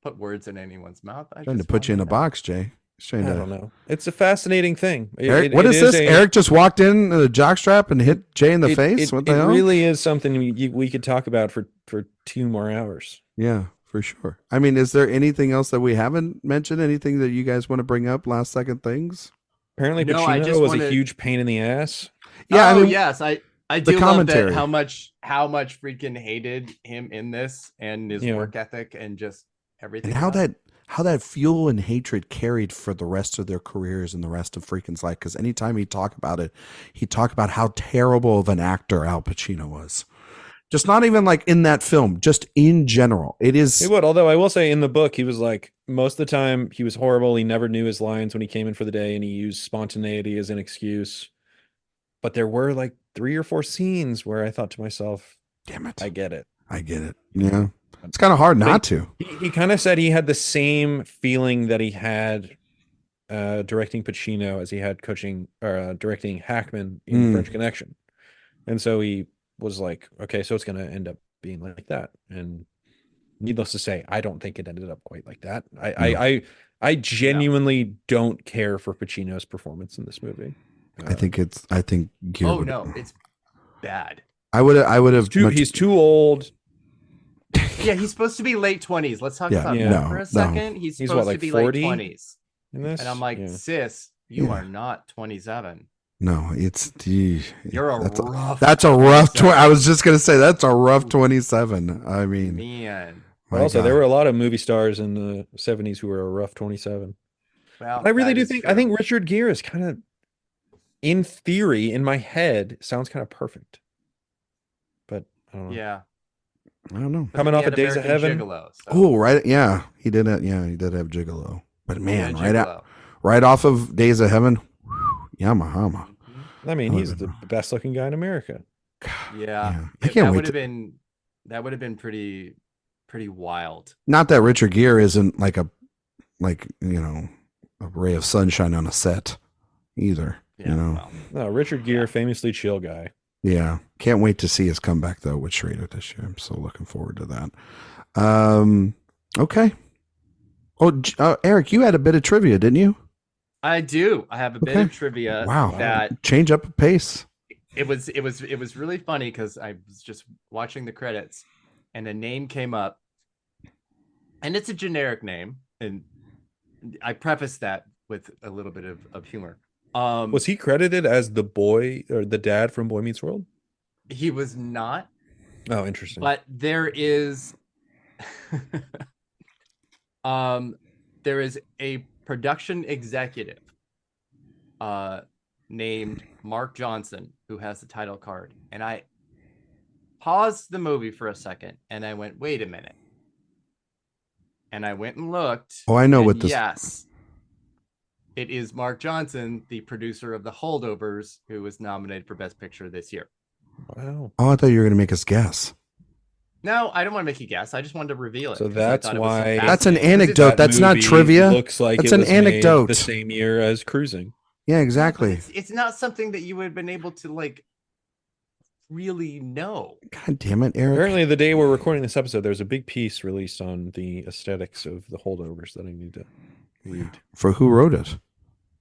Speaker 3: put words in anyone's mouth.
Speaker 1: Trying to put you in a box, Jay.
Speaker 2: I don't know. It's a fascinating thing.
Speaker 1: Eric, what is this? Eric just walked in a jockstrap and hit Jay in the face. What the hell?
Speaker 2: It really is something we could talk about for 2 more hours.
Speaker 1: Yeah. For sure. I mean, is there anything else that we haven't mentioned? Anything that you guys want to bring up? Last second things?
Speaker 2: Apparently, Pacino was a huge pain in the ass.
Speaker 1: Yeah.
Speaker 3: Yes. I do love that how much Friedkin hated him in this and his work ethic and just everything.
Speaker 1: And how that fuel and hatred carried for the rest of their careers and the rest of Friedkin's life. Because anytime he talked about it, he talked about how terrible of an actor Al Pacino was. Just not even like in that film, just in general. It is.
Speaker 2: He would, although I will say in the book, he was like, most of the time he was horrible. He never knew his lines when he came in for the day, and he used spontaneity as an excuse. But there were like 3 or 4 scenes where I thought to myself,
Speaker 1: damn it.
Speaker 2: I get it.
Speaker 1: I get it. Yeah. It's kind of hard not to.
Speaker 2: He kind of said he had the same feeling that he had directing Pacino as he had directing Hackman in French Connection. And so he was like, okay, so it's going to end up being like that. And needless to say, I don't think it ended up quite like that. I genuinely don't care for Pacino's performance in this movie.
Speaker 1: I think Gear
Speaker 3: it's bad.
Speaker 1: I would have.
Speaker 2: He's too old.
Speaker 3: Yeah, he's supposed to be late 20s. Let's talk about that for a second. He's supposed to be 40? Late 20s. And I'm like, sis, you are not 27.
Speaker 1: No, it's
Speaker 3: you're a rough.
Speaker 1: That's a rough. I was just gonna say that's a rough 27. I mean,
Speaker 3: man.
Speaker 2: But also, there were a lot of movie stars in the 70s who were a rough 27.
Speaker 3: Well,
Speaker 2: I really do think. True. I think Richard Gere is kind of, in theory, in my head, sounds kind of perfect. But I don't know.
Speaker 3: Yeah.
Speaker 1: I don't know.
Speaker 2: Coming off of Days of Heaven.
Speaker 3: Gigolo, so.
Speaker 1: Oh, right. Yeah, he did it. Yeah, he did have Gigolo. But man, right off of Days of Heaven. Yamahama.
Speaker 2: I mean, he's the best looking guy in America.
Speaker 3: Yeah.
Speaker 1: I can't wait.
Speaker 3: That would have been pretty wild.
Speaker 1: Not that Richard Gere isn't like a ray of sunshine on a set either.
Speaker 2: Yeah, no, Richard Gere, famously chill guy.
Speaker 1: Yeah. Can't wait to see his comeback though with Schrader this year. I'm so looking forward to that. Okay. Oh, Erik, you had a bit of trivia, didn't you?
Speaker 3: I do. I have a bit of trivia.
Speaker 1: Wow.
Speaker 3: That
Speaker 1: change up a pace.
Speaker 3: It was really funny because I was just watching the credits and a name came up, and it's a generic name, and I prefaced that with a little bit of humor.
Speaker 2: Was he credited as the boy or the dad from Boy Meets World?
Speaker 3: He was not.
Speaker 2: Oh, interesting.
Speaker 3: But there is there is a production executive named Mark Johnson who has the title card, and I paused the movie for a second and I went, wait a minute, and I went and looked.
Speaker 1: Oh, I know what this.
Speaker 3: Yes, it is Mark Johnson, the producer of The Holdovers, who was nominated for Best Picture this year.
Speaker 2: Wow.
Speaker 1: Oh, I thought you were going to make us guess.
Speaker 3: No, I don't want to make you guess. I just wanted to reveal it.
Speaker 2: So that's why.
Speaker 1: That's an anecdote. That's not trivia.
Speaker 2: Looks like
Speaker 1: it's an anecdote.
Speaker 2: The same year as Cruising.
Speaker 1: Yeah, exactly.
Speaker 3: It's not something that you would have been able to like really know.
Speaker 1: God damn it, Erik.
Speaker 2: Apparently, the day we're recording this episode, there's a big piece released on the aesthetics of The Holdovers that I need to read.
Speaker 1: For who wrote it?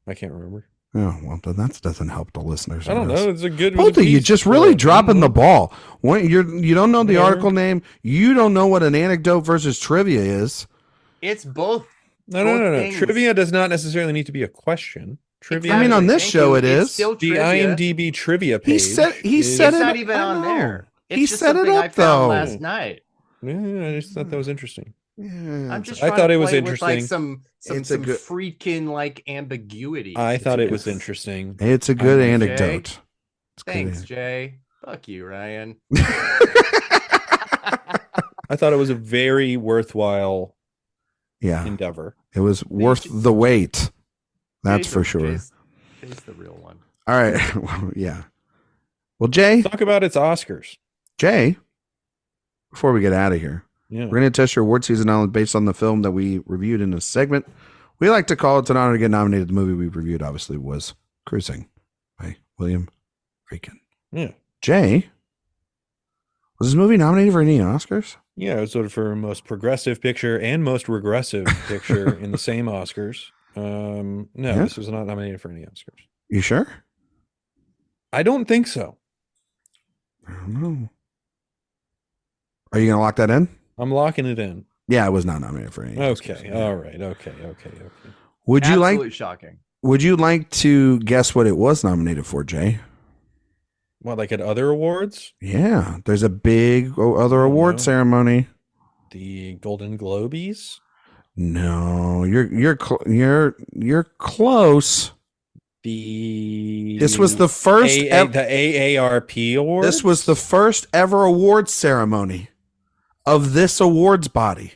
Speaker 2: I can't remember.
Speaker 1: Oh, well, then that doesn't help the listeners.
Speaker 2: I don't know. It's a good.
Speaker 1: Both of you just really dropping the ball. You don't know the article name. You don't know what an anecdote versus trivia is.
Speaker 3: It's both.
Speaker 2: No. Trivia does not necessarily need to be a question. Trivia.
Speaker 1: I mean, on this show, it is.
Speaker 2: The IMDb trivia page.
Speaker 1: He said
Speaker 3: it's
Speaker 1: it.
Speaker 3: not even on there.
Speaker 1: He set it up though
Speaker 3: last night.
Speaker 2: Yeah, I just thought that was interesting.
Speaker 1: Yeah.
Speaker 3: I'm just.
Speaker 2: I thought it was interesting.
Speaker 3: With like some Friedkin like ambiguity.
Speaker 2: I thought it was interesting.
Speaker 1: It's a good anecdote.
Speaker 3: Thanks, Jay. Fuck you, Ryan.
Speaker 2: I thought it was a very worthwhile endeavor.
Speaker 1: It was worth the wait. That's for sure.
Speaker 3: Jay's the real one.
Speaker 1: All right. Well, yeah. Well, Jay.
Speaker 2: Talk about its Oscars.
Speaker 1: Jay, before we get out of here,
Speaker 2: we're
Speaker 1: going to test your award season knowledge based on the film that we reviewed in a segment. We like to call it an honor to get nominated. The movie we reviewed, obviously, was Cruising by William Friedkin.
Speaker 2: Yeah.
Speaker 1: Jay, was this movie nominated for any Oscars?
Speaker 2: Yeah, it was voted for most progressive picture and most regressive picture in the same Oscars. This was not nominated for any Oscars.
Speaker 1: You sure?
Speaker 2: I don't think so.
Speaker 1: I don't know. Are you going to lock that in?
Speaker 2: I'm locking it in.
Speaker 1: Yeah, it was not nominated for any.
Speaker 2: Okay. All right. Okay.
Speaker 1: Would you
Speaker 3: Absolutely shocking.
Speaker 1: Would you like to guess what it was nominated for, Jay?
Speaker 2: What, like at other awards?
Speaker 1: Yeah, there's a big other award ceremony.
Speaker 2: The Golden Globies?
Speaker 1: No, you're close. This was the first
Speaker 2: the AARP Awards.
Speaker 1: This was the first ever awards ceremony of this awards body.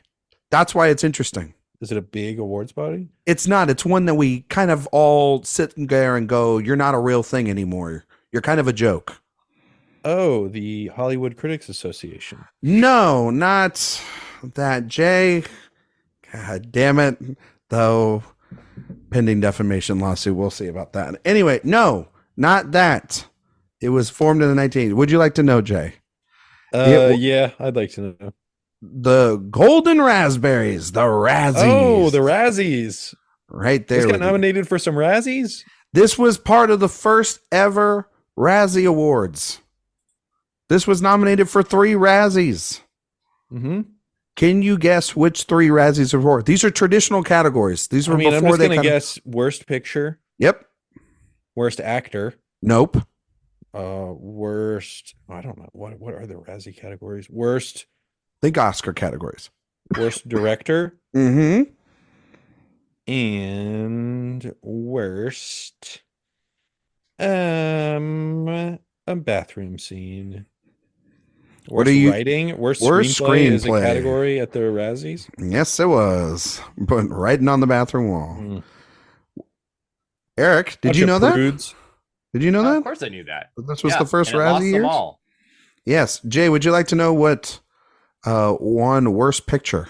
Speaker 1: That's why it's interesting.
Speaker 2: Is it a big awards body?
Speaker 1: It's not. It's one that we kind of all sit there and go, you're not a real thing anymore. You're kind of a joke.
Speaker 2: Oh, the Hollywood Critics Association.
Speaker 1: No, not that, Jay. God damn it. Though, pending defamation lawsuit. We'll see about that. Anyway, no, not that. It was formed in the 1980s. Would you like to know, Jay?
Speaker 2: Yeah, I'd like to know.
Speaker 1: The Golden Raspberries, the Razzies.
Speaker 2: Oh, the Razzies.
Speaker 1: Right there.
Speaker 2: This got nominated for some Razzies?
Speaker 1: This was part of the first ever Razzie Awards. This was nominated for 3 Razzies.
Speaker 2: Mm-hmm.
Speaker 1: Can you guess which 3 Razzies are for? These are traditional categories. These were before
Speaker 2: I'm just
Speaker 1: they
Speaker 2: going to guess worst picture.
Speaker 1: Yep.
Speaker 2: Worst actor.
Speaker 1: Nope.
Speaker 2: Worst. I don't know. What are the Razzie categories? Worst.
Speaker 1: Think Oscar categories.
Speaker 2: Worst director.
Speaker 1: Mm-hmm.
Speaker 2: And worst. A bathroom scene. Worst writing? Worst screenplay is a category at the Razzies?
Speaker 1: Yes, it was. But writing on the bathroom wall. Erik, did you know that? Did you know that?
Speaker 3: Of course I knew that.
Speaker 1: This was the first Razzie years? Yes. Jay, would you like to know what won Worst Picture?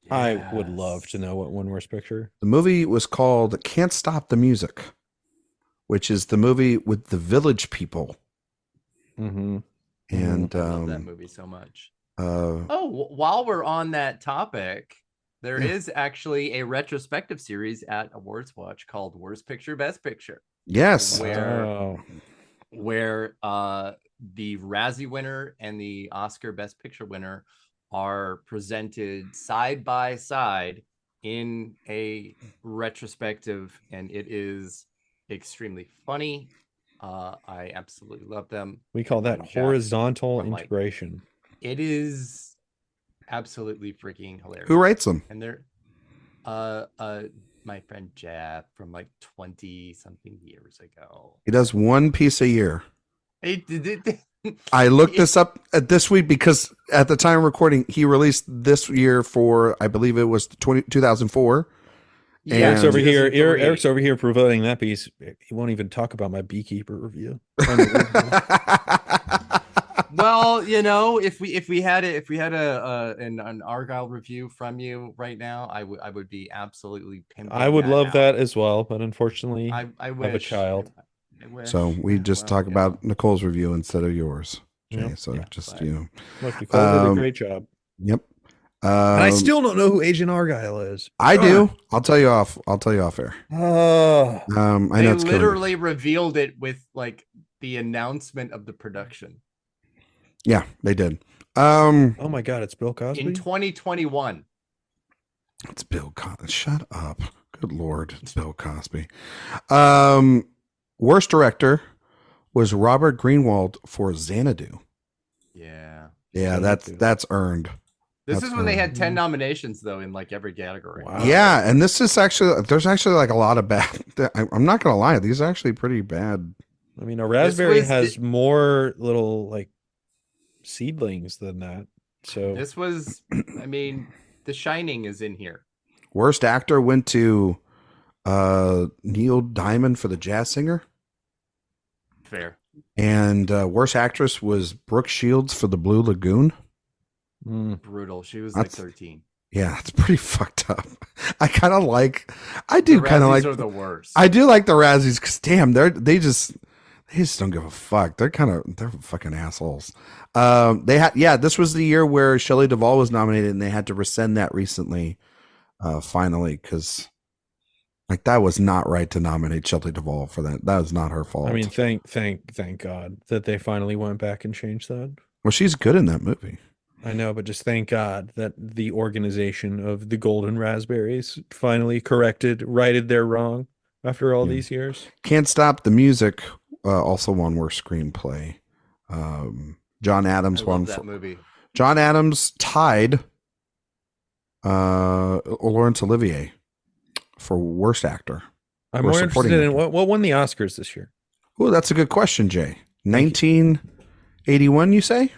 Speaker 2: Yes. I would love to know what won Worst Picture.
Speaker 1: The movie was called Can't Stop the Music, which is the movie with the Village People.
Speaker 2: Mm-hmm.
Speaker 1: And
Speaker 3: I love that movie so much. While we're on that topic, there is actually a retrospective series at AwardsWatch called Worst Picture, Best Picture.
Speaker 1: Yes.
Speaker 3: Where the Razzie winner and the Oscar Best Picture winner are presented side by side in a retrospective, and it is extremely funny. I absolutely love them.
Speaker 2: We call that horizontal integration.
Speaker 3: It is absolutely freaking hilarious.
Speaker 1: Who writes them?
Speaker 3: And they're my friend Jeff from like 20 something years ago.
Speaker 1: He does one piece a year.
Speaker 3: I
Speaker 1: looked this up this week because at the time of recording, he released this year for, I believe it was 2004.
Speaker 2: Yeah, Erik's over here. Erik's over here promoting that piece. He won't even talk about my Beekeeper review.
Speaker 3: Well, you know, if we had an Argyle review from you right now, I would be absolutely pimping.
Speaker 2: I would love that as well, but unfortunately, I have a child.
Speaker 3: I wish.
Speaker 1: So we just talk about Nicole's review instead of yours. Jay.
Speaker 2: Yep.
Speaker 1: So
Speaker 2: Look,
Speaker 1: Nicole
Speaker 2: did a great job.
Speaker 1: Yep.
Speaker 2: And I still don't know who Agent Argyle is.
Speaker 1: I do. I'll tell you off air.
Speaker 2: I
Speaker 1: know
Speaker 3: they
Speaker 1: it's
Speaker 3: literally revealed it with like the announcement of the production.
Speaker 1: Yeah, they did.
Speaker 2: Oh my God, it's Bill Cosby
Speaker 3: in 2021.
Speaker 1: It's Bill Cosby. Shut up. Good Lord, it's Bill Cosby. Worst director was Robert Greenwald for Xanadu.
Speaker 3: Yeah.
Speaker 1: Yeah, that's earned.
Speaker 3: This is when they had 10 nominations, though, in like every category.
Speaker 1: Wow. Yeah, and this is there's actually like a lot of bad. I'm not gonna lie, these are actually pretty bad.
Speaker 2: I mean, a raspberry has more little like seedlings than that. So
Speaker 3: this was, I mean, The Shining is in here.
Speaker 1: Worst actor went to Neil Diamond for The Jazz Singer.
Speaker 3: Fair.
Speaker 1: And worst actress was Brooke Shields for The Blue Lagoon.
Speaker 3: Brutal. She was like 13.
Speaker 1: Yeah, it's pretty fucked up. I do kind of like
Speaker 3: are the worst.
Speaker 1: I do like the Razzies because damn, they just don't give a fuck. They're fucking assholes. This was the year where Shelley Duvall was nominated and they had to rescind that recently, finally, because like that was not right to nominate Shelley Duvall for that. That was not her fault.
Speaker 2: I mean, thank God that they finally went back and changed that.
Speaker 1: Well, she's good in that movie.
Speaker 2: I know, but just thank God that the organization of the Golden Raspberries finally righted their wrong after all these years.
Speaker 1: Can't Stop the Music also won Worst Screenplay. John Adams won
Speaker 3: that movie.
Speaker 1: John Adams tied Laurence Olivier for Worst Actor.
Speaker 2: I'm
Speaker 1: Or
Speaker 2: more
Speaker 1: supporting
Speaker 2: interested in
Speaker 1: actor.
Speaker 2: what won the Oscars this year.
Speaker 1: Oh, that's a good question, Jay. 1981, you say?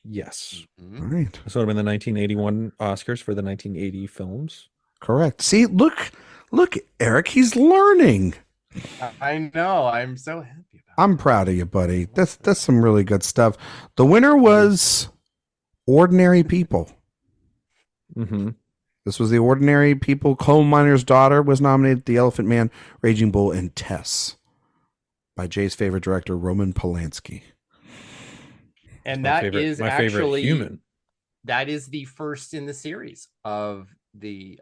Speaker 2: Yes.
Speaker 1: All right.
Speaker 2: This would have been the 1981 Oscars for the 1980 films.
Speaker 1: Correct. See, look, Eric, he's learning.
Speaker 3: I know. I'm so happy about
Speaker 1: I'm proud of you, buddy. That's some really good stuff. The winner was Ordinary People.
Speaker 2: Mm-hmm.
Speaker 1: This was the Ordinary People. Coal Miner's Daughter was nominated. The Elephant Man, Raging Bull, and Tess by Jay's favorite director, Roman Polanski.
Speaker 3: And
Speaker 2: My
Speaker 3: that
Speaker 2: favorite-
Speaker 3: is
Speaker 2: my favorite
Speaker 3: actually
Speaker 2: human.
Speaker 3: that is the first in the series of the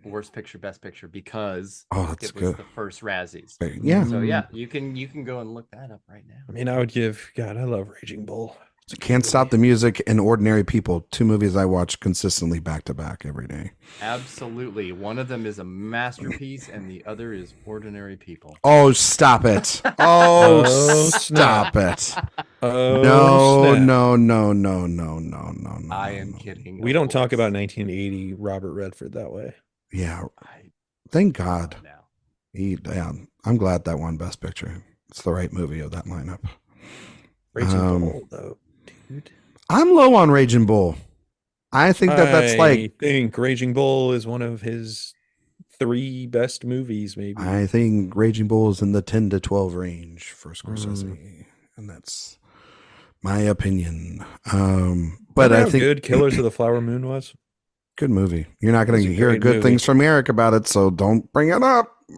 Speaker 3: worst picture, best picture, because
Speaker 1: Oh, that's
Speaker 3: it was
Speaker 1: good.
Speaker 3: the first Razzies.
Speaker 1: Yeah.
Speaker 3: So yeah, you can go and look that up right now.
Speaker 2: I mean, I would give God. I love Raging Bull.
Speaker 1: Can't Stop the Music and Ordinary People, 2 movies I watch consistently back to back every day.
Speaker 3: Absolutely. One of them is a masterpiece and the other is Ordinary People.
Speaker 1: Oh, stop it. Oh,
Speaker 2: Oh,
Speaker 1: stop it.
Speaker 2: Oh,
Speaker 1: No,
Speaker 2: snap.
Speaker 1: no.
Speaker 3: I am kidding.
Speaker 2: We
Speaker 3: of
Speaker 2: don't talk
Speaker 3: course.
Speaker 2: about 1980 Robert Redford that way.
Speaker 1: Yeah,
Speaker 3: I
Speaker 1: thank God.
Speaker 3: don't know.
Speaker 1: Yeah, I'm glad that won Best Picture. It's the right movie of that lineup.
Speaker 2: Raging Bull, though, dude.
Speaker 1: I'm low on Raging Bull. I think that's like,
Speaker 2: I think Raging Bull is one of his 3 best movies, maybe.
Speaker 1: I think Raging Bull is in the 10 to 12 range for Scorsese. And that's my opinion. But
Speaker 2: Remember
Speaker 1: I
Speaker 2: how
Speaker 1: think
Speaker 2: good Killers of the Flower Moon was.
Speaker 1: good movie. You're not going
Speaker 2: It's
Speaker 1: to
Speaker 2: a
Speaker 1: hear
Speaker 2: great
Speaker 1: good
Speaker 2: movie.
Speaker 1: things from Erik about it, so don't bring it up.
Speaker 2: You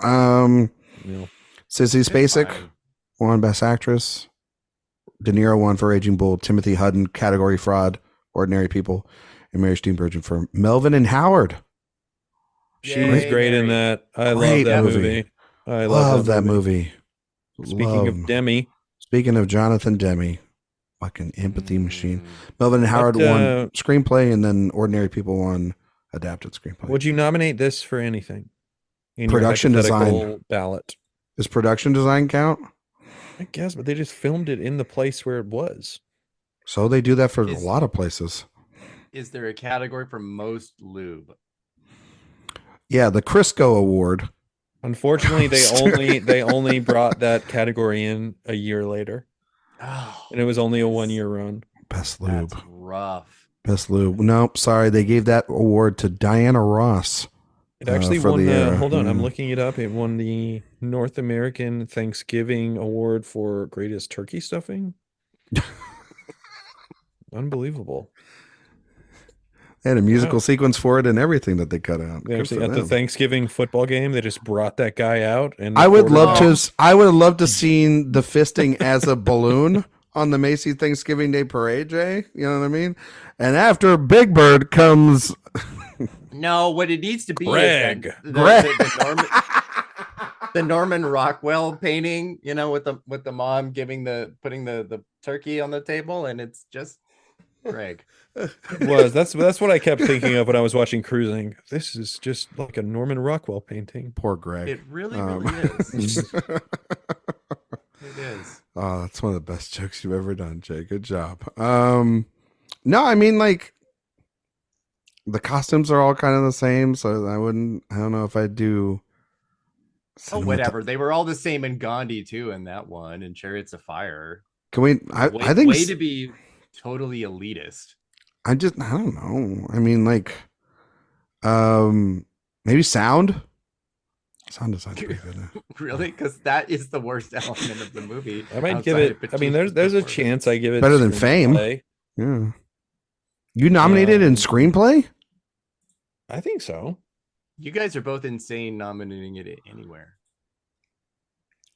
Speaker 2: know,
Speaker 1: Sissy
Speaker 3: It's
Speaker 1: Spacek
Speaker 3: fine.
Speaker 1: won Best Actress. De Niro won for Raging Bull. Timothy Hutton, Category Fraud, Ordinary People, and Mary Steenburgen for Melvin and Howard.
Speaker 2: she's
Speaker 3: Yay,
Speaker 2: great in
Speaker 3: Mary.
Speaker 2: that. I
Speaker 1: Great
Speaker 2: love that
Speaker 1: movie.
Speaker 2: movie. I
Speaker 1: Love that movie.
Speaker 2: Speaking of Demi,
Speaker 1: Speaking of Jonathan Demme, fucking empathy machine.
Speaker 3: Mm.
Speaker 1: Melvin and Howard
Speaker 2: What,
Speaker 1: won screenplay, and then Ordinary People won adapted screenplay.
Speaker 2: would you nominate this for anything? In
Speaker 1: Production
Speaker 2: your hypothetical
Speaker 1: design.
Speaker 2: ballot.
Speaker 1: Does production design count?
Speaker 2: I guess, but they just filmed it in the place where it was.
Speaker 1: So they do that for a
Speaker 3: Is-
Speaker 1: lot of places.
Speaker 3: Is there a category for most lube?
Speaker 1: Yeah, the Crisco Award.
Speaker 2: Unfortunately, they only brought that category in a year later,
Speaker 3: Oh,
Speaker 2: and it was only a 1-year run.
Speaker 1: Best lube.
Speaker 3: that's rough.
Speaker 1: Best lube. Nope, sorry. They gave that award to Diana Ross.
Speaker 2: It actually
Speaker 1: for
Speaker 2: won
Speaker 1: the,
Speaker 2: the. Hold on, I'm
Speaker 1: yeah.
Speaker 2: looking it up. It won the North American Thanksgiving Award for greatest turkey stuffing. Unbelievable.
Speaker 1: They had a musical
Speaker 2: Wow.
Speaker 1: sequence for it and everything that they cut out.
Speaker 2: They
Speaker 1: Good
Speaker 2: actually
Speaker 1: for
Speaker 2: at the
Speaker 1: them.
Speaker 2: Thanksgiving football game, they just brought that guy out and
Speaker 1: I would
Speaker 2: recorded
Speaker 1: love
Speaker 2: him.
Speaker 1: to. I would have loved to seen the fisting as a balloon on the Macy's Thanksgiving Day Parade, Jay. You know what I mean? And after Big Bird comes
Speaker 3: No, what it needs to be
Speaker 2: Greg.
Speaker 3: is
Speaker 1: Greg.
Speaker 3: the Norman Rockwell painting, you know, with the mom putting the turkey on the table, and it's just Greg.
Speaker 2: It was. That's what I kept thinking of when I was watching Cruising. This is just like a Norman Rockwell painting.
Speaker 1: poor Greg.
Speaker 3: It really
Speaker 1: Um,
Speaker 3: is. It is.
Speaker 1: Oh, that's one of the best jokes you've ever done, Jay. Good job. No, I mean, like, the costumes are all kind of the same, so I don't know if I'd do.
Speaker 3: Oh, whatever. They were all the same in Gandhi too, in that one, and Chariots of Fire.
Speaker 1: Can we? I think
Speaker 3: way to be totally elitist.
Speaker 1: I don't know. I mean, like, maybe sound. Sound design's pretty good.
Speaker 3: Really? Because that is the worst element of the movie.
Speaker 2: I might give
Speaker 3: outside
Speaker 2: it.
Speaker 3: of
Speaker 2: I mean, there's a
Speaker 3: Pacino's
Speaker 2: chance I give it
Speaker 1: Better than Fame.
Speaker 2: screenplay.
Speaker 1: Yeah. You nominated in screenplay?
Speaker 2: I think so.
Speaker 3: You guys are both insane nominating it anywhere.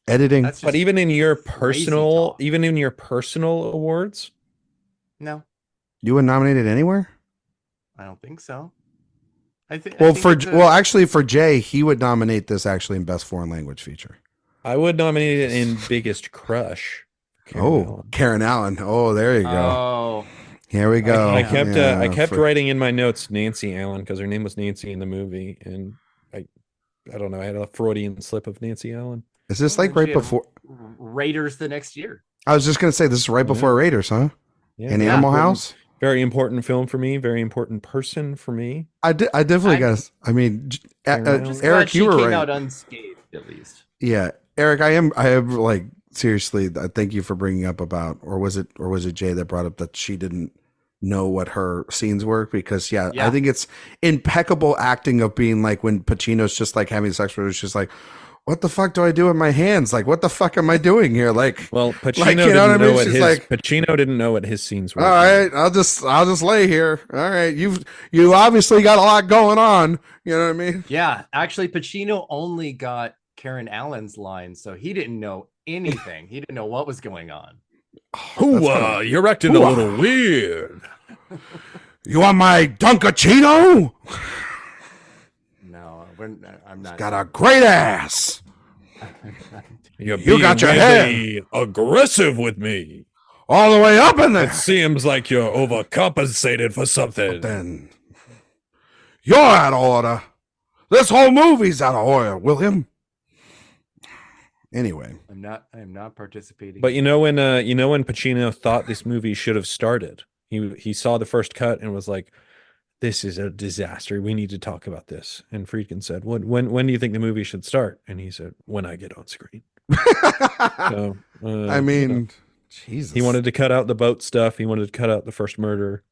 Speaker 1: Editing.
Speaker 3: That's
Speaker 2: But
Speaker 3: just
Speaker 2: even in your
Speaker 3: crazy
Speaker 2: personal,
Speaker 3: talk.
Speaker 2: even in your personal awards,
Speaker 3: No,
Speaker 1: You were nominated anywhere?
Speaker 3: I don't think so. I think.
Speaker 1: Well, actually, for Jay, he would nominate this actually in best foreign language feature.
Speaker 2: I would nominate it in Biggest Crush. Karen
Speaker 1: Oh,
Speaker 2: Allen.
Speaker 1: Karen Allen. Oh, there you go.
Speaker 3: Oh,
Speaker 1: Here we go.
Speaker 2: I kept
Speaker 1: Yeah,
Speaker 2: I kept
Speaker 1: for-
Speaker 2: writing in my notes Nancy Allen because her name was Nancy in the movie, and I don't know, I had a Freudian slip of Nancy Allen.
Speaker 1: Is this
Speaker 3: Well,
Speaker 1: like
Speaker 3: then
Speaker 1: right
Speaker 3: she had
Speaker 1: before?
Speaker 3: Raiders the next year.
Speaker 1: I was just gonna say this is right before Raiders, huh?
Speaker 2: Yeah,
Speaker 1: And
Speaker 3: Yeah.
Speaker 1: Animal
Speaker 2: Gordon-
Speaker 1: House.
Speaker 2: Very important film for me. Very important person for me.
Speaker 1: I definitely guess. I mean,
Speaker 2: Just
Speaker 1: Eric,
Speaker 3: she
Speaker 1: you were
Speaker 3: came
Speaker 1: right.
Speaker 3: out unscathed, at least.
Speaker 1: Yeah, Eric, I am like seriously. Thank you for bringing up about, or was it Jay that brought up that she didn't know what her scenes were? Because I think it's impeccable acting of being like when Pacino's just like having sex with her, it's just like, what the fuck do I do with my hands? Like, what the fuck am I doing here? Like,
Speaker 2: well, Pacino
Speaker 1: like,
Speaker 2: didn't know what his scenes were.
Speaker 1: All right, I'll just lay here. All right, you obviously got a lot going on. You know what I mean?
Speaker 3: Yeah, actually, Pacino only got Karen Allen's line, so he didn't know anything. He didn't know what was going on.
Speaker 2: You're acting a little weird.
Speaker 1: You want my Dunkachino?
Speaker 3: No, I'm not.
Speaker 1: Got a great ass.
Speaker 2: You got your head aggressive with me.
Speaker 1: All the way up in there.
Speaker 2: It seems like you're overcompensated for something.
Speaker 1: But then you're out of order. This whole movie's out of order, William. Anyway,
Speaker 3: I am not participating.
Speaker 2: But when Pacino thought this movie should have started, he saw the first cut and was like, "This is a disaster. We need to talk about this." And Friedkin said, "When do you think the movie should start?" And he said, "When I get on screen." So,
Speaker 1: I mean, Jesus.
Speaker 2: He wanted to cut out the boat stuff. He wanted to cut out the first murder.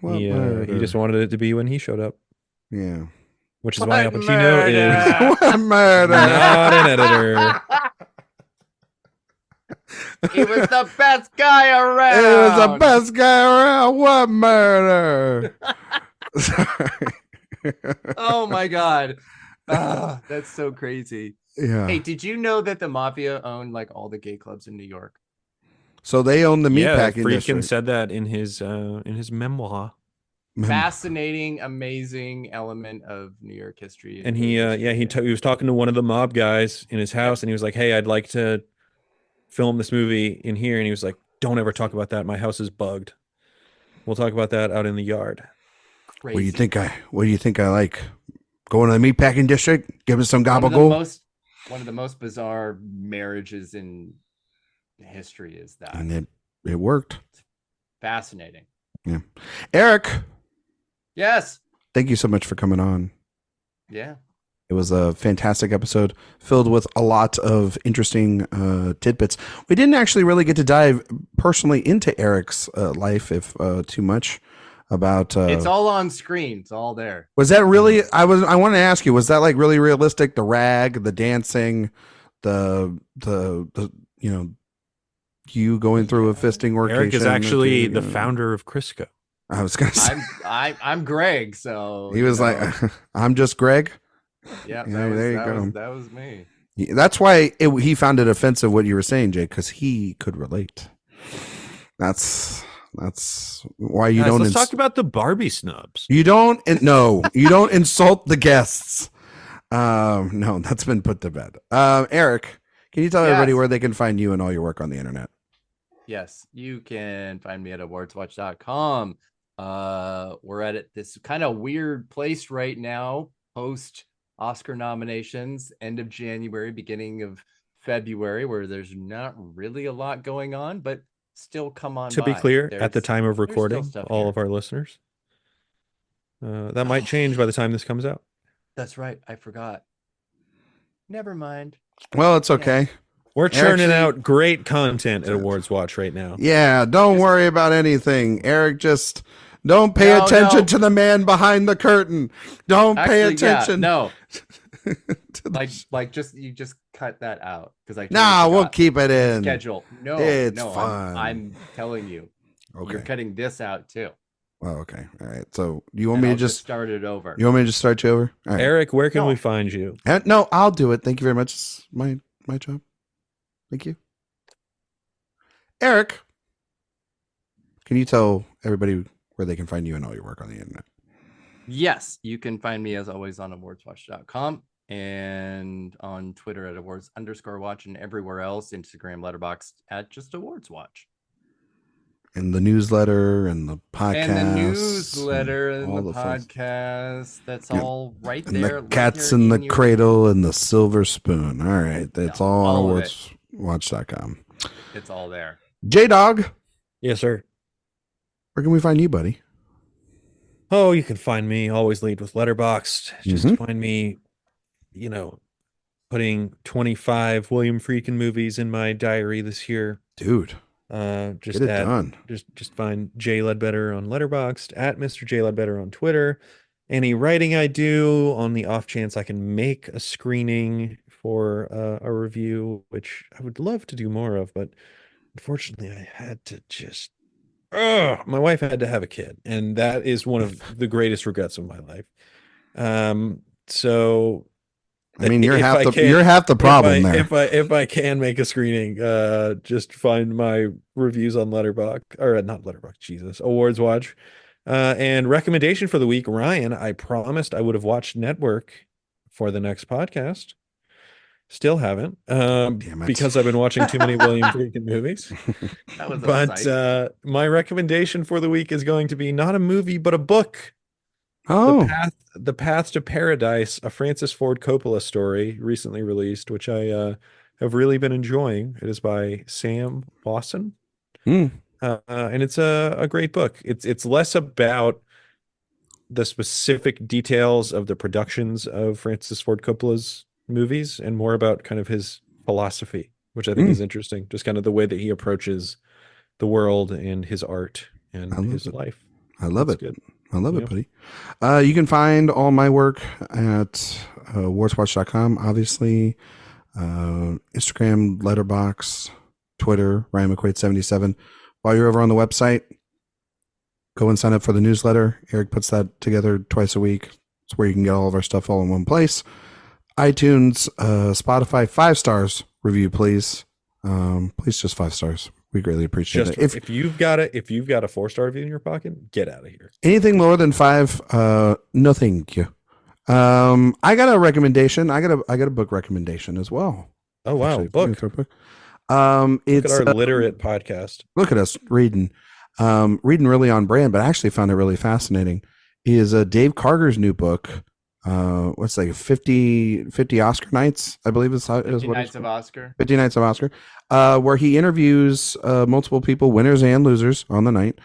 Speaker 2: He just wanted it to be when he showed up.
Speaker 1: Yeah.
Speaker 2: Which is why Al Pacino is
Speaker 1: What murder?
Speaker 2: not an editor.
Speaker 3: He was the best guy around.
Speaker 1: It was the best guy around. What murder? Sorry.
Speaker 3: Oh my God. That's so crazy.
Speaker 1: Yeah.
Speaker 3: Hey, did you know that the Mafia owned like all the gay clubs in New York?
Speaker 1: So they own the meatpacking
Speaker 2: Friedkin
Speaker 1: district.
Speaker 2: said that in his memoir.
Speaker 3: Fascinating, amazing element of New York history.
Speaker 2: And he was talking to one of the mob guys in his house, and he was like, "Hey, I'd like to film this movie in here." And he was like, "Don't ever talk about that. My house is bugged. We'll talk about that out in the yard."
Speaker 3: Crazy.
Speaker 1: What do you think I like? Going to the meatpacking district, give us some gabagool.
Speaker 3: One of the most bizarre marriages in history is that.
Speaker 1: And it worked.
Speaker 3: Fascinating.
Speaker 1: Yeah. Erik.
Speaker 3: Yes.
Speaker 1: Thank you so much for coming on.
Speaker 3: Yeah.
Speaker 1: It was a fantastic episode filled with a lot of interesting tidbits. We didn't actually really get to dive personally into Erik's life, if too much, about.
Speaker 3: It's all on screen. It's all there.
Speaker 1: Was that really? I want to ask you. Was that like really realistic? The rag, the dancing, the you going through a fisting workation.
Speaker 2: Erik is actually the founder of Crisco.
Speaker 1: I was gonna say.
Speaker 3: I'm Greg. So
Speaker 1: he was like, "I'm just Greg."
Speaker 3: Yeah,
Speaker 1: there you go.
Speaker 3: That was me.
Speaker 1: That's why he found it offensive what you were saying, Jay, because he could relate. That's why you don't.
Speaker 2: Let's talk about the Barbie snubs.
Speaker 1: You don't. No, you don't insult the guests. No, that's been put to bed. Erik, can you tell everybody where they can find you and all your work on the internet?
Speaker 3: Yes, you can find me at awardswatch.com. We're at this kind of weird place right now, post Oscar nominations, end of January, beginning of February, where there's not really a lot going on, but still come on.
Speaker 2: To be clear, at the time of recording, all of our listeners, that might change by the time this comes out.
Speaker 3: That's right. I forgot. Never mind.
Speaker 1: Well, it's okay.
Speaker 2: We're churning out great content at AwardsWatch right now.
Speaker 1: Yeah, don't worry about anything. Erik, just don't pay attention to the man behind the curtain. Don't pay attention.
Speaker 3: No. You just cut that out because
Speaker 1: we'll keep it in.
Speaker 3: Schedule. No,
Speaker 1: it's fine.
Speaker 3: I'm telling you.
Speaker 1: Okay.
Speaker 3: You're cutting this out too.
Speaker 1: Oh, okay. All right. So you want me to just
Speaker 3: start it over?
Speaker 1: You want me to just start you over? All right.
Speaker 2: Erik, where can we find you?
Speaker 1: No, I'll do it. Thank you very much. It's my job. Thank you. Erik, can you tell everybody where they can find you and all your work on the internet?
Speaker 3: Yes, you can find me as always on awardswatch.com and on Twitter at awards_watch and everywhere else, Instagram, Letterboxd at just awardswatch.
Speaker 1: And the newsletter and the podcast.
Speaker 3: And the podcast. That's all right
Speaker 1: and
Speaker 3: there.
Speaker 1: The cats in the cradle and the silver spoon. All right. That's all on awardswatch.com.
Speaker 3: It's all there.
Speaker 1: J-Dog.
Speaker 2: Yes, sir.
Speaker 1: Where can we find you, buddy?
Speaker 2: Oh, you can find me always lead with Letterboxd. Just find me, putting 25 William Friedkin movies in my diary this year.
Speaker 1: Dude.
Speaker 2: Just
Speaker 1: get it done.
Speaker 2: Just find J Ledbetter on Letterboxd, at Mr. J Ledbetter on Twitter. Any writing I do, on the off chance I can make a screening for a review, which I would love to do more of, but unfortunately I had to just my wife had to have a kid, and that is one of the greatest regrets of my life. So
Speaker 1: I mean, you're half the problem there.
Speaker 2: If I can make a screening, just find my reviews on AwardsWatch. And recommendation for the week, Ryan, I promised I would have watched Network for the next podcast. Still haven't, because I've been watching too many William Friedkin movies. But my recommendation for the week is going to be not a movie, but a book.
Speaker 1: Oh,
Speaker 2: The Path to Paradise, a Francis Ford Coppola story, recently released, which I have really been enjoying. It is by Sam Lawson, and it's a great book. It's less about the specific details of the productions of Francis Ford Coppola's movies and more about kind of his philosophy, which I think is interesting. Just kind of the way that he approaches the world and his art and his life.
Speaker 1: I love it.
Speaker 2: Good.
Speaker 1: I love it, buddy. You can find all my work at awardswatch.com, obviously. Instagram, Letterboxd, Twitter, Ryan McQuade 77. While you're over on the website, go and sign up for the newsletter. Erik puts that together twice a week. It's where you can get all of our stuff all in one place. iTunes, Spotify, 5 stars review, please. Please, just 5 stars. We greatly appreciate it.
Speaker 2: If you've got a 4-star review in your pocket, get out of here.
Speaker 1: Anything more than 5, no thank you. I got a recommendation. I got a book recommendation as well.
Speaker 2: Oh wow,
Speaker 1: actually,
Speaker 2: book.
Speaker 1: It's
Speaker 2: look at our literate podcast.
Speaker 1: Look at us reading really on brand, but I actually found it really fascinating. Is Dave Karger's new book. What's like 50 Oscar nights, I believe is what 50
Speaker 3: Nights of Oscar,
Speaker 1: where he interviews multiple people, winners and losers on the night,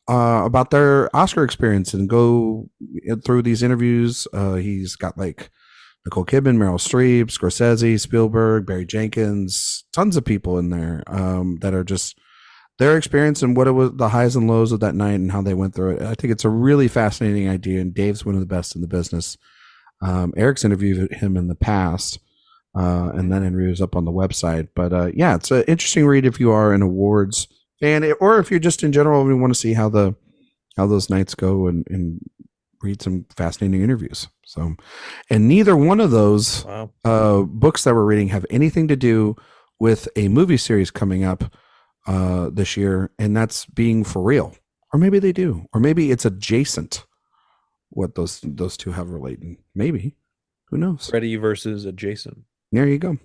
Speaker 1: about their Oscar experience and go through these interviews. He's got like Nicole Kidman, Meryl Streep, Scorsese, Spielberg, Barry Jenkins, tons of people in there that are just their experience and what it was, the highs and lows of that night and how they went through it. I think it's a really fascinating idea, and Dave's one of the best in the business. Erik's interviewed him in the past, and that interview is up on the website. But yeah, it's an interesting read if you are an awards fan, or if you're just in general and want to see how those nights go and read some fascinating interviews. So, and neither one of those books that we're reading have anything to do with a movie series coming up this year, and that's Being for Real. Or maybe they do, or maybe it's adjacent what those two have relating. Maybe, who knows?
Speaker 2: Freddy versus adjacent.
Speaker 1: There you go.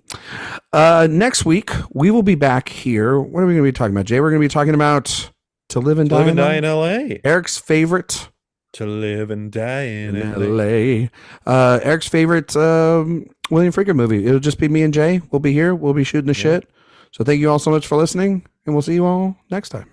Speaker 1: Next week we will be back here. What are we going to be talking about, Jay? We're going to be talking about To Live and Die in
Speaker 2: LA.
Speaker 1: Erik's favorite.
Speaker 2: To Live and Die in
Speaker 1: LA. Erik's favorite William Friedkin movie. It'll just be me and Jay. We'll be here. We'll be shooting the shit. So thank you all so much for listening, and we'll see you all next time.